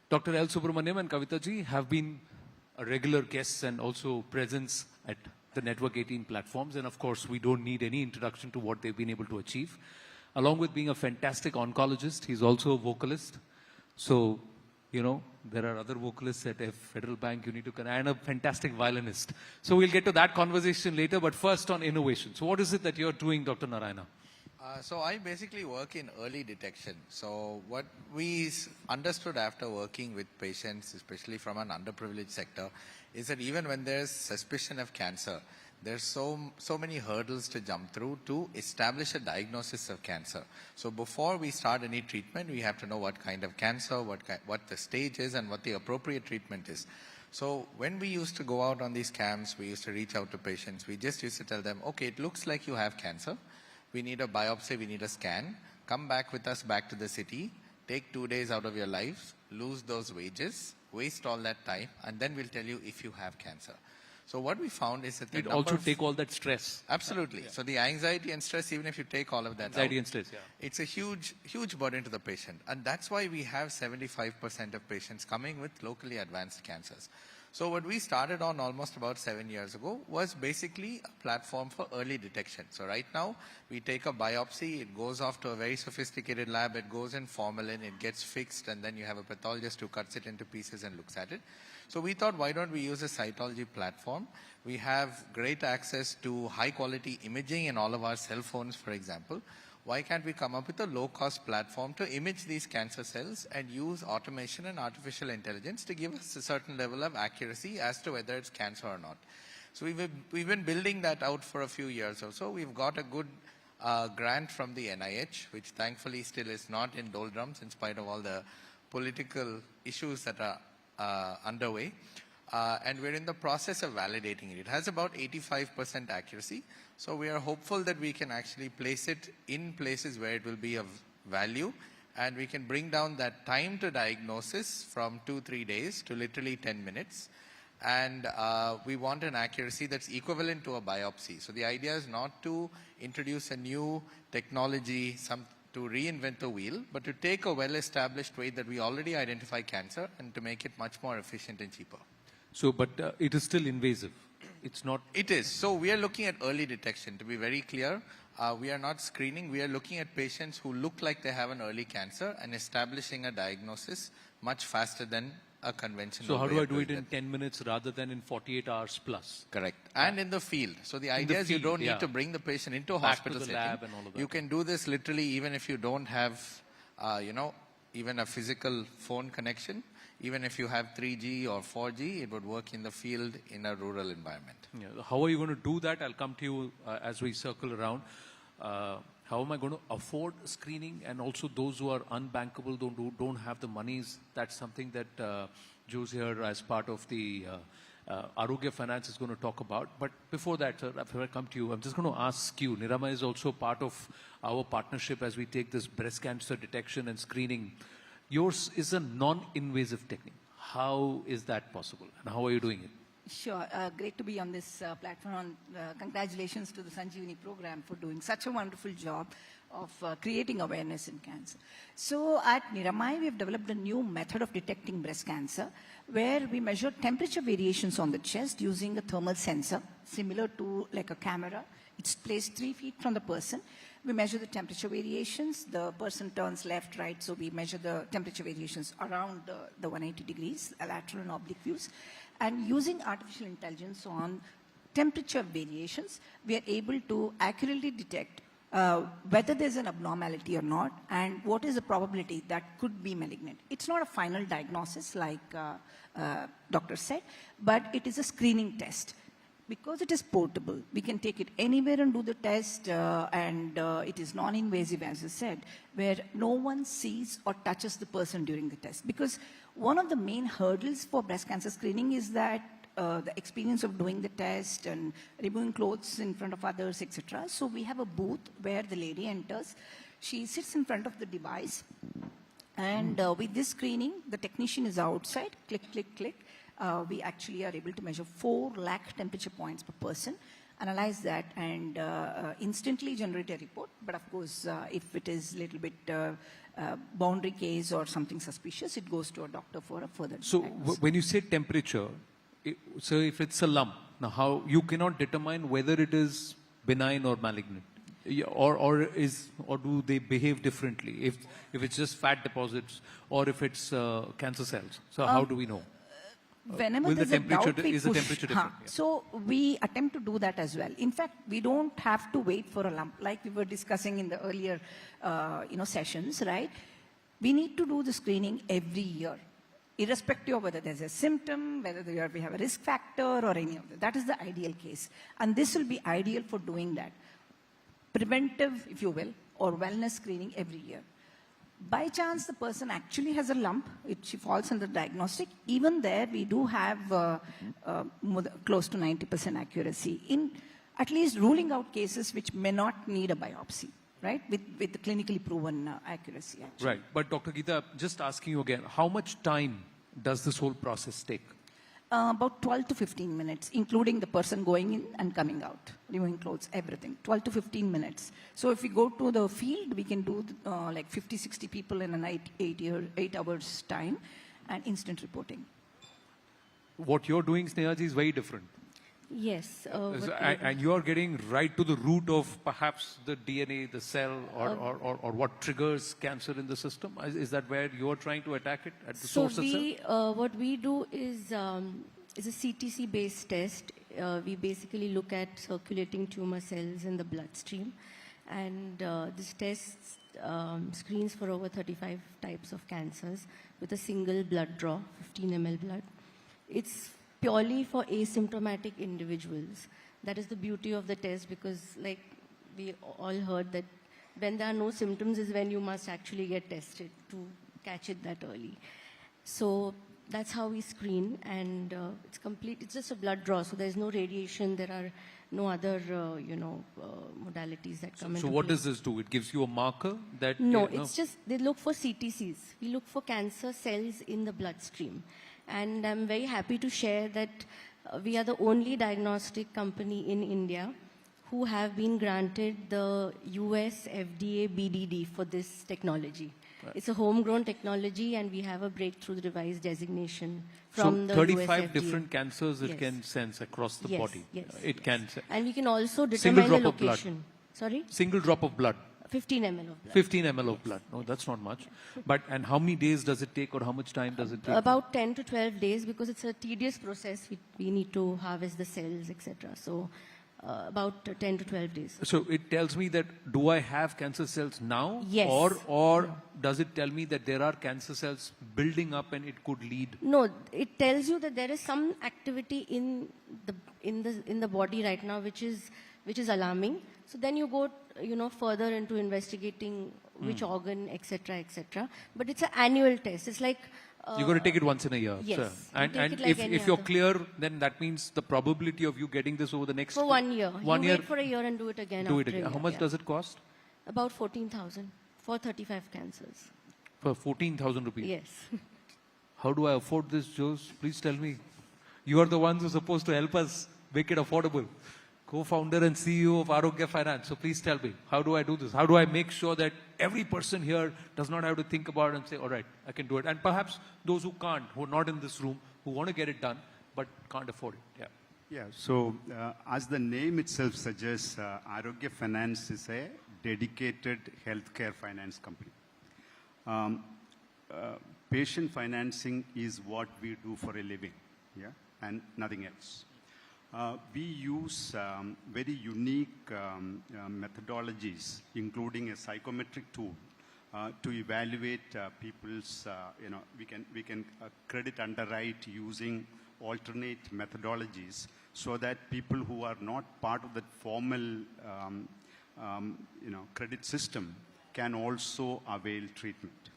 Dr. L. Subramaniam and Kavita ji have been regular guests and also presence at the Network 18 platforms. And of course, we don't need any introduction to what they've been able to achieve. Along with being a fantastic oncologist, he's also a vocalist. So, you know, there are other vocalists at Federal Bank, you need to, and a fantastic violinist. So we'll get to that conversation later, but first on innovation. So what is it that you're doing, Dr. Narayana? So I basically work in early detection. So what we understood after working with patients, especially from an underprivileged sector, is that even when there's suspicion of cancer, there's so many hurdles to jump through to establish a diagnosis of cancer. So before we start any treatment, we have to know what kind of cancer, what the stage is, and what the appropriate treatment is. So when we used to go out on these camps, we used to reach out to patients. We just used to tell them, okay, it looks like you have cancer. We need a biopsy, we need a scan. Come back with us back to the city, take 2 days out of your life, lose those wages, waste all that time, and then we'll tell you if you have cancer. So what we found is that it also take all that stress. Absolutely. Yeah. So the anxiety and stress, even if you take all of that anxiety and stress, yeah. It's a huge burden to the patient. And that's why we have 75% of patients coming with locally advanced cancers. So what we started on almost about 7 years ago was basically a platform for early detection. So right now, we take a biopsy, it goes off to a very sophisticated lab, it goes in formalin, it gets fixed, and then you have a pathologist who cuts it into pieces and looks at it. So we thought, why don't we use a cytology platform? We have great access to high quality imaging in all of our cell phones, for example. Why can't we come up with a low-cost platform to image these cancer cells and use automation and artificial intelligence to give us a certain level of accuracy as to whether it's cancer or not? So we've been building that out for a few years or so. We've got a good grant from the NIH, which thankfully still is not in doldrums in spite of all the political issues that are underway. And we're in the process of validating it. It has about 85% accuracy. So we are hopeful that we can actually place it in places where it will be of value and we can bring down that time to diagnosis from 2-3 days to literally 10 minutes. And we want an accuracy that's equivalent to a biopsy. So the idea is not to introduce a new technology, to reinvent the wheel, but to take a well-established way that we already identify cancer and to make it much more efficient and cheaper. So, but it is still invasive. It's not. It is. So we are looking at early detection. To be very clear, we are not screening. We are looking at patients who look like they have an early cancer and establishing a diagnosis much faster than a conventional. So how do I do it in 10 minutes rather than in 48 hours plus? Correct. And in the field. So the idea is you don't need to bring the patient into a hospital setting. Lab and all of that. You can do this literally even if you don't have, even a physical phone connection. Even if you have 3G or 4G, it would work in the field in a rural environment. Yeah. How are you going to do that? I'll come to you as we circle around. How am I going to afford screening? And also those who are unbankable, don't have the monies. That's something that Joe's here as part of the Arogya Finance is going to talk about. But before that, sir, before I come to you, I'm just going to ask you, Nirama is also part of our partnership as we take this breast cancer detection and screening. Yours is a non-invasive technique. How is that possible? And how are you doing it? Sure. Great to be on this platform. Congratulations to the Sanjeevani program for doing such a wonderful job of creating awareness in cancer. So at Niramai, we have developed a new method of detecting breast cancer where we measure temperature variations on the chest using a thermal sensor similar to like a camera. It's placed 3 feet from the person. We measure the temperature variations. The person turns left, right, so we measure the temperature variations around the 180 degrees, lateral and oblique views. And using artificial intelligence on temperature variations, we are able to accurately detect whether there's an abnormality or not and what is the probability that could be malignant. It's not a final diagnosis like doctor said, but it is a screening test. Because it is portable, we can take it anywhere and do the test and it is non-invasive, as I said, where no one sees or touches the person during the test. Because one of the main hurdles for breast cancer screening is that the experience of doing the test and removing clothes in front of others, etc. So we have a booth where the lady enters. She sits in front of the device and with this screening, the technician is outside, click, click, click. We actually are able to measure 4 lakh temperature points per person, analyze that and instantly generate a report. But of course, if it is a little bit boundary case or something suspicious, it goes to a doctor for a further diagnosis. When you say temperature, so if it's a lump, now how you cannot determine whether it is benign or malignant? Or do they behave differently? If it's just fat deposits or if it's cancer cells, so how do we know? Whenever there's a doubt, we is push. The temperature different? Yeah. So we attempt to do that as well. In fact, we don't have to wait for a lump, like we were discussing in the earlier, sessions, right? We need to do the screening every year, irrespective of whether there's a symptom, whether we have a risk factor or any of that. That is the ideal case. And this will be ideal for doing that. Preventive, if you will, or wellness screening every year. By chance, the person actually has a lump, she falls under diagnostic. Even there, we do have close to 90% accuracy in at least ruling out cases which may not need a biopsy, right? With the clinically proven accuracy, actually. Right. But Dr. Geetha, just asking you again, how much time does this whole process take? About 12 to 15 minutes, including the person going in and coming out, removing clothes, everything. 12 to 15 minutes. So if we go to the field, we can do like 50, 60 people in an 8 hours time and instant reporting. What you're doing, Sneha ji, is very different. Yes. And you are getting right to the root of perhaps the DNA, the cell, or what triggers cancer in the system? Is that where you are trying to attack it, at the source itself? What we do is a CTC-based test. We basically look at circulating tumor cells in the bloodstream. And this test screens for over 35 types of cancers with a single blood draw, 15 ml blood. It's purely for asymptomatic individuals. That is the beauty of the test, because like we all heard that when there are no symptoms is when you must actually get tested to catch it that early. So that's how we screen, and it's complete. It's just a blood draw, so there's no radiation. There are no other, modalities that come into So what play. does this do? It gives you a marker that... No, it's just they look for CTCs. We look for cancer cells in the bloodstream. And I'm very happy to share that we are the only diagnostic company in India who have been granted the US FDA BDD for this technology. Right. It's a homegrown technology, and we have a breakthrough device designation from the so US 35 FDA. different cancers it Yes. can sense across the Yes, body. yes, It can... And we can also Single determine drop the of blood. location. Sorry? Single drop of blood. 15 ml of blood. 15 ml of blood. No, that's not much. But, and how many days does it take, or how much time does it take? About 10 to 12 days, because it's a tedious process. We need to harvest the cells, etc. So about 10 to 12 days. So it tells me that, do I have cancer cells now? Yes. Or does it tell me that there are cancer cells building up and it could lead? No, it tells you that there is some activity in the body right now which is alarming. So then you go further into investigating which organ, etc., etc. But it's an annual test. It's like You got to take it once in a year. Yes. Sir. You And, take and it like any if you're other. clear, then that means the probability of you getting this over the next... for 1 year. 1 you year. wait for a year and do it again. Do it after a again. year, How much yeah. does it cost? About 14,000 for 35 cancers. For 14,000 rupees. Yes. How do I afford this, Jose? Please tell me. You are the ones who are supposed to help us make it affordable. Co-founder and CEO of Arogya Finance. So please tell me, how do I do this? How do I make sure that every person here does not have to think about it and say, all right, I can do it. And perhaps those who can't, who are not in this room, who want to get it done, but can't afford it. Yeah. Yeah, so as the name itself suggests, Arogya Finance is a dedicated healthcare finance company. Patient financing is what we do for a living, yeah, and nothing else. We use very unique methodologies, including a psychometric tool to evaluate people's, we can credit underwrite using alternate methodologies so that people who are not part of the formal, credit system can also avail treatment.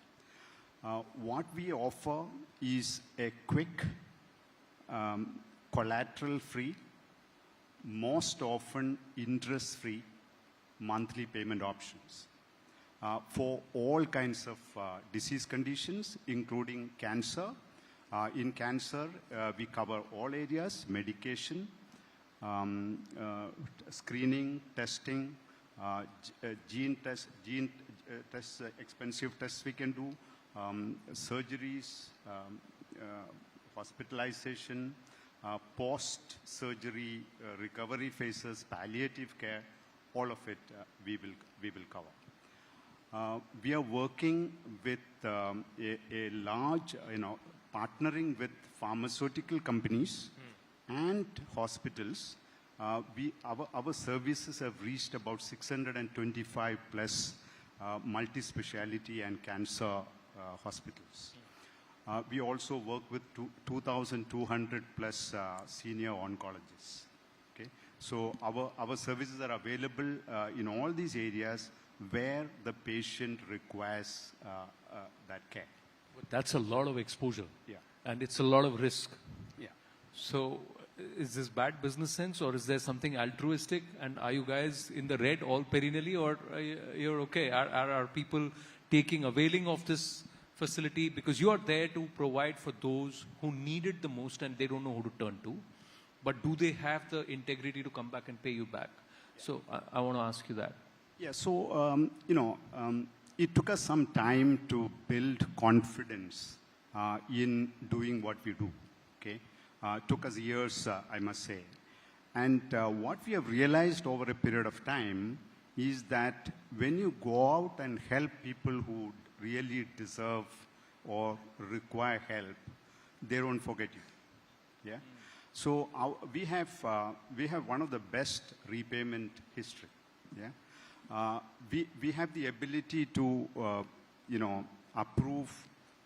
What we offer is a quick, collateral-free, most often interest-free monthly payment options for all kinds of disease conditions, including cancer. In cancer, we cover all areas: medication, screening, testing, gene tests, expensive tests we can do, surgeries, hospitalization, post-surgery recovery phases, palliative care, all of it we will cover. We are working with a large, partnering with pharmaceutical companies and hospitals. Our services have reached about 625 plus multi-speciality and cancer hospitals. We also work with 2,200 plus senior oncologists. Okay? So our services are available in all these areas where the patient requires that care. But that's a lot of exposure. Yeah. And it's a lot of risk. Yeah. So is this bad business sense, or is there something altruistic? And are you guys in the red all perennially, or you're okay? Are people availing of this facility, because you are there to provide for those who need it the most and they don't know who to turn to, but do they have the integrity to come back and pay you back? So I want to ask you that. Yeah, so, it took us some time to build confidence in doing what we do, okay? Took us years, I must say. And what we have realized over a period of time is that when you go out and help people who really deserve or require help, they don't forget you. Yeah. So we have one of the best repayment history. Yeah. We have the ability to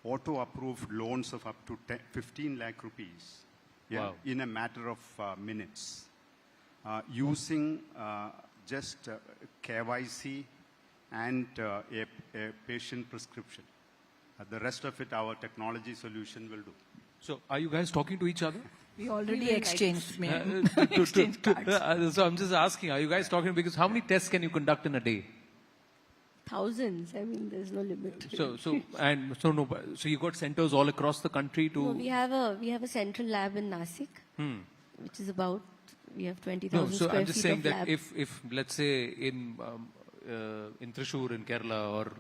auto-approve loans of up to 15 lakh rupees. Yeah, wow. In a matter of minutes, using just KYC and a patient prescription. The rest of it, our technology solution will do. So are you guys talking to each other? We already exchanged cards. So I'm just asking, are you guys talking? Because how many tests can you conduct in a day? Thousands. I mean, there's no limit. So you got centers all across the country to. No, we have a central lab in Nasik, which is about, we have 20,000 So square I'm just feet saying of that lab. if let's say in Thrissur in Kerala or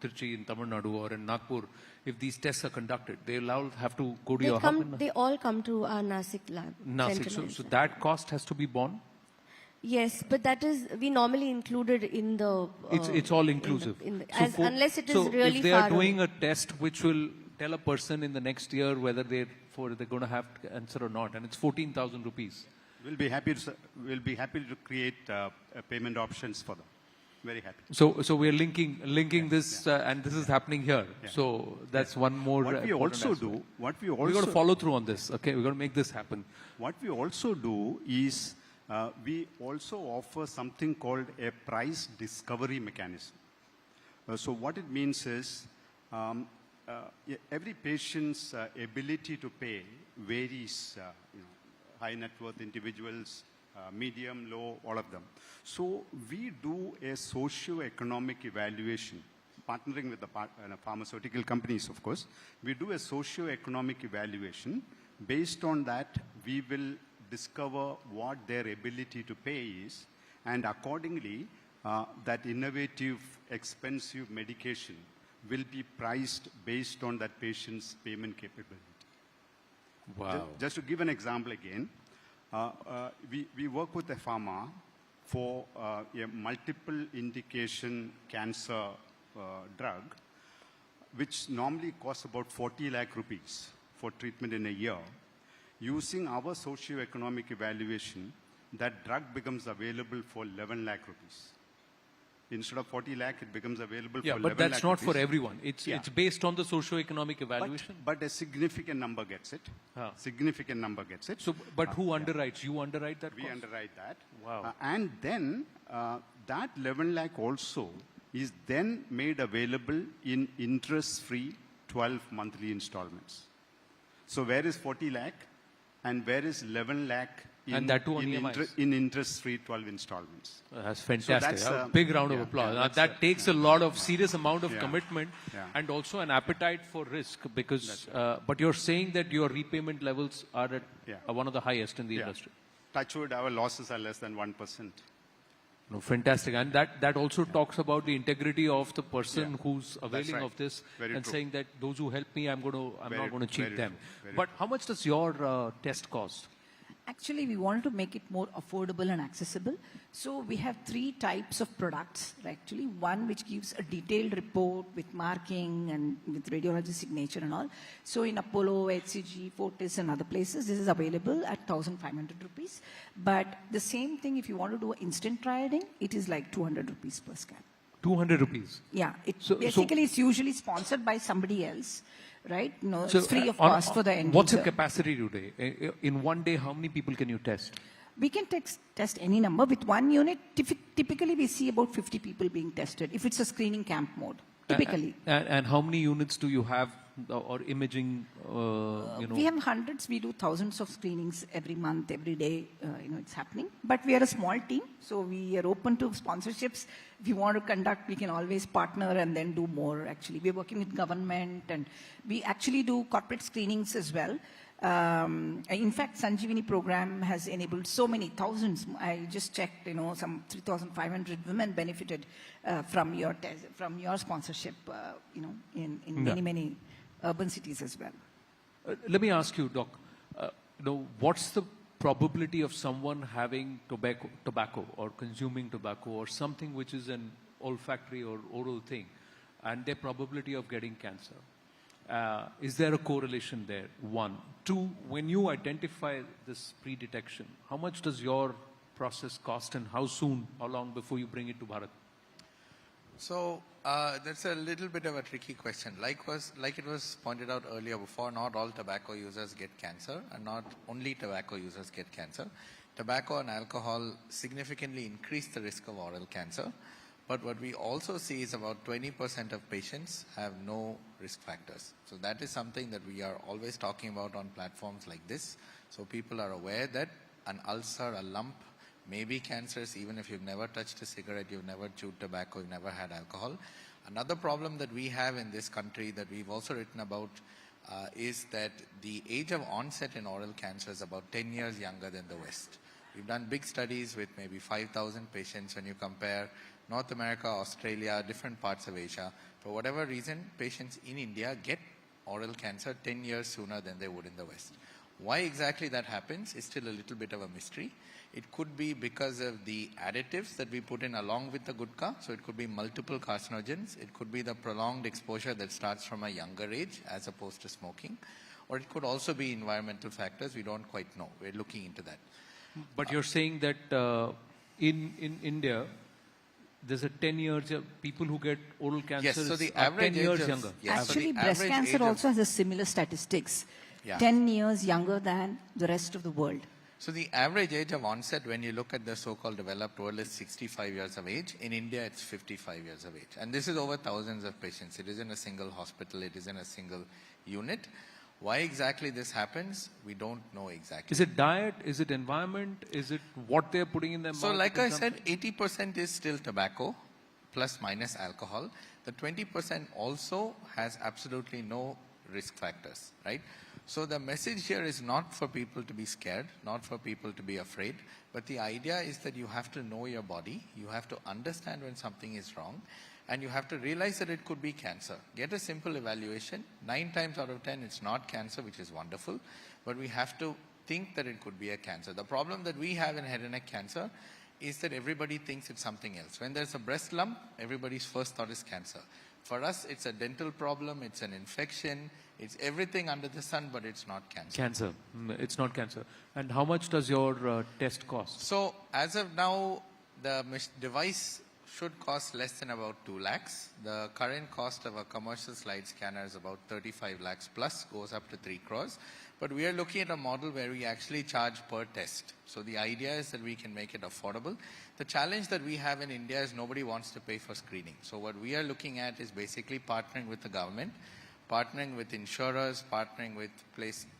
Trichy in Tamil Nadu or in Nagpur, if these tests are conducted, they'll all have to go to your hub. They all come to our Nasik lab. Nasik. So that cost has to be borne. Yes, but that is, we normally included in the... It's all inclusive. Unless it is really far if they are doing away. a test which will tell a person in the next year whether they're going to have cancer or not, and it's 14,000 rupees. We'll be happy to create payment options for them. Very happy. So we're linking this, and this is happening here. Yeah. So that's one more. What we also do, we're going to follow through on this. Okay, we're going to make this happen. What we also do is we also offer something called a price discovery mechanism. So what it means is every patient's ability to pay varies. High net worth individuals, medium, low, all of them. So we do a socio-economic evaluation, partnering with the pharmaceutical companies, of course. We do a socio-economic evaluation. Based on that, we will discover what their ability to pay is, and accordingly, that innovative, expensive medication will be priced based on that patient's payment capability. Wow. Just to give an example again, we work with a pharma for a multiple indication cancer drug, which normally costs about 40 lakh rupees for treatment in a year. Using our socio-economic evaluation, that drug becomes available for 11 lakh rupees. Instead of 40 lakh, it becomes available for 11 lakh. Yeah, but that's not rupees. for everyone. It's based on the socio-economic evaluation. But a significant number gets it. Significant number gets it. So, but who underwrites? You underwrite that? We underwrite that. Wow. And then that 11 lakh also is then made available in interest-free 12 monthly installments. So where is 40 lakh and where is 11 lakh and that too on EMIs. In interest-free 12 installments? That's fantastic. So that's, a big round of applause. That takes a lot of serious amount of Yeah. commitment Yeah. and also an appetite for risk because, but you're saying that your repayment levels are at one of the highest in the industry. Touchwood, our losses are less than 1%. No, fantastic. And that also talks about the integrity of the person who's availing right. of this Very and true. saying that those who help me, I'm not going to cheat very them. true. Very But how much does your test cost? Actually, we wanted to make it more affordable and accessible. So we have 3 types of products, actually. One which gives a detailed report with marking and with radiology signature and all. So in Apollo, HCG, Fortis and other places, this is available at 1,500 rupees. But the same thing, if you want to do instant triading, it is like 200 rupees per scan. 200 rupees? Yeah. It's usually sponsored by somebody else. Right? No, So, it's free of cost for the end What's your user. capacity today? In one day, how many people can you test? We can test any number. With one unit, typically we see about 50 people being tested, if it's a screening camp mode, typically. And how many units do you have or imaging, We have hundreds, we do thousands of screenings every month, every day, it's happening. But we are a small team, so we are open to sponsorships. If you want to conduct, we can always partner and then do more, actually. We're working with government and we actually do corporate screenings as well. In fact, Sanjeevani program has enabled so many thousands. I just checked, some 3,500 women benefited from your sponsorship, in many urban cities as well. Let me ask you, Doc, what's the probability of someone having tobacco or consuming tobacco or something which is an olfactory or oral thing and their probability of getting cancer? Is there a correlation there? 1. 2, when you identify this pre-detection, how much does your process cost and how long before you bring it to Bharat? So that's a little bit of a tricky question. Like it was pointed out earlier before, not all tobacco users get cancer and not only tobacco users get cancer. Tobacco and alcohol significantly increase the risk of oral cancer. But what we also see is about 20% of patients have no risk factors. So that is something that we are always talking about on platforms like this. So people are aware that an ulcer, a lump, may be cancerous even if you've never touched a cigarette, you've never chewed tobacco, you've never had alcohol. Another problem that we have in this country that we've also written about is that the age of onset in oral cancer is about 10 years younger than the West. We've done big studies with maybe 5,000 patients when you compare North America, Australia, different parts of Asia. For whatever reason, patients in India get oral cancer 10 years sooner than they would in the West. Why exactly that happens is still a little bit of a mystery. It could be because of the additives that we put in along with the gutka. So it could be multiple carcinogens. It could be the prolonged exposure that starts from a younger age as opposed to smoking. Or it could also be environmental factors. We don't quite know. We're looking into that. But you're saying that in India, there's a 10 years, people who get oral cancer yes, so the are average 10 years of, younger. Yes, Actually, so breast cancer also has a similar statistics. Yeah. 10 years younger than the rest of the world. So the average age of onset when you look at the so-called developed world is 65 years of age. In India, it's 55 years of age. And this is over thousands of patients. It isn't a single hospital. It isn't a single unit. Why exactly this happens, we don't know exactly. Is it diet? Is it environment? Is it what they're putting in their mouth? So like I said, 80% is still tobacco, plus minus alcohol. The 20% also has absolutely no risk factors, right? So the message here is not for people to be scared, not for people to be afraid, but the idea is that you have to know your body, you have to understand when something is wrong, and you have to realize that it could be cancer. Get a simple evaluation. 9 times out of 10 it's not cancer, which is wonderful, but we have to think that it could be a cancer. The problem that we have in head and neck cancer is that everybody thinks it's something else. When there's a breast lump, everybody's first thought is cancer. For us, it's a dental problem, it's an infection, it's everything under the sun, but it's not cancer. Cancer. It's not cancer. And how much does your test cost? So, as of now, the device should cost less than about 2 lakhs. The current cost of a commercial slide scanner is about 35 lakhs plus, goes up to 3 crores. But we are looking at a model where we actually charge per test. So the idea is that we can make it affordable. The challenge that we have in India is nobody wants to pay for screening. So what we are looking at is basically partnering with the government, partnering with insurers, partnering with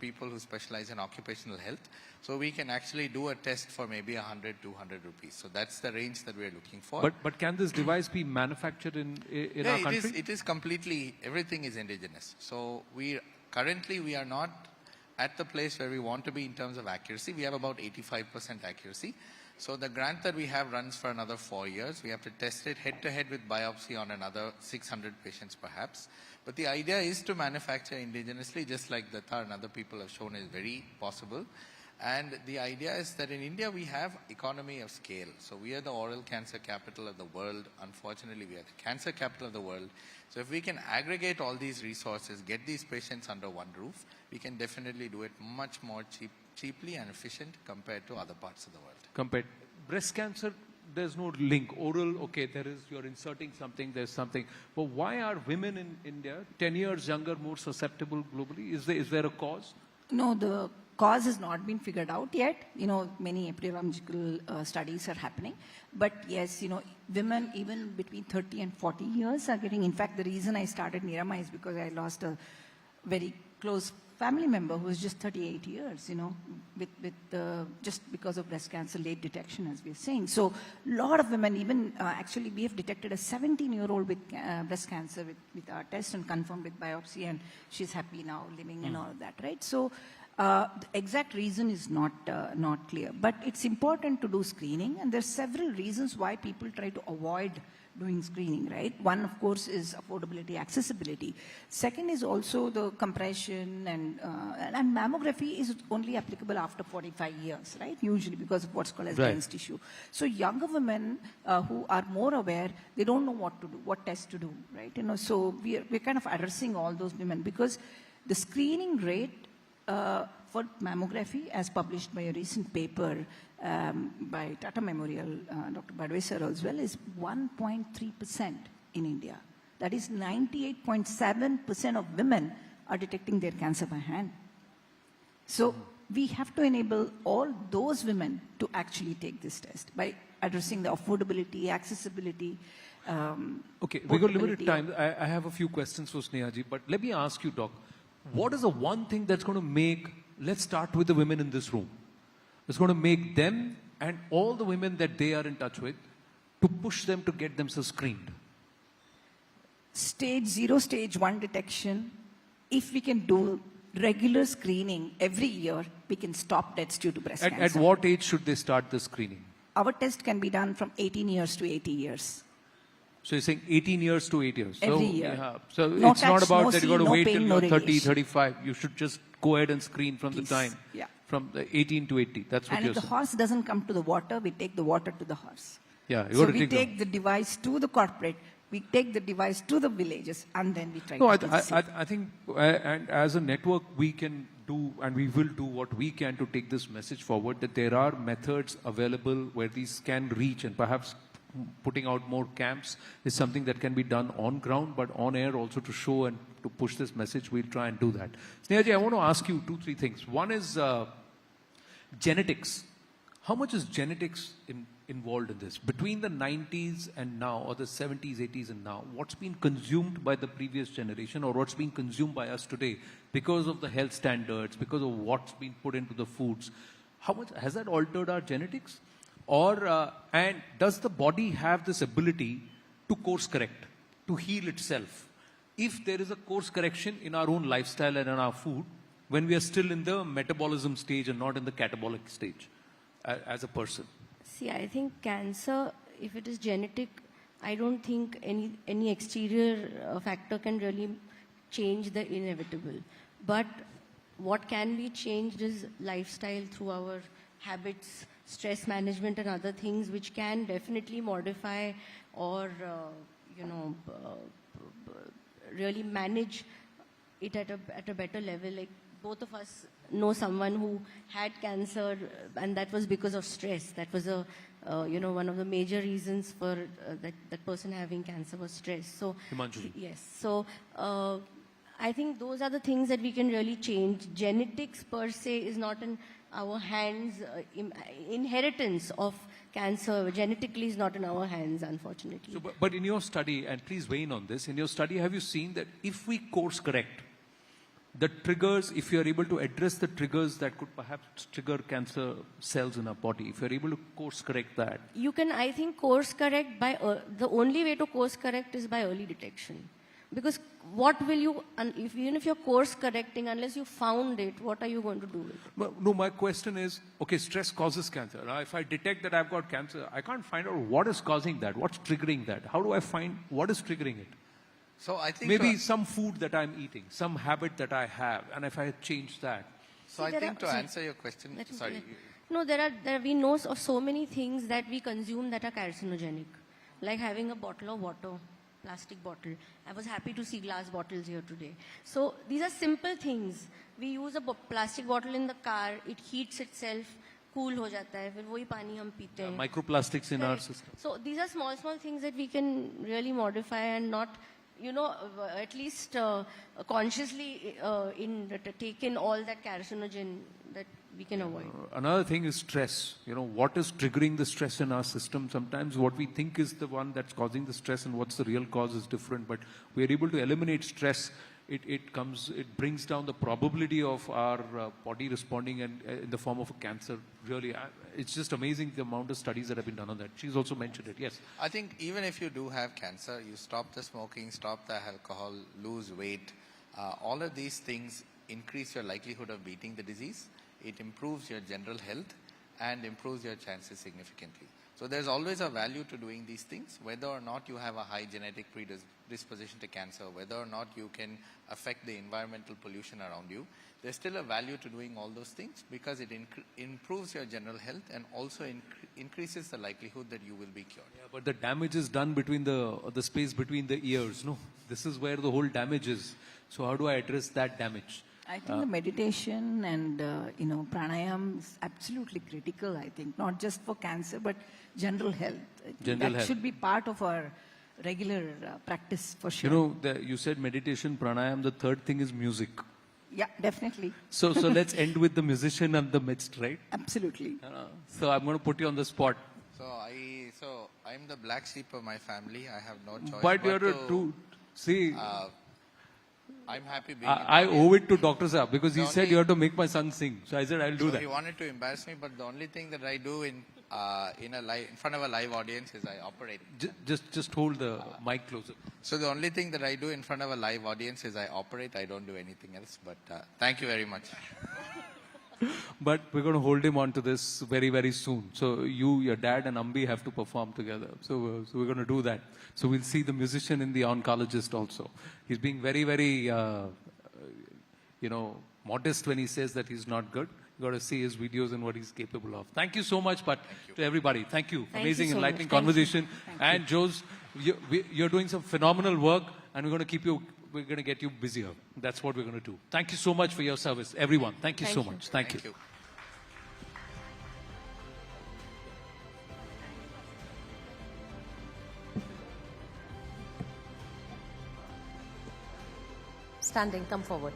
people who specialize in occupational health. So we can actually do a test for maybe 100, 200 rupees. So that's the range that we're looking for. But can this device be manufactured in our country? It is completely, everything is indigenous. So currently we are not at the place where we want to be in terms of accuracy. We have about 85% accuracy. So the grant that we have runs for another 4 years. We have to test it head-to-head with biopsy on another 600 patients perhaps. But the idea is to manufacture indigenously, just like Data and other people have shown is very possible. And the idea is that in India we have economy of scale. So we are the oral cancer capital of the world. Unfortunately, we are the cancer capital of the world. So if we can aggregate all these resources, get these patients under one roof, we can definitely do it much more cheaply and efficient compared to other parts of the world. Breast cancer, there's no link. Oral, okay, you're inserting something, there's something. But why are women in India 10 years younger more susceptible globally? Is there a cause? No, the cause has not been figured out yet. Many epidemiological studies are happening. But yes, women even between 30 and 40 years are getting, in fact, the reason I started Nirama is because I lost a very close family member who was just 38 years, just because of breast cancer late detection, as we are saying. So a lot of women, even actually we have detected a 17-year-old with breast cancer with our test and confirmed with biopsy, and she's happy now living and all of that, right? So the exact reason is not clear, but it's important to do screening, and there's several reasons why people try to avoid doing screening, right? One, of course, is affordability, accessibility. Second is also the compression, and mammography is only applicable after 45 years, right? Usually because of what's called as dense tissue. So younger women who are more aware, they don't know what to do, what test to do, right? So we're kind of addressing all those women because the screening rate for mammography, as published by a recent paper by Tata Memorial, Dr. Badwe sir as well, is 1.3% in India. That is 98.7% of women are detecting their cancer by hand. So we have to enable all those women to actually take this test by addressing the affordability, accessibility, Okay, we got limited time. I have a few questions for Sneha ji, but let me ask you, Doc, what is the one thing that's going to make, let's start with the women in this room, it's going to make them and all the women that they are in touch with to push them to get themselves screened? Stage 0, stage 1 detection. If we can do regular screening every year, we can stop deaths due to breast cancer. At what age should they start the screening? Our test can be done from 18 years to 80 years. So you're saying 18 years to 8 years? Every year. Yeah. So No it's not touch, about no that see, you've got to no wait pain, till no you're 30, radiation. 35. You should just go ahead and screen from the time. Yeah. From the 18 to 80. That's what And you're if the saying. horse doesn't come to the water, we take the water to the horse. Yeah, you So got to we take take the device to the corporate, we take the device to the villages, and then we try No, to do the same. I think, and as a network, we can do, and we will do what we can to take this message forward, that there are methods available where these can reach, and perhaps putting out more camps is something that can be done on ground, but on air also to show and to push this message. We'll try and do that. Sneha ji, I want to ask you 2-3 things. One is genetics. How much is genetics involved in this? Between the 90s and now, or the 70s, 80s and now, what's been consumed by the previous generation or what's being consumed by us today because of the health standards, because of what's been put into the foods, how much has that altered our genetics? Or, and does the body have this ability to course correct, to heal itself? If there is a course correction in our own lifestyle and in our food, when we are still in the metabolism stage and not in the catabolic stage as a person? See, I think cancer, if it is genetic, I don't think any exterior factor can really change the inevitable. But what can be changed is lifestyle through our habits, stress management and other things which can definitely modify or, really manage it at a better level. Like both of us know someone who had cancer and that was because of stress. That was one of the major reasons for that person having cancer was stress. So, yes. So, I think those are the things that we can really change. Genetics per se is not in our hands. Inheritance of cancer genetically is not in our hands, unfortunately. So, but in your study, and please weigh in on this, in your study, have you seen that if we course correct, the triggers, if you are able to address the triggers that could perhaps trigger cancer cells in our body, if you are able to course correct that? You can, I think, course correct by, the only way to course correct is by early detection. Because what will you, even if you're course correcting, unless you found it, what are you going to do with it? No, my question is, okay, stress causes cancer. Now, if I detect that I've got cancer, I can't find out what is causing that, what's triggering that. How do I find what is triggering it? So I think maybe some food that I'm eating, some habit that I have, and if I change that. So I think to answer your question, sorry. No, we know of so many things that we consume that are carcinogenic, like having a bottle of water, plastic bottle. I was happy to see glass bottles here today. So these are simple things. We use a plastic bottle in the car, it heats itself, cool ho jata hai, फिर वही पानी हम पीते हैं. Microplastics in our system. So these are small things that we can really modify and not, at least consciously take in all that carcinogen that we can avoid. Another thing is stress. What is triggering the stress in our system? Sometimes what we think is the one that's causing the stress and what's the real cause is different. But we are able to eliminate stress. It brings down the probability of our body responding and in the form of a cancer. Really, it's just amazing the amount of studies that have been done on that. She's also mentioned it. Yes. I think even if you do have cancer, you stop the smoking, stop the alcohol, lose weight. All of these things increase your likelihood of beating the disease. It improves your general health and improves your chances significantly. So there's always a value to doing these things, whether or not you have a high genetic predisposition to cancer, whether or not you can affect the environmental pollution around you. There's still a value to doing all those things because it improves your general health and also increases the likelihood that you will be cured. Yeah, but the damage is done between the space between the ears. No, this is where the whole damage is. So how do I address that damage? I think the meditation and, pranayam is absolutely critical, I think, not just for cancer, but general health. That should be part of our regular practice for sure. You said meditation, pranayam, the third thing is music. Yeah, definitely. So let's end with the musician and the midst, right? Absolutely. So I'm going to put you on the spot. So I'm the black sheep of my family. I have no choice. But you're see. I'm happy being. I owe it to Dr. Saab because he said you have to make my son sing. So I said I'll do that. He wanted to embarrass me, but the only thing that I do in front of a live audience is I operate. Just hold the mic closer. So the only thing that I do in front of a live audience is I operate. I don't do anything else. But thank you very much. But we're going to hold him on to this very, very soon. So you, your dad and Ambi have to perform together. So we're going to do that. So we'll see the musician in the oncologist also. He's being very, very, modest when he says that he's not good. You got to see his videos and what he's capable of. Thank you so much, but to everybody, thank you. Amazing, so enlightening much. conversation. And Jose, you're doing some phenomenal work, and we're going to keep you. We're going to get you busier. That's what we're going to do. Thank you so much for your service, everyone. Thank you so much. Thank you. Standing, come forward.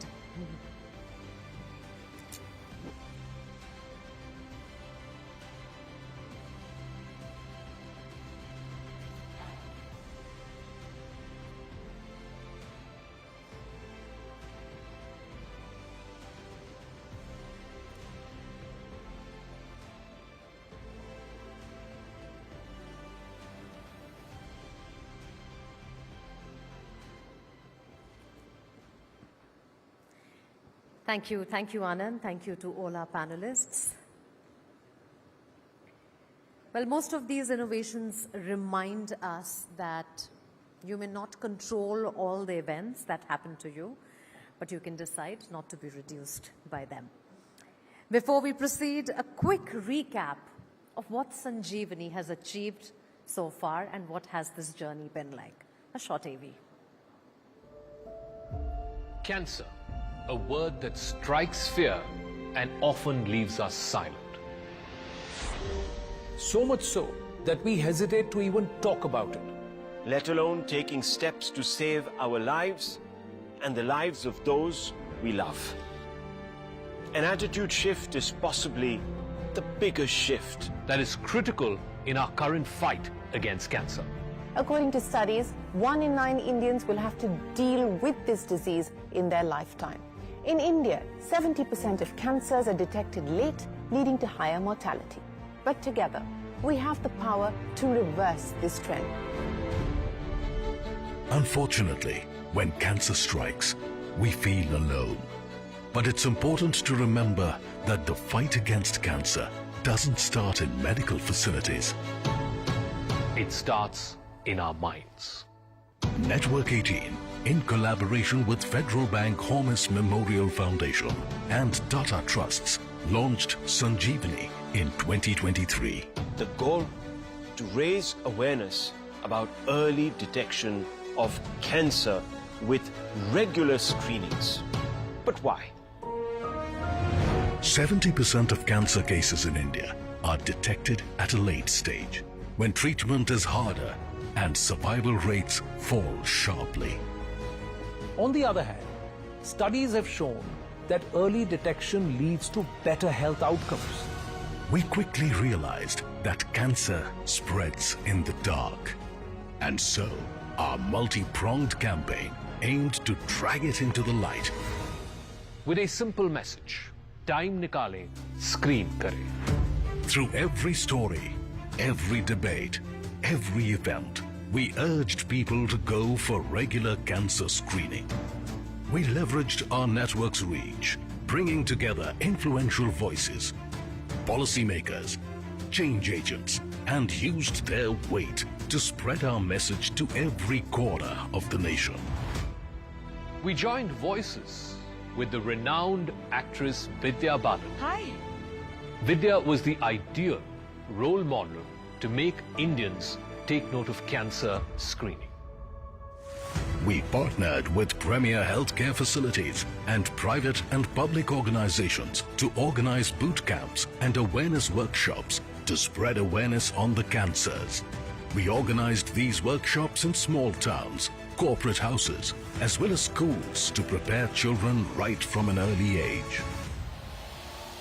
Thank you, Anand. Thank you to all our panelists. Well, most of these innovations remind us that you may not control all the events that happen to you, but you can decide not to be reduced by them. Before we proceed, a quick recap of what Sanjeevani has achieved so far and what has this journey been like. A short AV. Cancer, a word that strikes fear and often leaves us silent. So much so that we hesitate to even talk about it. Let alone taking steps to save our lives and the lives of those we love. An attitude shift is possibly the biggest shift that is critical in our current fight against cancer. According to studies, 1 in 9 Indians will have to deal with this disease in their lifetime. In India, 70% of cancers are detected late, leading to higher mortality. But together, we have the power to reverse this trend. Unfortunately, when cancer strikes, we feel alone. But it's important to remember that the fight against cancer doesn't start in medical facilities. It starts in our minds. Network18, in collaboration with Federal Bank Hormis Memorial Foundation and Tata Trusts, launched Sanjeevani in 2023. The goal? To raise awareness about early detection of cancer with regular screenings. But why? 70% of cancer cases in India are detected at a late stage, when treatment is harder and survival rates fall sharply. On the other hand, studies have shown that early detection leads to better health outcomes. We quickly realized that cancer spreads in the dark. And so, our multi-pronged campaign aimed to drag it into the light. With a simple message, Time Nikaalein, screen Karein. Through every story, every debate, every event, we urged people to go for regular cancer screening. We leveraged our network's reach, bringing together influential voices, policymakers, change agents, and used their weight to spread our message to every corner of the nation. We joined voices with the renowned actress Vidya Balan. Hi. Vidya was the ideal role model to make Indians take note of cancer screening. We partnered with premier healthcare facilities and private and public organizations to organize boot camps and awareness workshops to spread awareness on the cancers. We organized these workshops in small towns, corporate houses, as well as schools to prepare children right from an early age.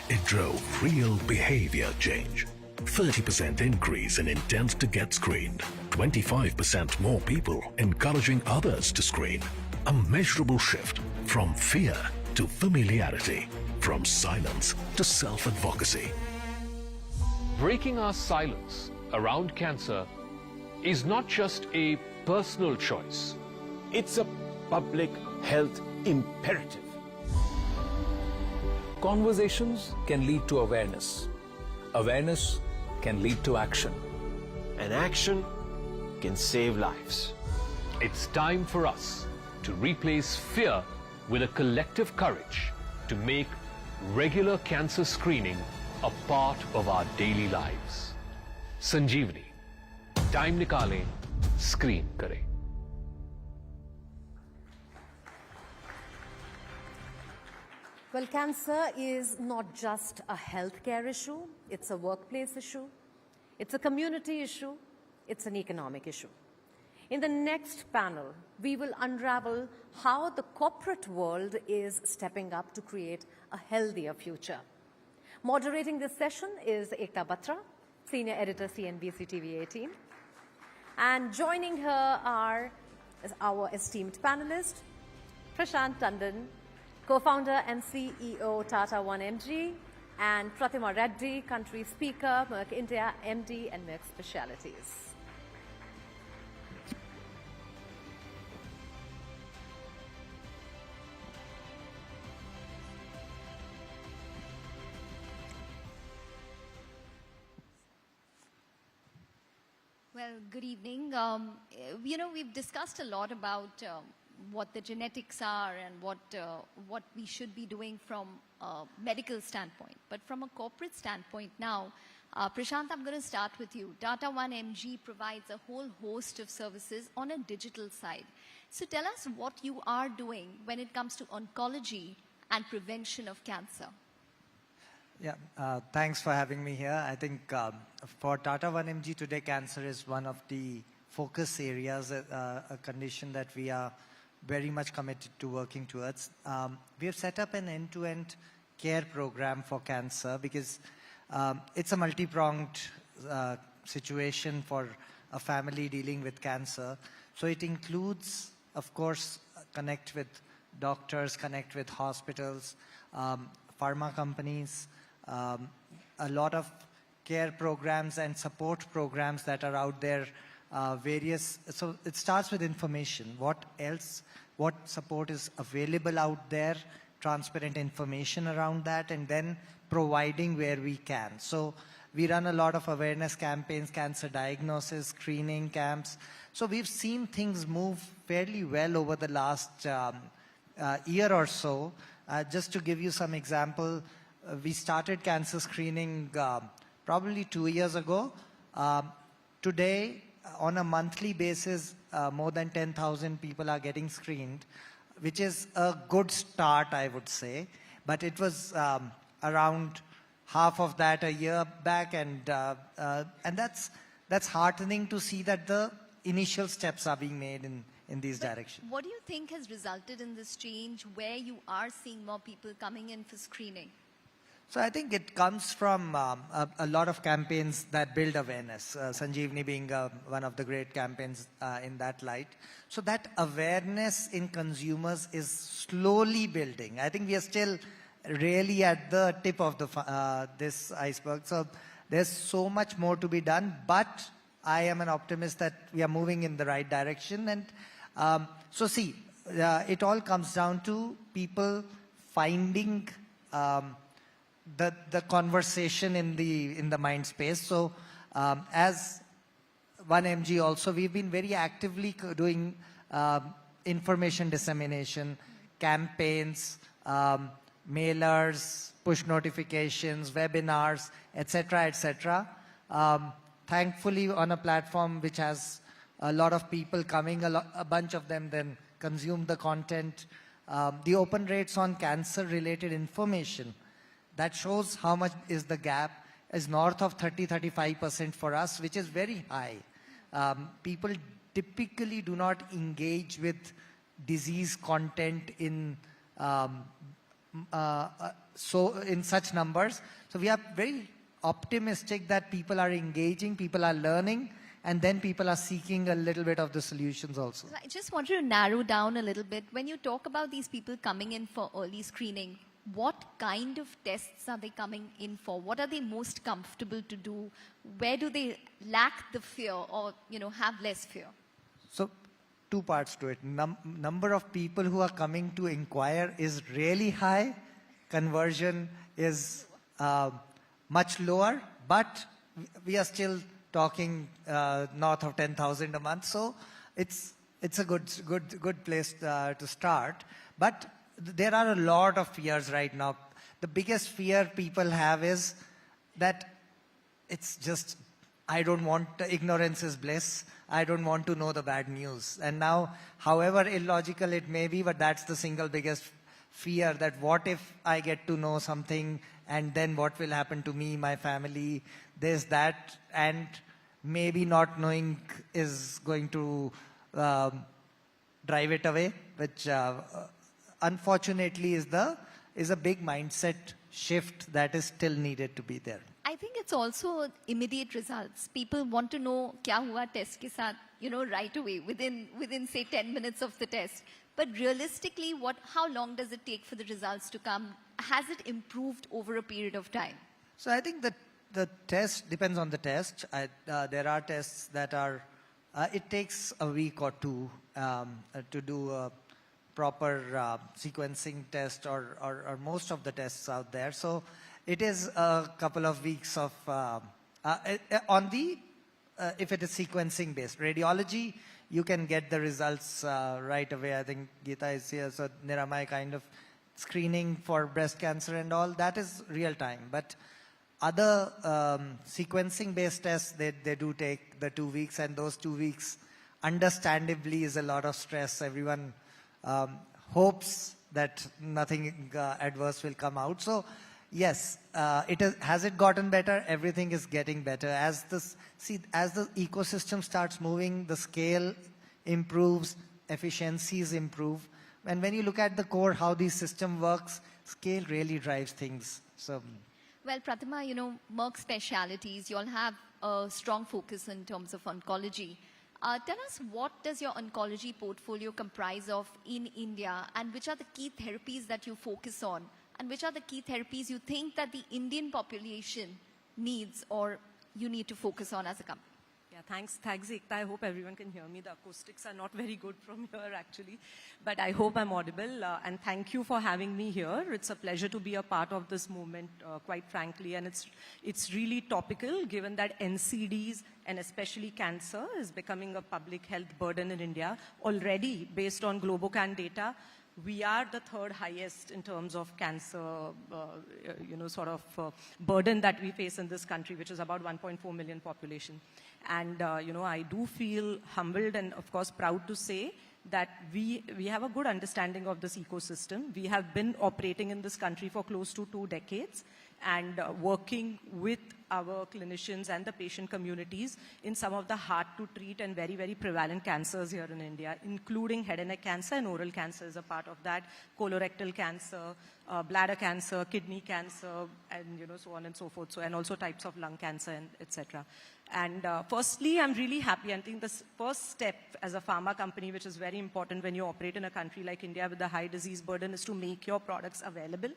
It drove real behavior change 30% increase in intent to get screened. 25% more people encouraging others to screen. A measurable shift from fear to familiarity, from silence to self-advocacy. Breaking our silence around cancer is not just a personal choice. It's a public health imperative. Conversations can lead to awareness. Awareness can lead to action. And action can save lives. It's time for us to replace fear with a collective courage to make regular cancer screening a part of our daily lives. Sanjeevani, Time Nikaalein, screen Karein. Well, cancer is not just a healthcare issue, it's a workplace issue, it's a community issue, it's an economic issue. In the next panel, we will unravel how the corporate world is stepping up to create a healthier future. Moderating this session is Ekta Batra, Senior Editor, CNBC TV 18. And joining her are our esteemed panelist, Prashant Tandon, co-founder and CEO, Tata 1mg, and Pratima Reddy, country speaker, Merck India, MD, and Merck Specialities. Well, good evening. We've discussed a lot about what the genetics are and what we should be doing from a medical standpoint. But from a corporate standpoint now, Prashant, I'm going to start with you. Tata 1mg provides a whole host of services on a digital side. So tell us what you are doing when it comes to oncology and prevention of cancer. Yeah, thanks for having me here. I think for Tata 1mg today, cancer is one of the focus areas, a condition that we are very much committed to working towards. We have set up an end-to-end care program for cancer because it's a multi-pronged situation for a family dealing with cancer. So it includes, of course, connect with doctors, connect with hospitals, pharma companies, a lot of care programs and support programs that are out there, so it starts with information. What support is available out there, transparent information around that, and then providing where we can. So we run a lot of awareness campaigns, cancer diagnosis, screening camps. So we've seen things move fairly well over the last year or so. Just to give you some example, we started cancer screening probably 2 years ago. Today, on a monthly basis, more than 10,000 people are getting screened, which is a good start, I would say. But it was around half of that a year back, and that's heartening to see that the initial steps are being made in these directions. What do you think has resulted in this change where you are seeing more people coming in for screening? So I think it comes from a lot of campaigns that build awareness, Sanjeevani being one of the great campaigns in that light. So that awareness in consumers is slowly building. I think we are still really at the tip of this iceberg. So there's so much more to be done, but I am an optimist that we are moving in the right direction. And it all comes down to people finding the conversation in the mind space. So as 1mg also, we've been very actively doing information dissemination, campaigns, mailers, push notifications, webinars, etc., etc. Thankfully, on a platform which has a lot of people coming, a bunch of them then consume the content. The open rates on cancer-related information, that shows how much is the gap, is north of 30-35% for us, which is very high. People typically do not engage with disease content in such numbers. So we are very optimistic that people are engaging, people are learning, and then people are seeking a little bit of the solutions also. So I just wanted to narrow down a little bit. When you talk about these people coming in for early screening, what kind of tests are they coming in for? What are they most comfortable to do? Where do they lack the fear or, have less fear? So, two parts to it. Number of people who are coming to inquire is really high. Conversion is much lower, but we are still talking north of 10,000 a month. So it's a good place to start. But there are a lot of fears right now. The biggest fear people have is that it's just, I don't want, ignorance is bliss. I don't want to know the bad news. And now, however illogical it may be, but that's the single biggest fear, that what if I get to know something and then what will happen to me, my family, there's that, and maybe not knowing is going to drive it away, which unfortunately is a big mindset shift that is still needed to be there. I think it's also immediate results. People want to know kya hua test ke saath, right away, within say 10 minutes of the test. But realistically, how long does it take for the results to come? Has it improved over a period of time? So I think that the test depends on the test. There are tests that are, it takes a week or two to do a proper sequencing test or most of the tests out there. So it is a couple of weeks of, if it is sequencing based. Radiology, you can get the results right away. I think Geetha is here, so Niramay kind of screening for breast cancer and all, that is real time. But other sequencing based tests, they do take the 2 weeks, and those 2 weeks understandably is a lot of stress. Everyone hopes that nothing adverse will come out. So yes, has it gotten better? Everything is getting better. As the ecosystem starts moving, the scale improves, efficiencies improve. And when you look at the core, how the system works, scale really drives things. So, well, Pratima, Merck specialities, you all have a strong focus in terms of oncology. Tell us, what does your oncology portfolio comprise of in India, and which are the key therapies that you focus on? And which are the key therapies you think that the Indian population needs or you need to focus on as a company? Yeah, thanks, Ekta. I hope everyone can hear me. The acoustics are not very good from here, actually. But I hope I'm audible. And thank you for having me here. It's a pleasure to be a part of this movement, quite frankly. And it's really topical, given that NCDs, and especially cancer, is becoming a public health burden in India. Already, based on Globocan data, we are the third highest in terms of cancer, burden that we face in this country, which is about 1.4 million population. And, I do feel humbled and, of course, proud to say that we have a good understanding of this ecosystem. We have been operating in this country for close to 2 decades and working with our clinicians and the patient communities in some of the hard-to-treat and very, very prevalent cancers here in India, including head and neck cancer, and oral cancer is a part of that, colorectal cancer, bladder cancer, kidney cancer, and so on and so forth, and also types of lung cancer, and etc. And firstly, I'm really happy. I think the first step as a pharma company, which is very important when you operate in a country like India with a high disease burden, is to make your products available.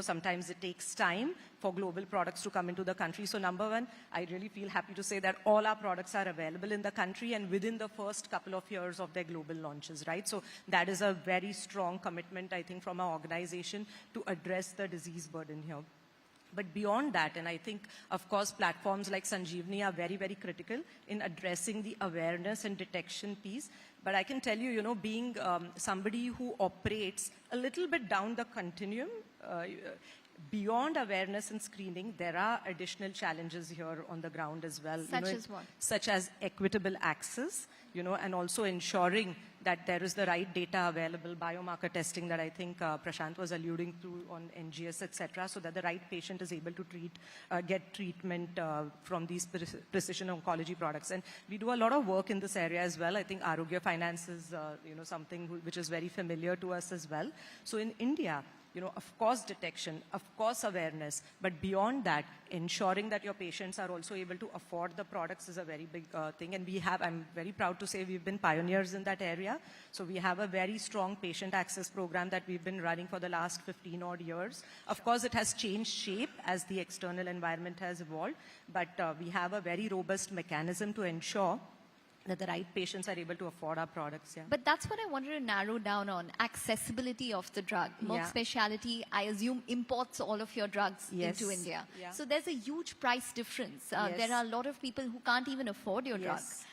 Sometimes it takes time for global products to come into the country. So number one, I really feel happy to say that all our products are available in the country and within the first couple of years of their global launches, right? So that is a very strong commitment, I think, from our organization to address the disease burden here. But beyond that, and I think, of course, platforms like Sanjeevani are very, very critical in addressing the awareness and detection piece. But I can tell you, being somebody who operates a little bit down the continuum, beyond awareness and screening, there are additional challenges here on the ground as well. Such as what? Such as equitable access, and also ensuring that there is the right data available, biomarker testing that I think Prashant was alluding to on NGS, etc., so that the right patient is able to get treatment from these precision oncology products. And we do a lot of work in this area as well. I think Arogya Finance is, something which is very familiar to us as well. So in India, of course detection, of course awareness, but beyond that, ensuring that your patients are also able to afford the products is a very big thing. And I'm very proud to say we've been pioneers in that area. So we have a very strong patient access program that we've been running for the last 15 odd years. Of course, it has changed shape as the external environment has evolved, but we have a very robust mechanism to ensure that the right patients are able to afford our products. Yeah. But that's what I wanted to narrow down on, accessibility of the drug. Merck Specialty, I assume, imports all of your drugs into India. Yeah. So there's a huge price difference. Yes. There are a lot of people who can't even afford your drugs.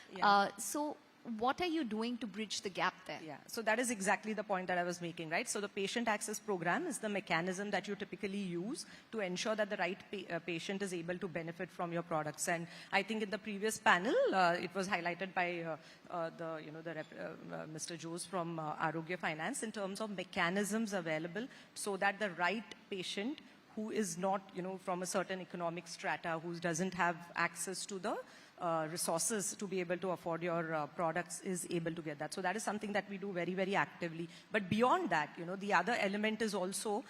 So what are you doing to bridge the gap there? Yeah, so that is exactly the point that I was making, right? So the patient access program is the mechanism that you typically use to ensure that the right patient is able to benefit from your products. And I think in the previous panel, it was highlighted by Mr. Jose from Arogya Finance in terms of mechanisms available so that the right patient who is not, from a certain economic strata, who doesn't have access to the resources to be able to afford your products is able to get that. So that is something that we do very, very actively. But beyond that, the other element is also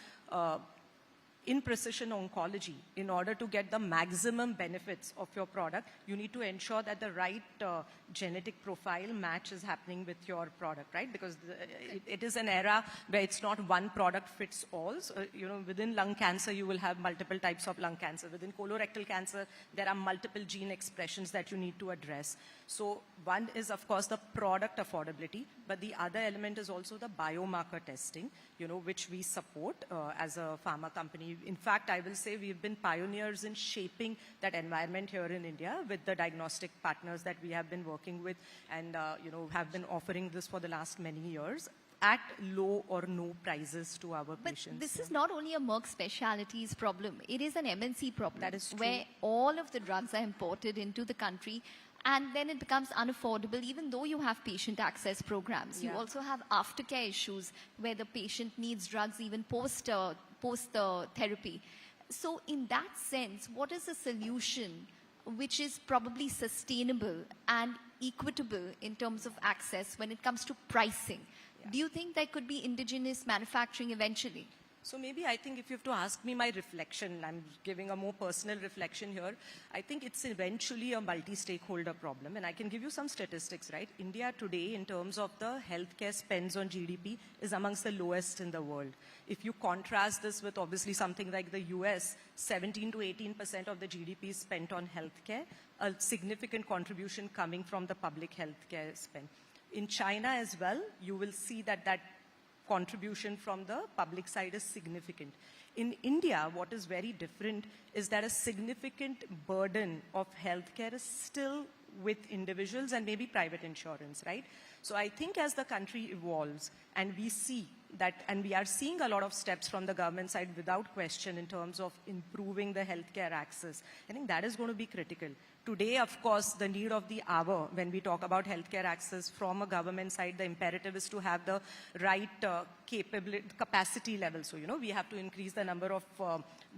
in precision oncology. In order to get the maximum benefits of your product, you need to ensure that the right genetic profile match is happening with your product, right? Because it is an era where it's not one product fits all. So, within lung cancer, you will have multiple types of lung cancer. Within colorectal cancer, there are multiple gene expressions that you need to address. So one is, of course, the product affordability, but the other element is also the biomarker testing, which we support as a pharma company. In fact, I will say we've been pioneers in shaping that environment here in India with the diagnostic partners that we have been working with and, have been offering this for the last many years at low or no prices to our patients. But this is not only a Merck Specialties problem. It is an MNC problem. That is true. Where all of the drugs are imported into the country and then it becomes unaffordable even though you have patient access programs. You also have aftercare issues where the patient needs drugs even post the therapy. So in that sense, what is a solution which is probably sustainable and equitable in terms of access when it comes to pricing? Do you think there could be indigenous manufacturing eventually? So maybe I think if you have to ask me my reflection, I'm giving a more personal reflection here, I think it's eventually a multi-stakeholder problem. And I can give you some statistics, right? India today, in terms of the healthcare spends on GDP, is amongst the lowest in the world. If you contrast this with obviously something like the US, 17 to 18% of the GDP is spent on healthcare, a significant contribution coming from the public healthcare spend. In China as well, you will see that contribution from the public side is significant. In India, what is very different is that a significant burden of healthcare is still with individuals and maybe private insurance, right? So I think as the country evolves and we see that, and we are seeing a lot of steps from the government side without question in terms of improving the healthcare access, I think that is going to be critical. Today, of course, the need of the hour, when we talk about healthcare access from a government side, the imperative is to have the right capacity level. So, we have to increase the number of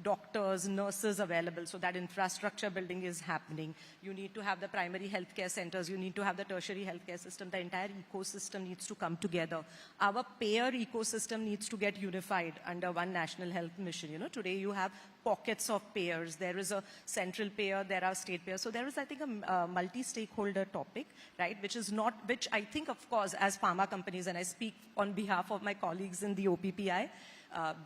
doctors, nurses available so that infrastructure building is happening. You need to have the primary healthcare centers. You need to have the tertiary healthcare system. The entire ecosystem needs to come together. Our payer ecosystem needs to get unified under one national health mission. Today you have pockets of payers. There is a central payer, there are state payers. So there is, I think, a multi-stakeholder topic, right, which I think, of course, as pharma companies, and I speak on behalf of my colleagues in the OPPI,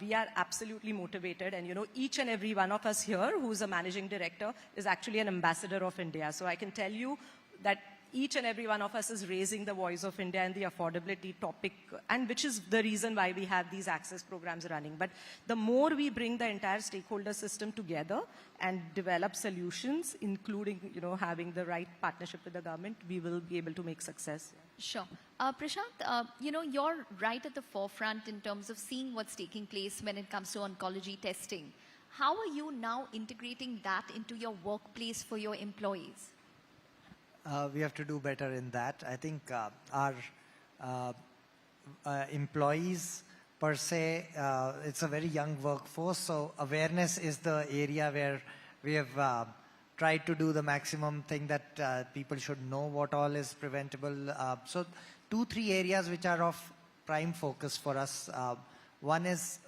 we are absolutely motivated. And, each and every one of us here who's a managing director is actually an ambassador of India. So I can tell you that each and every one of us is raising the voice of India and the affordability topic, and which is the reason why we have these access programs running. But the more we bring the entire stakeholder system together and develop solutions, including, having the right partnership with the government, we will be able to make success. Sure. Prashant, you're right at the forefront in terms of seeing what's taking place when it comes to oncology testing. How are you now integrating that into your workplace for your employees? We have to do better in that. I think our employees per se, it's a very young workforce, so awareness is the area where we have tried to do the maximum thing that people should know what all is preventable. So 2-3 areas which are of prime focus for us. One is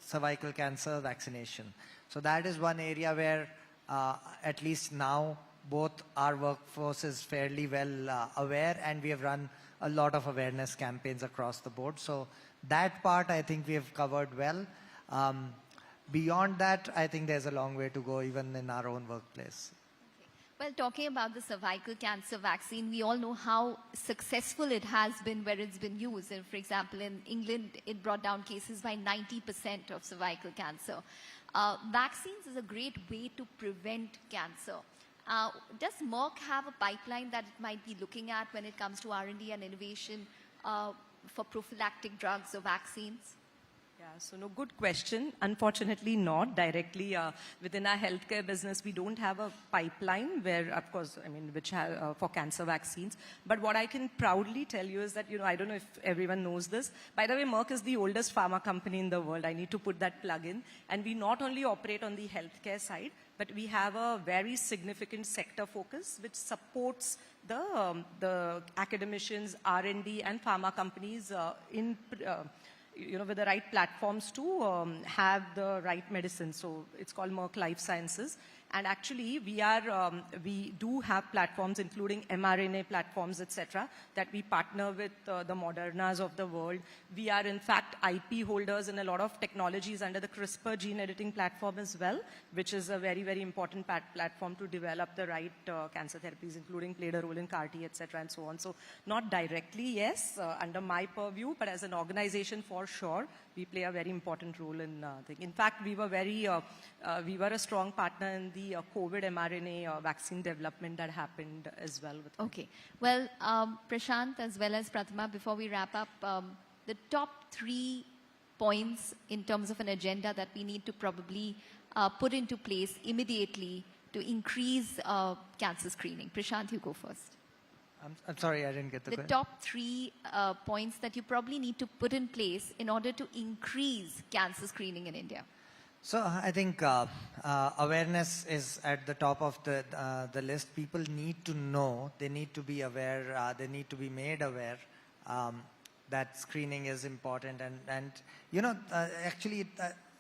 cervical cancer vaccination. So that is one area where at least now both our workforce is fairly well aware, and we have run a lot of awareness campaigns across the board. So that part I think we have covered well. Beyond that, I think there's a long way to go even in our own workplace. Well, talking about the cervical cancer vaccine, we all know how successful it has been where it's been used. And for example, in England, it brought down cases by 90% of cervical cancer. Vaccines is a great way to prevent cancer. Does Merck have a pipeline that it might be looking at when it comes to R&D and innovation for prophylactic drugs or vaccines? Yeah, so no, good question. Unfortunately, not directly. Within our healthcare business, we don't have a pipeline where, of course, I mean, which have for cancer vaccines. But what I can proudly tell you is that, you know, I don't know if everyone knows this. By the way, Merck is the oldest pharma company in the world. I need to put that plug in. And we not only operate on the healthcare side, but we have a very significant sector focus which supports the academicians, R&D, and pharma companies you know, with the right platforms to have the right medicine. So it's called Merck Life Sciences. And actually, we do have platforms, including mRNA platforms, etc., that we partner with the Modernas of the world. We are, in fact, IP holders in a lot of technologies under the CRISPR gene editing platform as well, which is a very, very important platform to develop the right cancer therapies, including played a role in CAR-T, etc., and so on. So not directly, yes, under my purview, but as an organization, for sure, we play a very important role in things. In fact, we were a strong partner in the COVID mRNA vaccine development that happened as well. Okay. Well, Prashant as well as Pratima, before we wrap up, the top 3 points in terms of an agenda that we need to probably put into place immediately to increase cancer screening. Prashant, you go first. I'm sorry, I didn't get the question. The top 3 points that you probably need to put in place in order to increase cancer screening in India. So I think awareness is at the top of the list. People need to know, they need to be aware, they need to be made aware that screening is important. And you know, actually,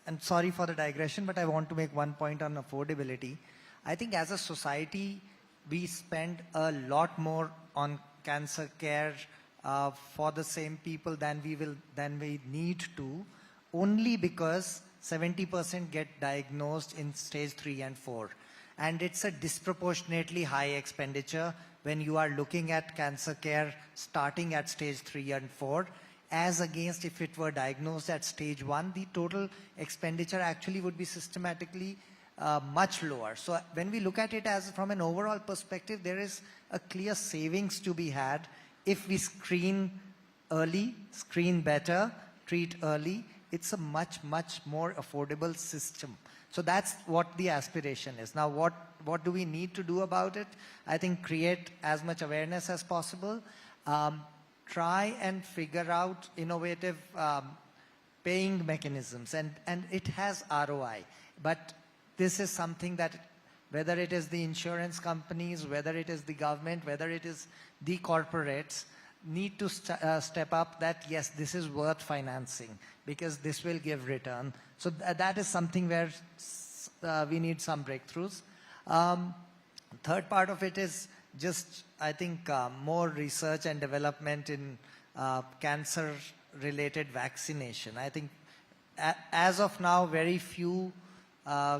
I'm sorry for the digression, but I want to make one point on affordability. I think as a society, we spend a lot more on cancer care for the same people than we need to, only because 70% get diagnosed in stage 3 and 4. And it's a disproportionately high expenditure when you are looking at cancer care starting at stage 3 and 4, as against if it were diagnosed at stage 1, the total expenditure actually would be systematically much lower. So when we look at it as from an overall perspective, there is a clear savings to be had if we screen early, screen better, treat early. It's a much, much more affordable system. So that's what the aspiration is. Now, what do we need to do about it? I think create as much awareness as possible. Try and figure out innovative paying mechanisms. And it has ROI. But this is something that, whether it is the insurance companies, whether it is the government, whether it is the corporates, need to step up that, yes, this is worth financing because this will give return. So that is something where we need some breakthroughs. Third part of it is just, I think, more research and development in cancer-related vaccination. I think as of now, very few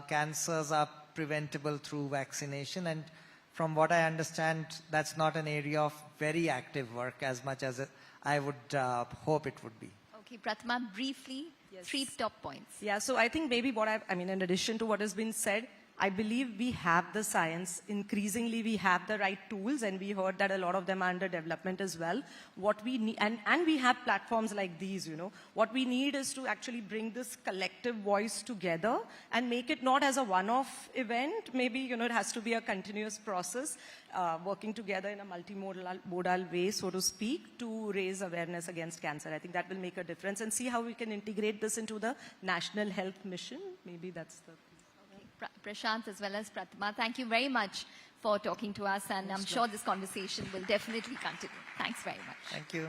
cancers are preventable through vaccination, and from what I understand, that's not an area of very active work as much as I would hope it would be. Okay, Pratima, briefly, 3 top points. Yeah, so I think maybe I mean, in addition to what has been said, I believe we have the science. Increasingly, we have the right tools, and we heard that a lot of them are under development as well. What we need, and we have platforms like these, you know. What we need is to actually bring this collective voice together and make it not as a one-off event. Maybe, you know, it has to be a continuous process, working together in a multimodal way, so to speak, to raise awareness against cancer. I think that will make a difference, and see how we can integrate this into the National Health Mission. Maybe that's the... Prashant as well as Pratima, thank you very much for talking to us, and I'm sure this conversation will definitely continue. Thanks very much. Thank you.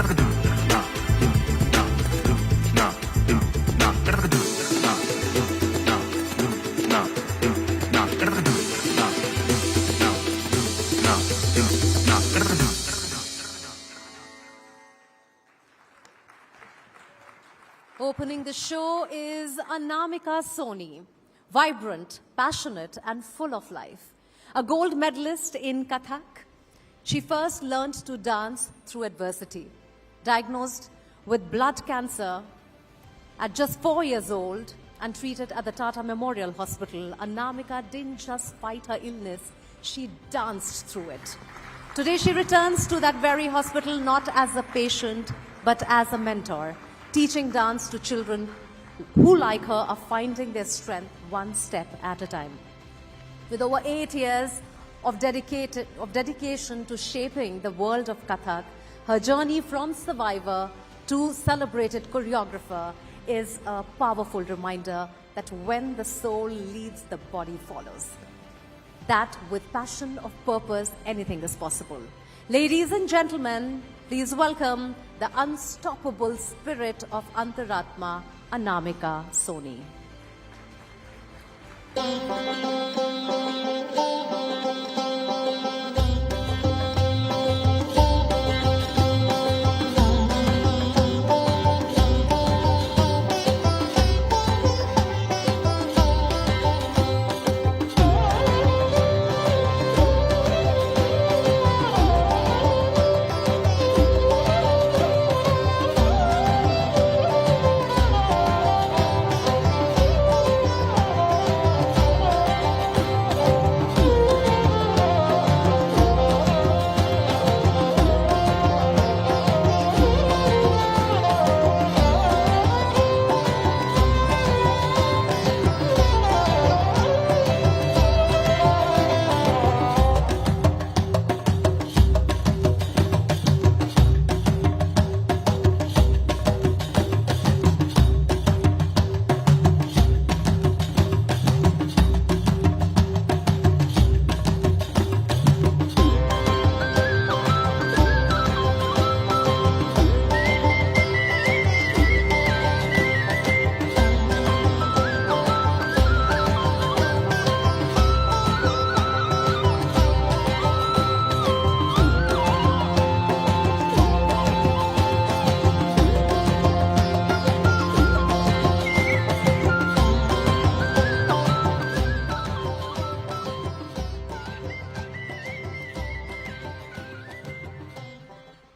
opening the show is Anamika Soni, vibrant, passionate, and full of life. A gold medalist in Kathak, she first learned to dance through adversity. Diagnosed with blood cancer at just 4 years old and treated at the Tata Memorial Hospital, Anamika didn't just fight her illness, she danced through it. Today she returns to that very hospital not as a patient, but as a mentor, teaching dance to children who, like her, are finding their strength one step at a time. With over 8 years of dedication to shaping the world of Kathak, her journey from survivor to celebrated choreographer is a powerful reminder that when the soul leads, the body follows. That with passion of purpose, anything is possible. Ladies and gentlemen, please welcome the unstoppable spirit of Antaratma, Anamika Soni.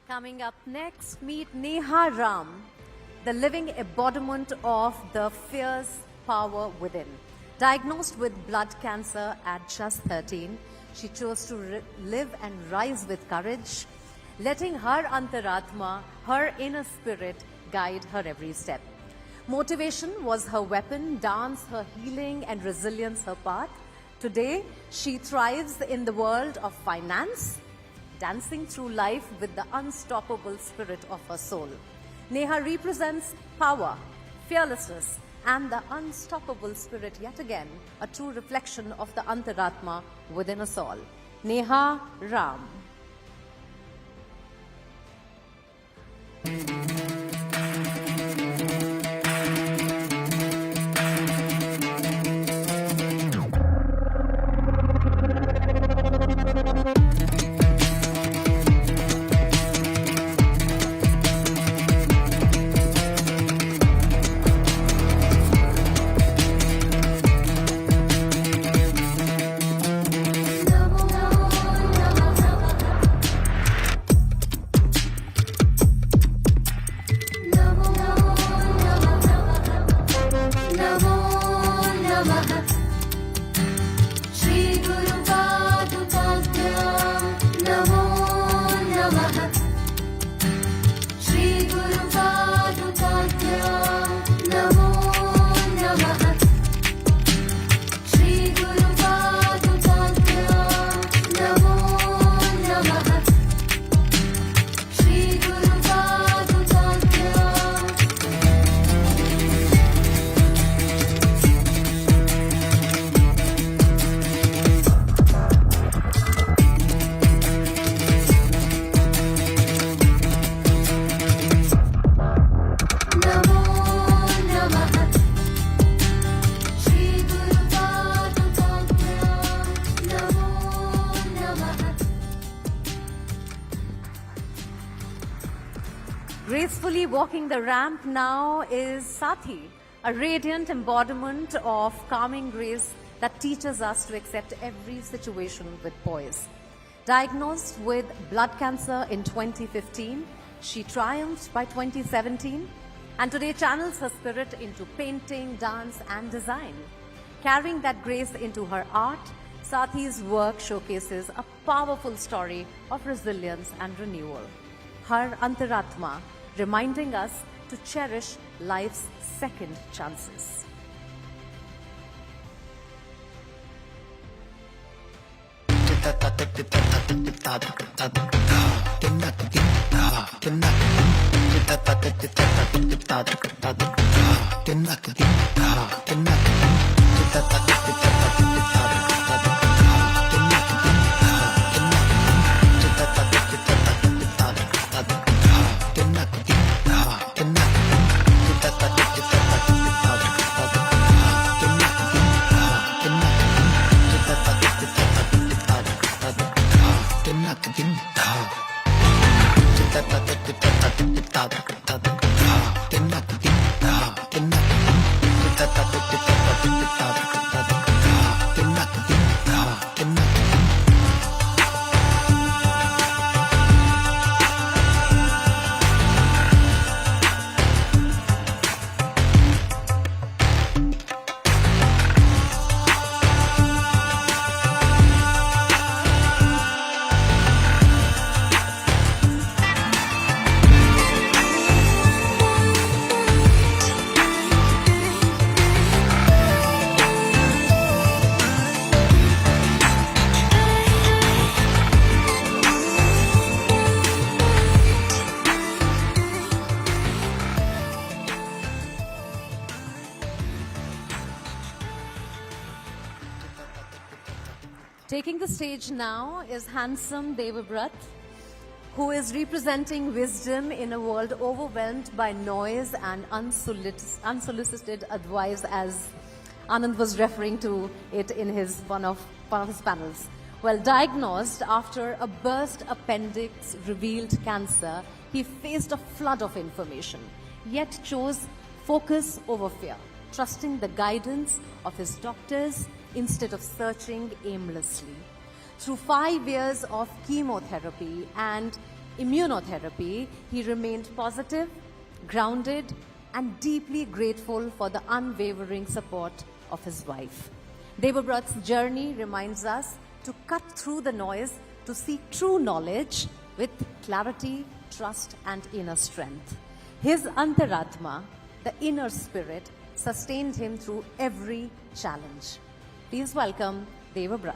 Coming up next, meet Neha Ram, the living embodiment of the fierce power within. Diagnosed with blood cancer at just 13, she chose to live and rise with courage, letting her Antaratma, her inner spirit, guide her every step. Motivation was her weapon, dance her healing, and resilience her path. Today, she thrives in the world of finance, dancing through life with the unstoppable spirit of her soul. Neha represents power, fearlessness, and the unstoppable spirit yet again, a true reflection of the Antaratma within us all. Neha Ram. Gracefully walking the ramp now is Sathi, a radiant embodiment of calming grace that teaches us to accept every situation with poise. Diagnosed with blood cancer in 2015, she triumphed by 2017 and today channels her spirit into painting, dance and design. Carrying that grace into her art, Sathi's work showcases a powerful story of resilience and renewal. Her Antaratma reminding us to cherish life's second chances. Taking the stage now is handsome Devabrat, who is representing wisdom in a world overwhelmed by noise and unsolicited advice, as Anand was referring to it in one of his panels. Well, diagnosed after a burst appendix revealed cancer, he faced a flood of information, yet chose focus over fear, trusting the guidance of his doctors instead of searching aimlessly. Through 5 years of chemotherapy and immunotherapy, he remained positive, grounded, and deeply grateful for the unwavering support of his wife. Devabrat's journey reminds us to cut through the noise to seek true knowledge with clarity, trust, and inner strength. His Antaratma, the inner spirit, sustained him through every challenge. Please welcome Devabrat.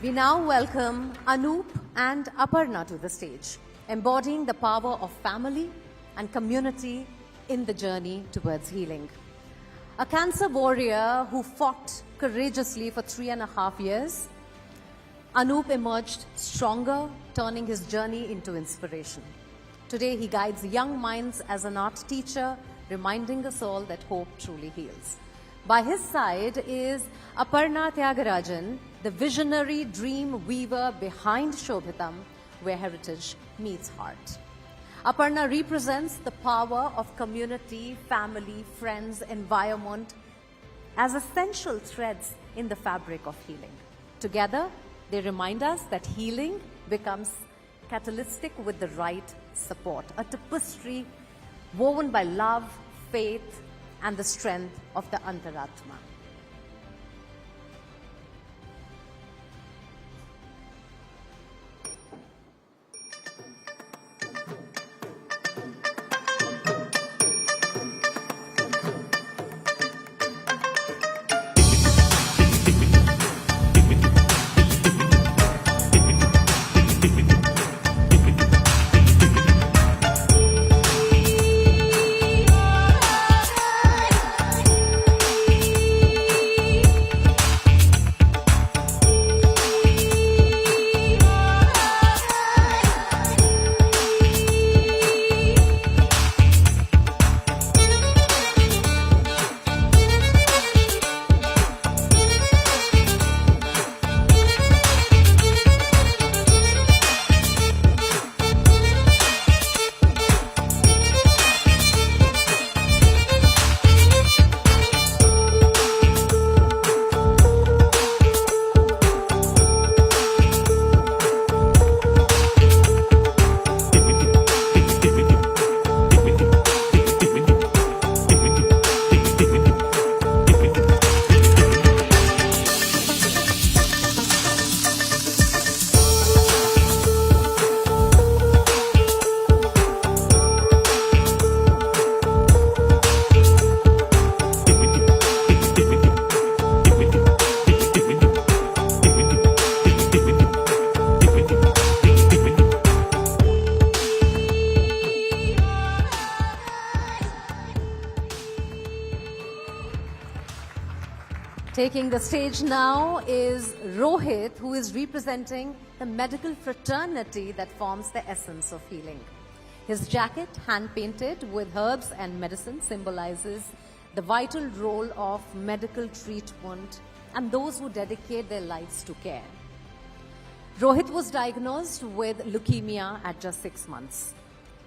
We now welcome Anoop and Aparna to the stage, embodying the power of family and community in the journey towards healing. A cancer warrior who fought courageously for 3.5 years, Anup emerged stronger, turning his journey into inspiration. Today, he guides young minds as an art teacher, reminding us all that hope truly heals. By his side is Aparna Tyagarajan, the visionary dream weaver behind Shobhitam, where heritage meets heart. Aparna represents the power of community, family, friends, environment as essential threads in the fabric of healing. Together, they remind us that healing becomes catalytic with the right support, a tapestry woven by love, faith, and the strength of the Antaratma. Taking the stage now is Rohit, who is representing the medical fraternity that forms the essence of healing. His jacket, hand-painted with herbs and medicine, symbolizes the vital role of medical treatment and those who dedicate their lives to care. Rohit was diagnosed with leukemia at just 6 months.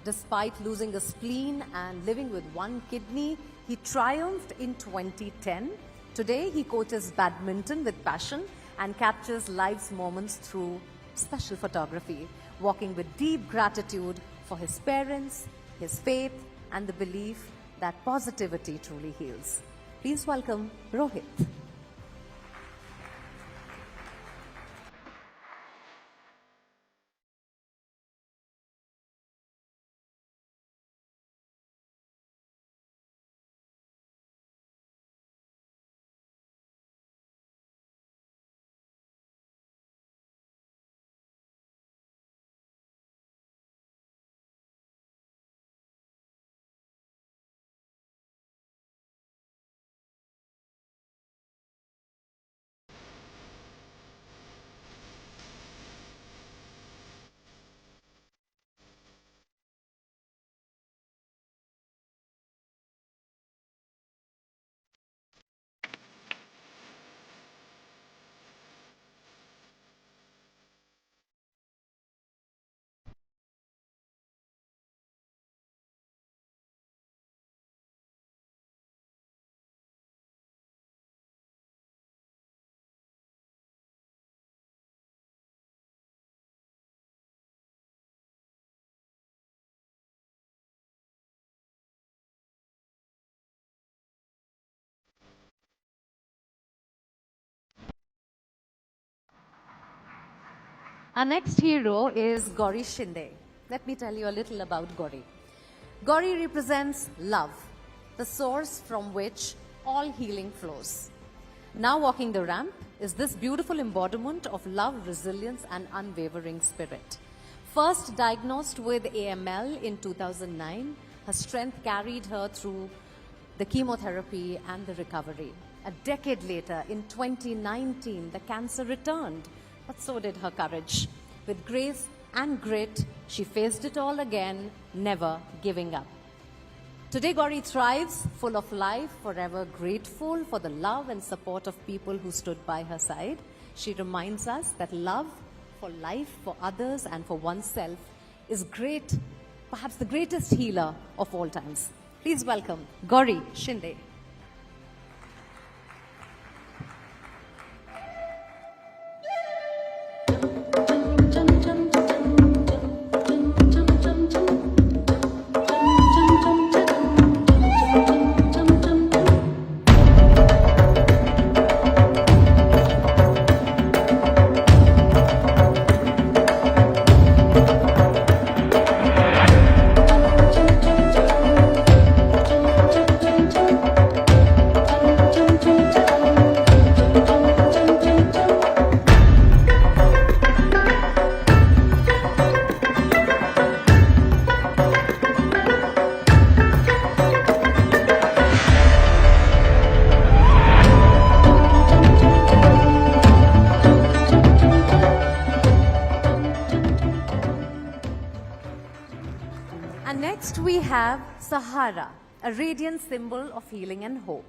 Despite losing a spleen and living with one kidney, he triumphed in 2010. Today, he coaches badminton with passion and captures life's moments through special photography, walking with deep gratitude for his parents, his faith, and the belief that positivity truly heals. Please welcome Rohit. Our next hero is Gauri Shinde. Let me tell you a little about Gauri. Gauri represents love, the source from which all healing flows. Now walking the ramp is this beautiful embodiment of love, resilience, and unwavering spirit. First diagnosed with AML in 2009, her strength carried her through the chemotherapy and the recovery. A decade later, in 2019, the cancer returned, but so did her courage. With grace and grit, she faced it all again, never giving up. Today, Gauri thrives, full of life, forever grateful for the love and support of people who stood by her side. She reminds us that love for life, for others, and for oneself is great, perhaps the greatest healer of all times. Please welcome Gauri Shinde. And next we have Sahara, a radiant symbol of healing and hope.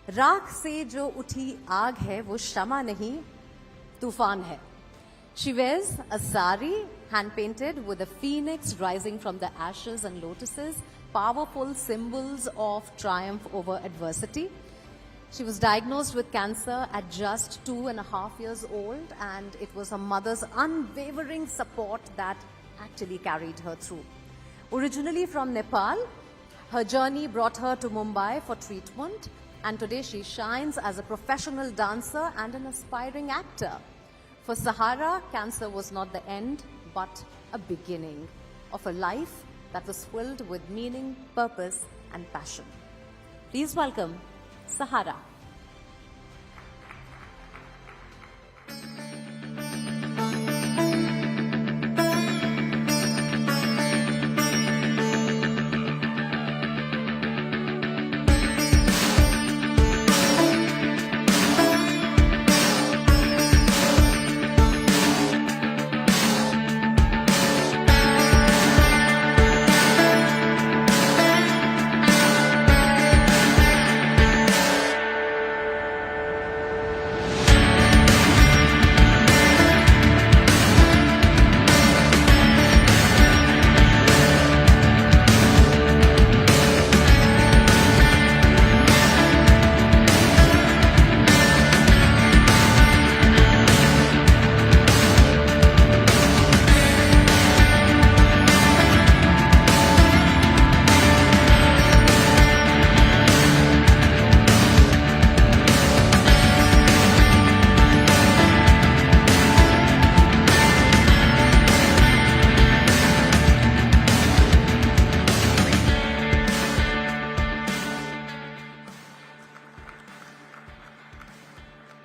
राख से जो उठी आग है वो शमा नहीं तूफान है. She wears a sari hand painted with a phoenix rising from the ashes and lotuses, powerful symbols of triumph over adversity. She was diagnosed with cancer at just 2.5 years old, and it was her mother's unwavering support that actually carried her through. Originally from Nepal, her journey brought her to Mumbai for treatment, and today she shines as a professional dancer and an aspiring actor. For Sahara, cancer was not the end, but a beginning of a life that was filled with meaning, purpose, and passion. Please welcome Sahara.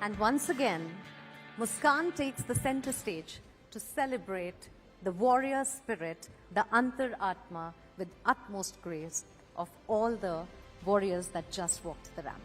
And once again, Muskan takes the center stage to celebrate the warrior spirit, the Antar Atma, with utmost grace of all the warriors that just walked the ramp.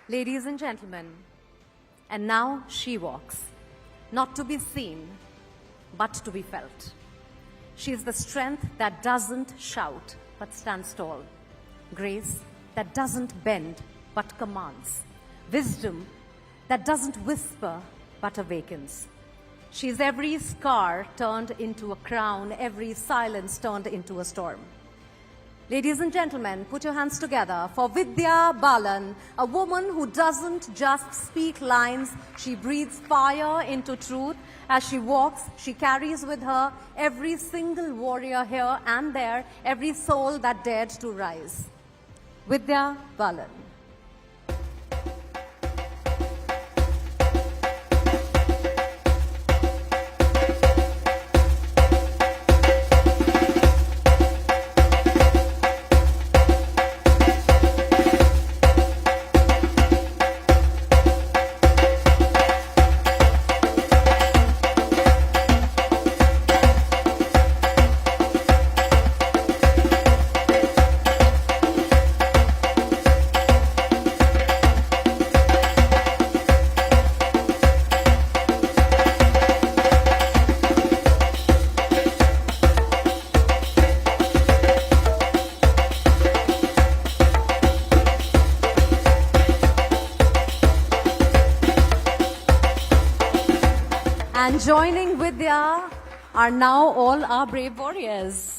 Ladies and gentlemen, and now she walks, not to be seen, but to be felt. She is the strength that doesn't shout, but stands tall. Grace that doesn't bend, but commands. Wisdom that doesn't whisper, but awakens. She is every scar turned into a crown, every silence turned into a storm. Ladies and gentlemen, put your hands together for Vidya Balan, a woman who doesn't just speak lines, she breathes fire into truth. As she walks, she carries with her every single warrior here and there, every soul that dared to rise. Vidya Balan. And joining Vidya are now all our brave warriors.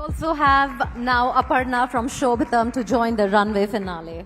Also have now Aparna from Shobhitam to join the runway finale.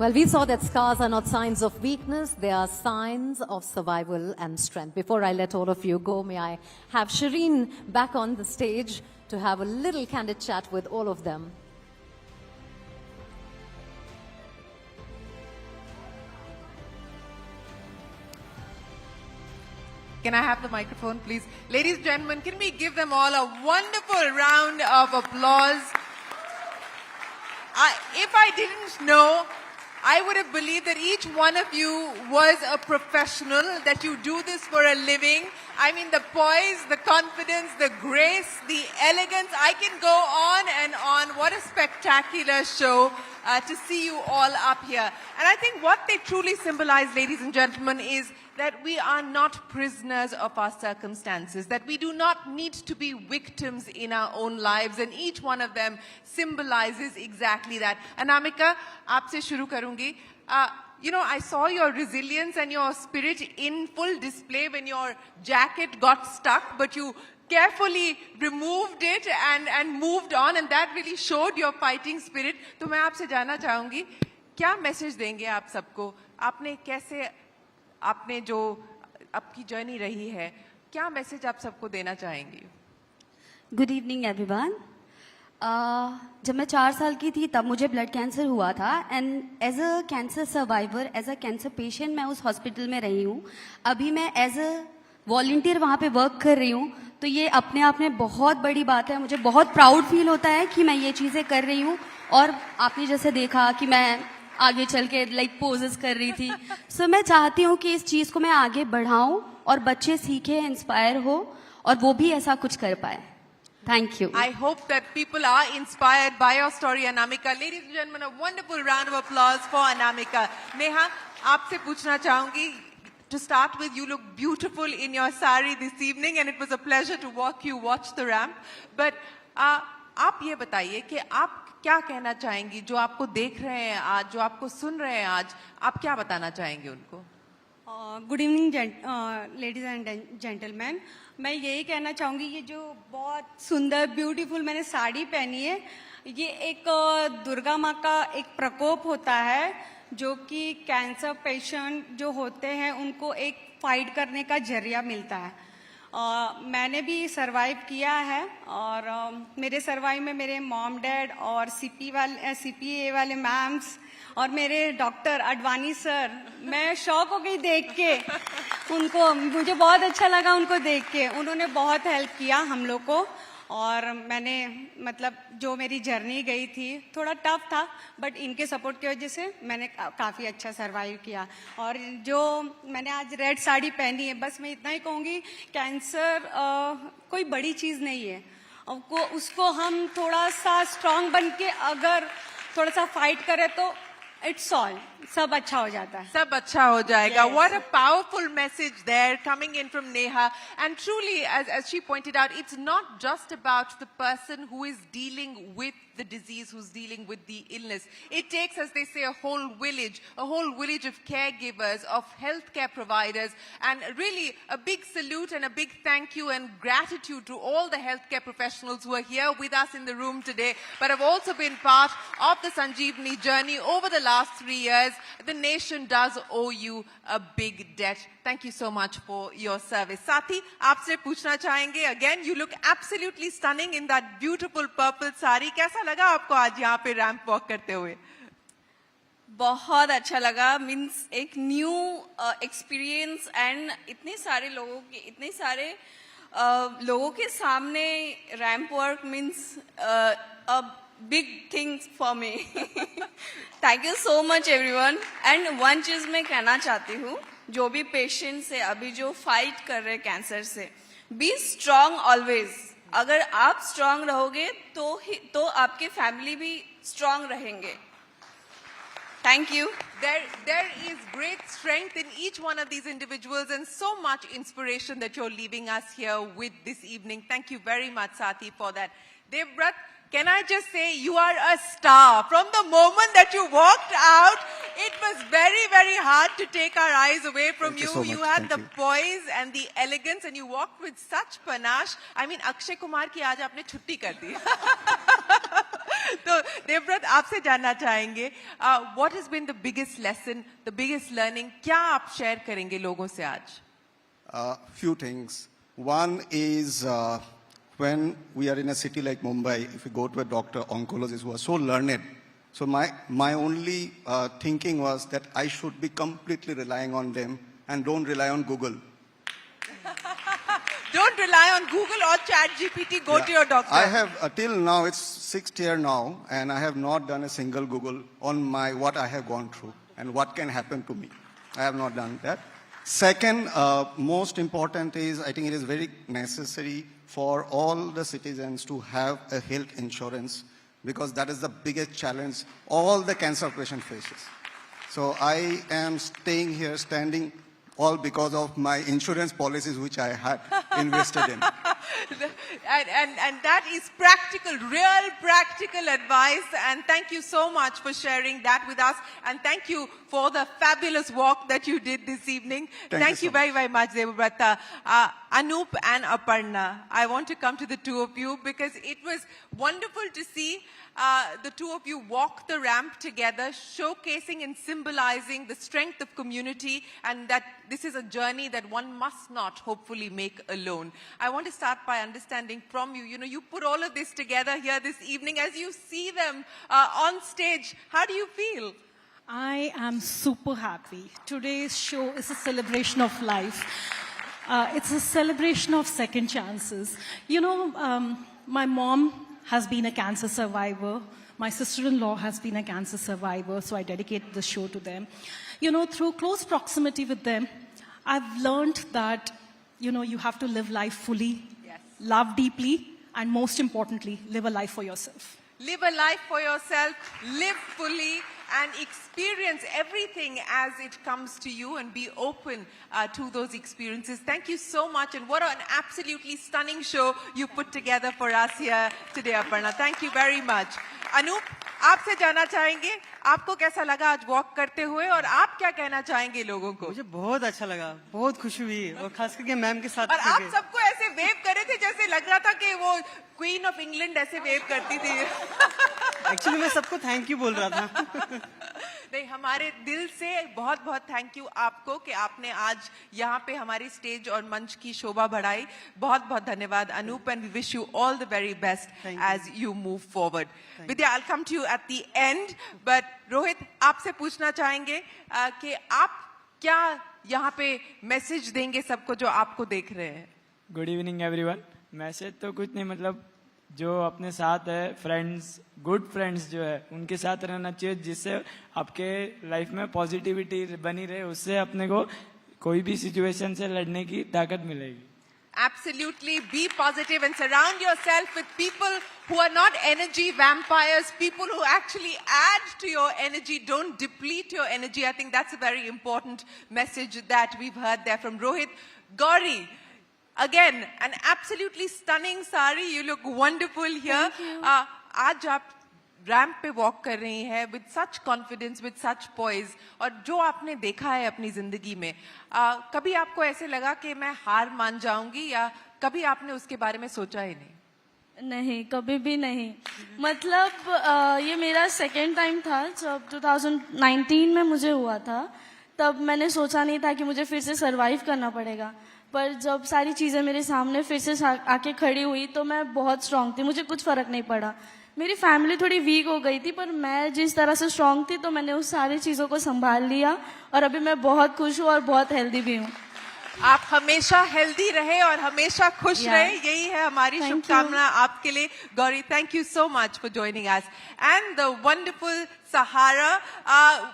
Well, we saw that scars are not signs of weakness, they are signs of survival and strength. Before I let all of you go, may I have Shireen back on the stage to have a little candid chat with all of them. Can I have the microphone, please? Ladies and gentlemen, can we give them all a wonderful round of applause? If I didn't know, I would have believed that each one of you was a professional, that you do this for a living. I mean, the poise, the confidence, the grace, the elegance. I can go on and on. What a spectacular show to see you all up here. And I think what they truly symbolize, ladies and gentlemen, is that we are not prisoners of our circumstances, that we do not need to be victims in our own lives, and each one of them symbolizes exactly that. Anamika, aapse shuru karungi. You know, I saw your resilience and your spirit in full display when your jacket got stuck, but you carefully removed it and moved on, and that really showed your fighting spirit. तो मैं आपसे जानना चाहूंगी, क्या message देंगे आप सबको? आपने कैसे, आपने जो आपकी जर्नी रही है, क्या मैसेज आप सबको देना चाहेंगी? Good evening everyone. जब मैं 4 साल की थी तब मुझे ब्लड कैंसर हुआ था, and as a cancer survivor, as a cancer patient मैं उस हॉस्पिटल में रही हूँ. अभी मैं एज अ वॉलंटियर वहाँ पे वर्क कर रही हूँ, तो ये अपने आप में बहुत बड़ी बात है. मुझे बहुत प्राउड फील होता है कि मैं ये चीज़ें कर रही हूँ. और आपने जैसे देखा कि मैं आगे चल के लाइक पोजेस कर रही थी, सो मैं चाहती हूँ कि इस चीज़ को मैं आगे बढ़ाऊँ और बच्चे सीखे, इंस्पायर हो और वो भी ऐसा कुछ कर पाए. Thank you. I hope that people are inspired by your story, Anamika. Ladies and gentlemen, a wonderful round of applause for Anamika. Neha, aapse पूछना चाहूंगी. To start with, you look beautiful in your sari this evening, and it was a pleasure to watch the ramp. But आप ये बताइए कि आप क्या कहना चाहेंगी जो आपको देख रहे हैं आज, जो आपको सुन रहे हैं आज, आप क्या बताना चाहेंगे उनको? Good evening ladies and gentleman. मैं यही कहना चाहूँगी कि जो बहुत सुंदर ब्यूटीफुल मैंने साड़ी पहनी है, ये एक दुर्गा माँ का एक प्रकोप होता है जो कि कैंसर पेशेंट जो होते हैं उनको एक फाइट करने का जरिया मिलता है. मैंने भी सरवाइव किया है और मेरे सरवाइव में मेरे मॉम डैड और CPA वाले मैम्स और मेरे डॉक्टर अडवाणी सर, मैं शॉक हो गई देख के उनको. मुझे बहुत अच्छा लगा उनको देख के. उन्होंने बहुत हेल्प किया हम लोग को. और मैंने मतलब जो मेरी जर्नी गई थी थोड़ा टफ था, बट इनके सपोर्ट की वजह से मैंने काफ़ी अच्छा सरवाइव किया. और जो मैंने आज रेड साड़ी पहनी है, बस मैं इतना ही कहूँगी, कैंसर कोई बड़ी चीज़ नहीं है. उसको हम थोड़ा सा स्ट्रांग बन के अगर थोड़ा सा फाइट करें तो इट्स ऑल, सब अच्छा हो जाता है. सब अच्छा हो जाएगा. Yes. What a powerful message there coming in from Neha. And truly, as she pointed out, it's not just about the person who is dealing with the disease, who's dealing with the illness. It takes, as they say, a whole village of caregivers, of healthcare providers, and really a big salute and a big thank you and gratitude to all the healthcare professionals who are here with us in the room today, but have also been part of the Sanjeevani journey over the last 3 years. The nation does owe you a big debt. Thank you so much for your service. Sathi, aapse पूछना चाहेंगे. Again, you look absolutely stunning in that beautiful purple sari. कैसा लगा आपको आज यहाँ पे ramp walk करते हुए? बहुत अच्छा लगा. मीन्स एक न्यू एक्सपीरियंस एंड इतने सारे लोगों के सामने ramp work means a big things for me. Thank you so much everyone. And one चीज मैं कहना चाहती हूँ, जो भी पेशेंट्स है अभी जो फाइट कर रहे हैं कैंसर से, बी स्ट्रांग ऑलवेज. अगर आप स्ट्रांग रहोगे तो आपके फैमिली भी स्ट्रांग रहेंगे. Thank you. There is great strength in each one of these individuals and so much inspiration that you're leaving us here with this evening. Thank you very much, Sathi, for that. Devbrat, can I just say you are a star. From the moment that you walked out, it was very, very hard to take our eyes away from you. So you had the poise and the elegance and you walked with such panache. I mean, Akshay Kumar ki aaj aapne chutti kar di. So, Devbrat, aapse janna chahenge, what has been the biggest lesson, the biggest learning? Kya aap share karenge logon se aaj? Few things. One is when we are in a city like Mumbai, if we go to a doctor, oncologist who are so learned, so my only thinking was that I should be completely relying on them and don't rely on Google. Don't rely on Google or ChatGPT. Go to your doctor. I have, till now, it's 6th year now, and I have not done a single Google on what I have gone through and what can happen to me. I have not done that. Second, most important is, I think it is very necessary for all the citizens to have a health insurance, because that is the biggest challenge all the cancer patient faces. So I am staying here, standing, all because of my insurance policies which I had invested in. And that is practical, real practical advice. And thank you so much for sharing that with us. And thank you for the fabulous walk that you did this evening. Thank you very, very much, Devabrata. Anup and Aparna, I want to come to the two of you because it was wonderful to see the two of you walk the ramp together, showcasing and symbolizing the strength of community, and that this is a journey that one must not hopefully make alone. I want to start by understanding from you, you put all of this together here this evening. As you see them on stage, how do you feel? I am super happy. Today's show is a celebration of life. It's a celebration of second chances. My mom has been a cancer survivor. My sister-in-law has been a cancer survivor, so I dedicate the show to them. Through close proximity with them, I've learned that, you have to live life fully, love deeply, and most importantly, live a life for yourself. Live a life for yourself, live fully, and experience everything as it comes to you and be open to those experiences. Thank you so much, and what an absolutely stunning show you put together for us here today, Aparna. Thank you very much. Anup, आपसे जानना चाहेंगे, आपको कैसा लगा आज walk करते हुए और आप क्या कहना चाहेंगे लोगों को? मुझे बहुत अच्छा लगा, बहुत खुशी हुई और खास करके मैम के साथ। और आप सबको ऐसे वेव कर रहे थे जैसे लग रहा था कि वो क्वीन ऑफ इंग्लैंड ऐसे वेव करती थी। एक्चुअली मैं सबको थैंक यू बोल रहा था। नहीं, हमारे दिल से बहुत बहुत थैंक यू आपको कि आपने आज यहाँ पे हमारी स्टेज और मंच की शोभा बढ़ाई। बहुत बहुत धन्यवाद Anoop, and we wish you all the very best as you move forward. Vidya, I will come to you at the end, but Rohit, आपसे पूछना चाहेंगे कि आप क्या यहाँ पे मैसेज देंगे सबको जो आपको देख रहे हैं? Good evening everyone. मैसेज तो कुछ नहीं, मतलब जो अपने साथ है फ्रेंड्स, गुड फ्रेंड्स जो है उनके साथ रहना चाहिए, जिससे आपके लाइफ में पॉजिटिविटी बनी रहे, उससे अपने को कोई भी सिचुएशन से लड़ने की ताकत मिलेगी। Absolutely, be positive and surround yourself with people who are not energy vampires, people who actually add to your energy, don't deplete your energy. I think that's a very important message that we've heard there from Rohit. Gauri, again, an absolutely stunning sari. You look wonderful here. Thank you. आज आप ramp पे walk कर रही हैं with such confidence, with such poise, और जो आपने देखा है अपनी जिंदगी में, कभी आपको ऐसे लगा कि मैं हार मान जाऊंगी, या कभी आपने उसके बारे में सोचा ही नहीं? नहीं, कभी भी नहीं। मतलब ये मेरा सेकेंड टाइम था। जब 2019 में मुझे हुआ था, तब मैंने सोचा नहीं था कि मुझे फिर से सरवाइव करना पड़ेगा, पर जब सारी चीज़ें मेरे सामने फिर से आके खड़ी हुई तो मैं बहुत स्ट्रांग थी, मुझे कुछ फर्क नहीं पड़ा। मेरी फैमिली थोड़ी वीक हो गई थी, पर मैं जिस तरह से स्ट्रांग थी तो मैंने उस सारी चीज़ों को संभाल लिया, और अभी मैं बहुत खुश हूँ और बहुत हेल्दी भी हूँ। आप हमेशा हेल्दी रहे और हमेशा खुश रहे, यही है हमारी शुभकामना आपके लिए। Gauri, thank you so much for joining us. And the wonderful Sahara,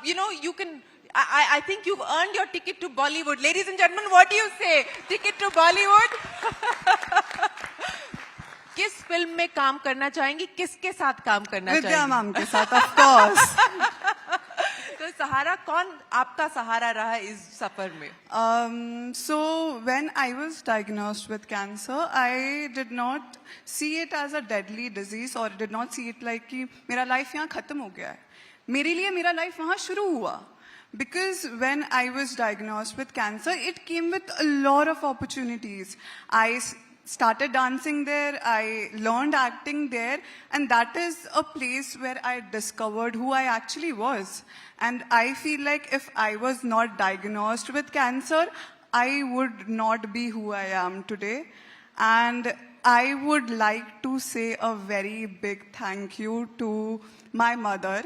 you know, you can, I think you've earned your ticket to Bollywood. Ladies and gentlemen, what do you say? Ticket to Bollywood? किस film में काम करना चाहेंगी, किसके साथ काम करना चाहेंगी? विद्या मैम के साथ, of course. तो सहारा, कौन आपका सहारा रहा इस सफर में? So when I was diagnosed with cancer, I did not see it as a deadly disease or did not see it like कि मेरा लाइफ यहाँ खत्म हो गया है. मेरे लिए मेरा लाइफ वहाँ शुरू हुआ. Because when I was diagnosed with cancer, it came with a lot of opportunities. I started dancing there, I learned acting there, and that is a place where I discovered who I actually was. And I feel like if I was not diagnosed with cancer, I would not be who I am today. And I would like to say a very big thank you to my mother.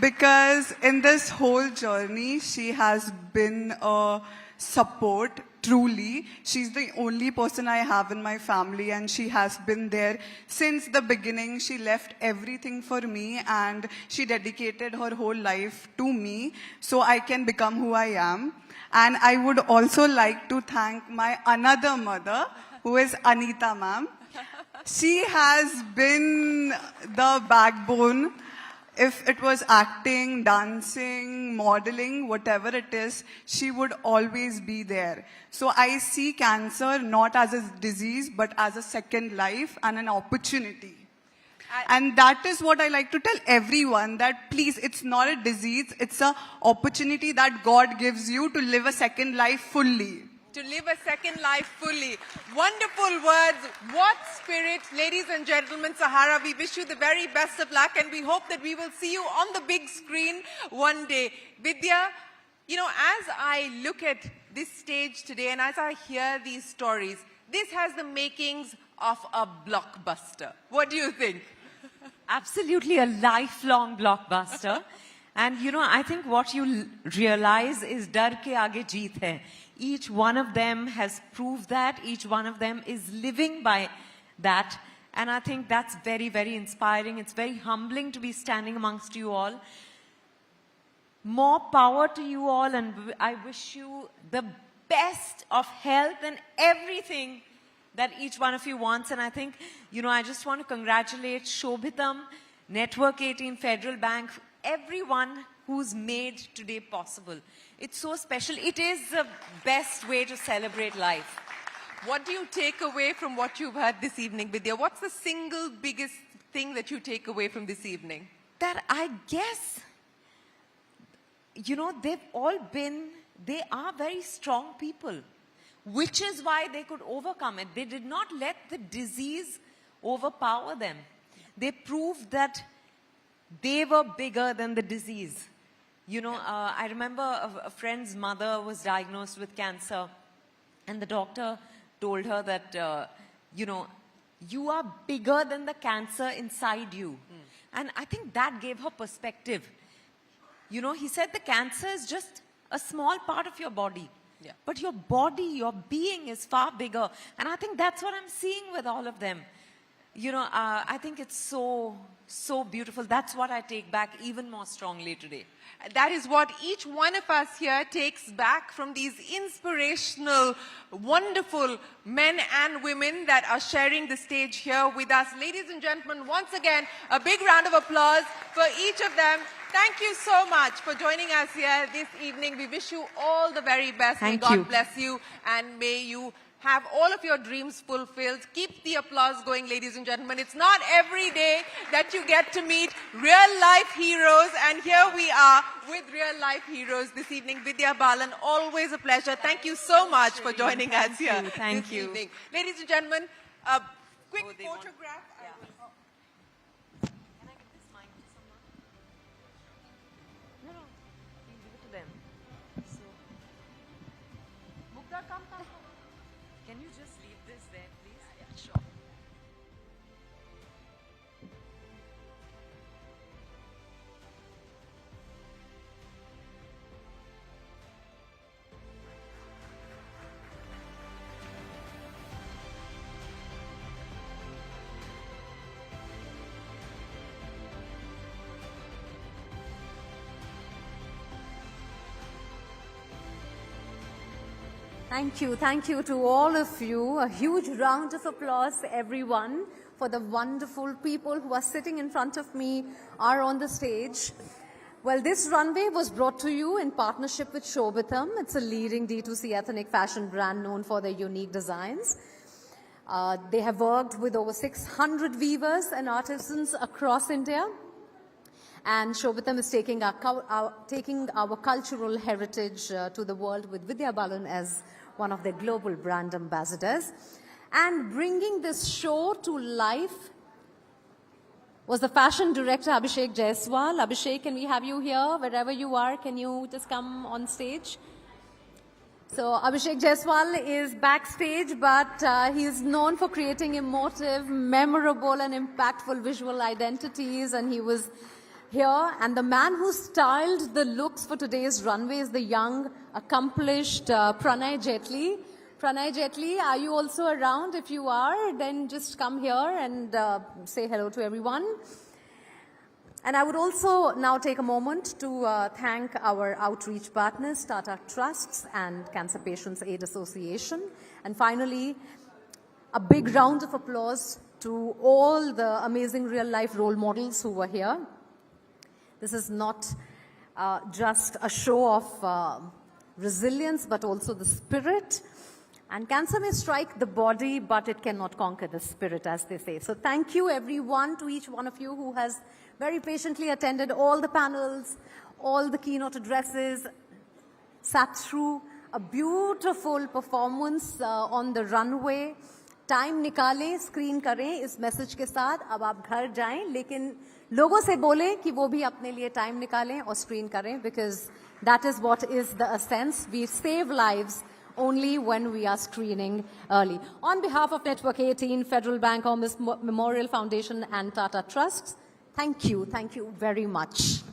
Because in this whole journey, she has been a support, truly. She's the only person I have in my family, and she has been there since the beginning. She left everything for me, and she dedicated her whole life to me so I can become who I am. And I would also like to thank my another mother, who is Anita ma'am. She has been the backbone. If it was acting, dancing, modeling, whatever it is, she would always be there. So I see cancer not as a disease, but as a second life and an opportunity. And that is what I like to tell everyone, that please, it's not a disease, it's an opportunity that God gives you to live a second life fully. To live a second life fully. Wonderful words. What spirit. Ladies and gentlemen, Sahara, we wish you the very best of luck, and we hope that we will see you on the big screen one day. Vidya, you know, as I look at this stage today and as I hear these stories, this has the makings of a blockbuster. What do you think? Absolutely a lifelong blockbuster. And you know, I think what you realize is dar ke aage jeet hai. Each one of them has proved that. Each one of them is living by that. And I think that's very, very inspiring. It's very humbling to be standing amongst you all. More power to you all, and I wish you the best of health and everything that each one of you wants. And I think, I just want to congratulate Shobhitam, Network 18, Federal Bank, everyone who's made today possible. It's so special. It is the best way to celebrate life. What do you take away from what you've heard this evening, Vidya? What's the single biggest thing that you take away from this evening? That I guess, they are very strong people, which is why they could overcome it. They did not let the disease overpower them. They proved that they were bigger than the disease. I remember a friend's mother was diagnosed with cancer, and the doctor told her that, you are bigger than the cancer inside you. And I think that gave her perspective. He said the cancer is just a small part of your body. Yeah. But your body, your being is far bigger. And I think that's what I'm seeing with all of them. I think it's so beautiful. That's what I take back even more strongly today. That is what each one of us here takes back from these inspirational, wonderful men and women that are sharing the stage here with us. Ladies and gentlemen, once again, a big round of applause for each of them. Thank you so much for joining us here this evening. We wish you all the very best. May God bless you, and may you have all of your dreams fulfilled. Keep the applause going, ladies and gentlemen. It's not every day that you get to meet real-life heroes, and here we are with real-life heroes this evening. Vidya Balan, always a pleasure. Thank you so much for joining us here this evening. Ladies and gentlemen, a quick photograph. Can you just leave this there, please? Yeah, sure. Thank you to all of you. A huge round of applause, everyone, for the wonderful people who are sitting in front of me, are on the stage. Well, this runway was brought to you in partnership with Shobhitam. It's a leading D2C ethnic fashion brand known for their unique designs. They have worked with over 600 weavers and artisans across India. And Shobhitam is taking our cultural heritage to the world with Vidya Balan as one of their global brand ambassadors. And bringing this show to life was the fashion director, Abhishek Jaiswal. Abhishek, can we have you here? Wherever you are, can you just come on stage? So Abhishek Jaiswal is backstage, but he is known for creating emotive, memorable and impactful visual identities, and he was here. And the man who styled the looks for today's runway is the young, accomplished Pranay Jetli. Pranay Jetli, are you also around? If you are, then just come here and say hello to everyone. And I would also now take a moment to thank our outreach partners, Tata Trusts and Cancer Patients Aid Association. And finally, a big round of applause to all the amazing real-life role models who were here. This is not just a show of resilience, but also the spirit. And cancer may strike the body, but it cannot conquer the spirit, as they say. So thank you, everyone, to each one of you who has very patiently attended all the panels, all the keynote addresses, sat through a beautiful performance on the runway. Time निकालें, screen करें इस message के साथ. अब आप घर जाएं, लेकिन लोगों से बोलें कि वो भी अपने लिए time निकालें और screen करें, because that is what is the essence. We save lives only when we are screening early. On behalf of Network 18, Federal Bank, Hormis Memorial Foundation and Tata Trusts, thank you very much.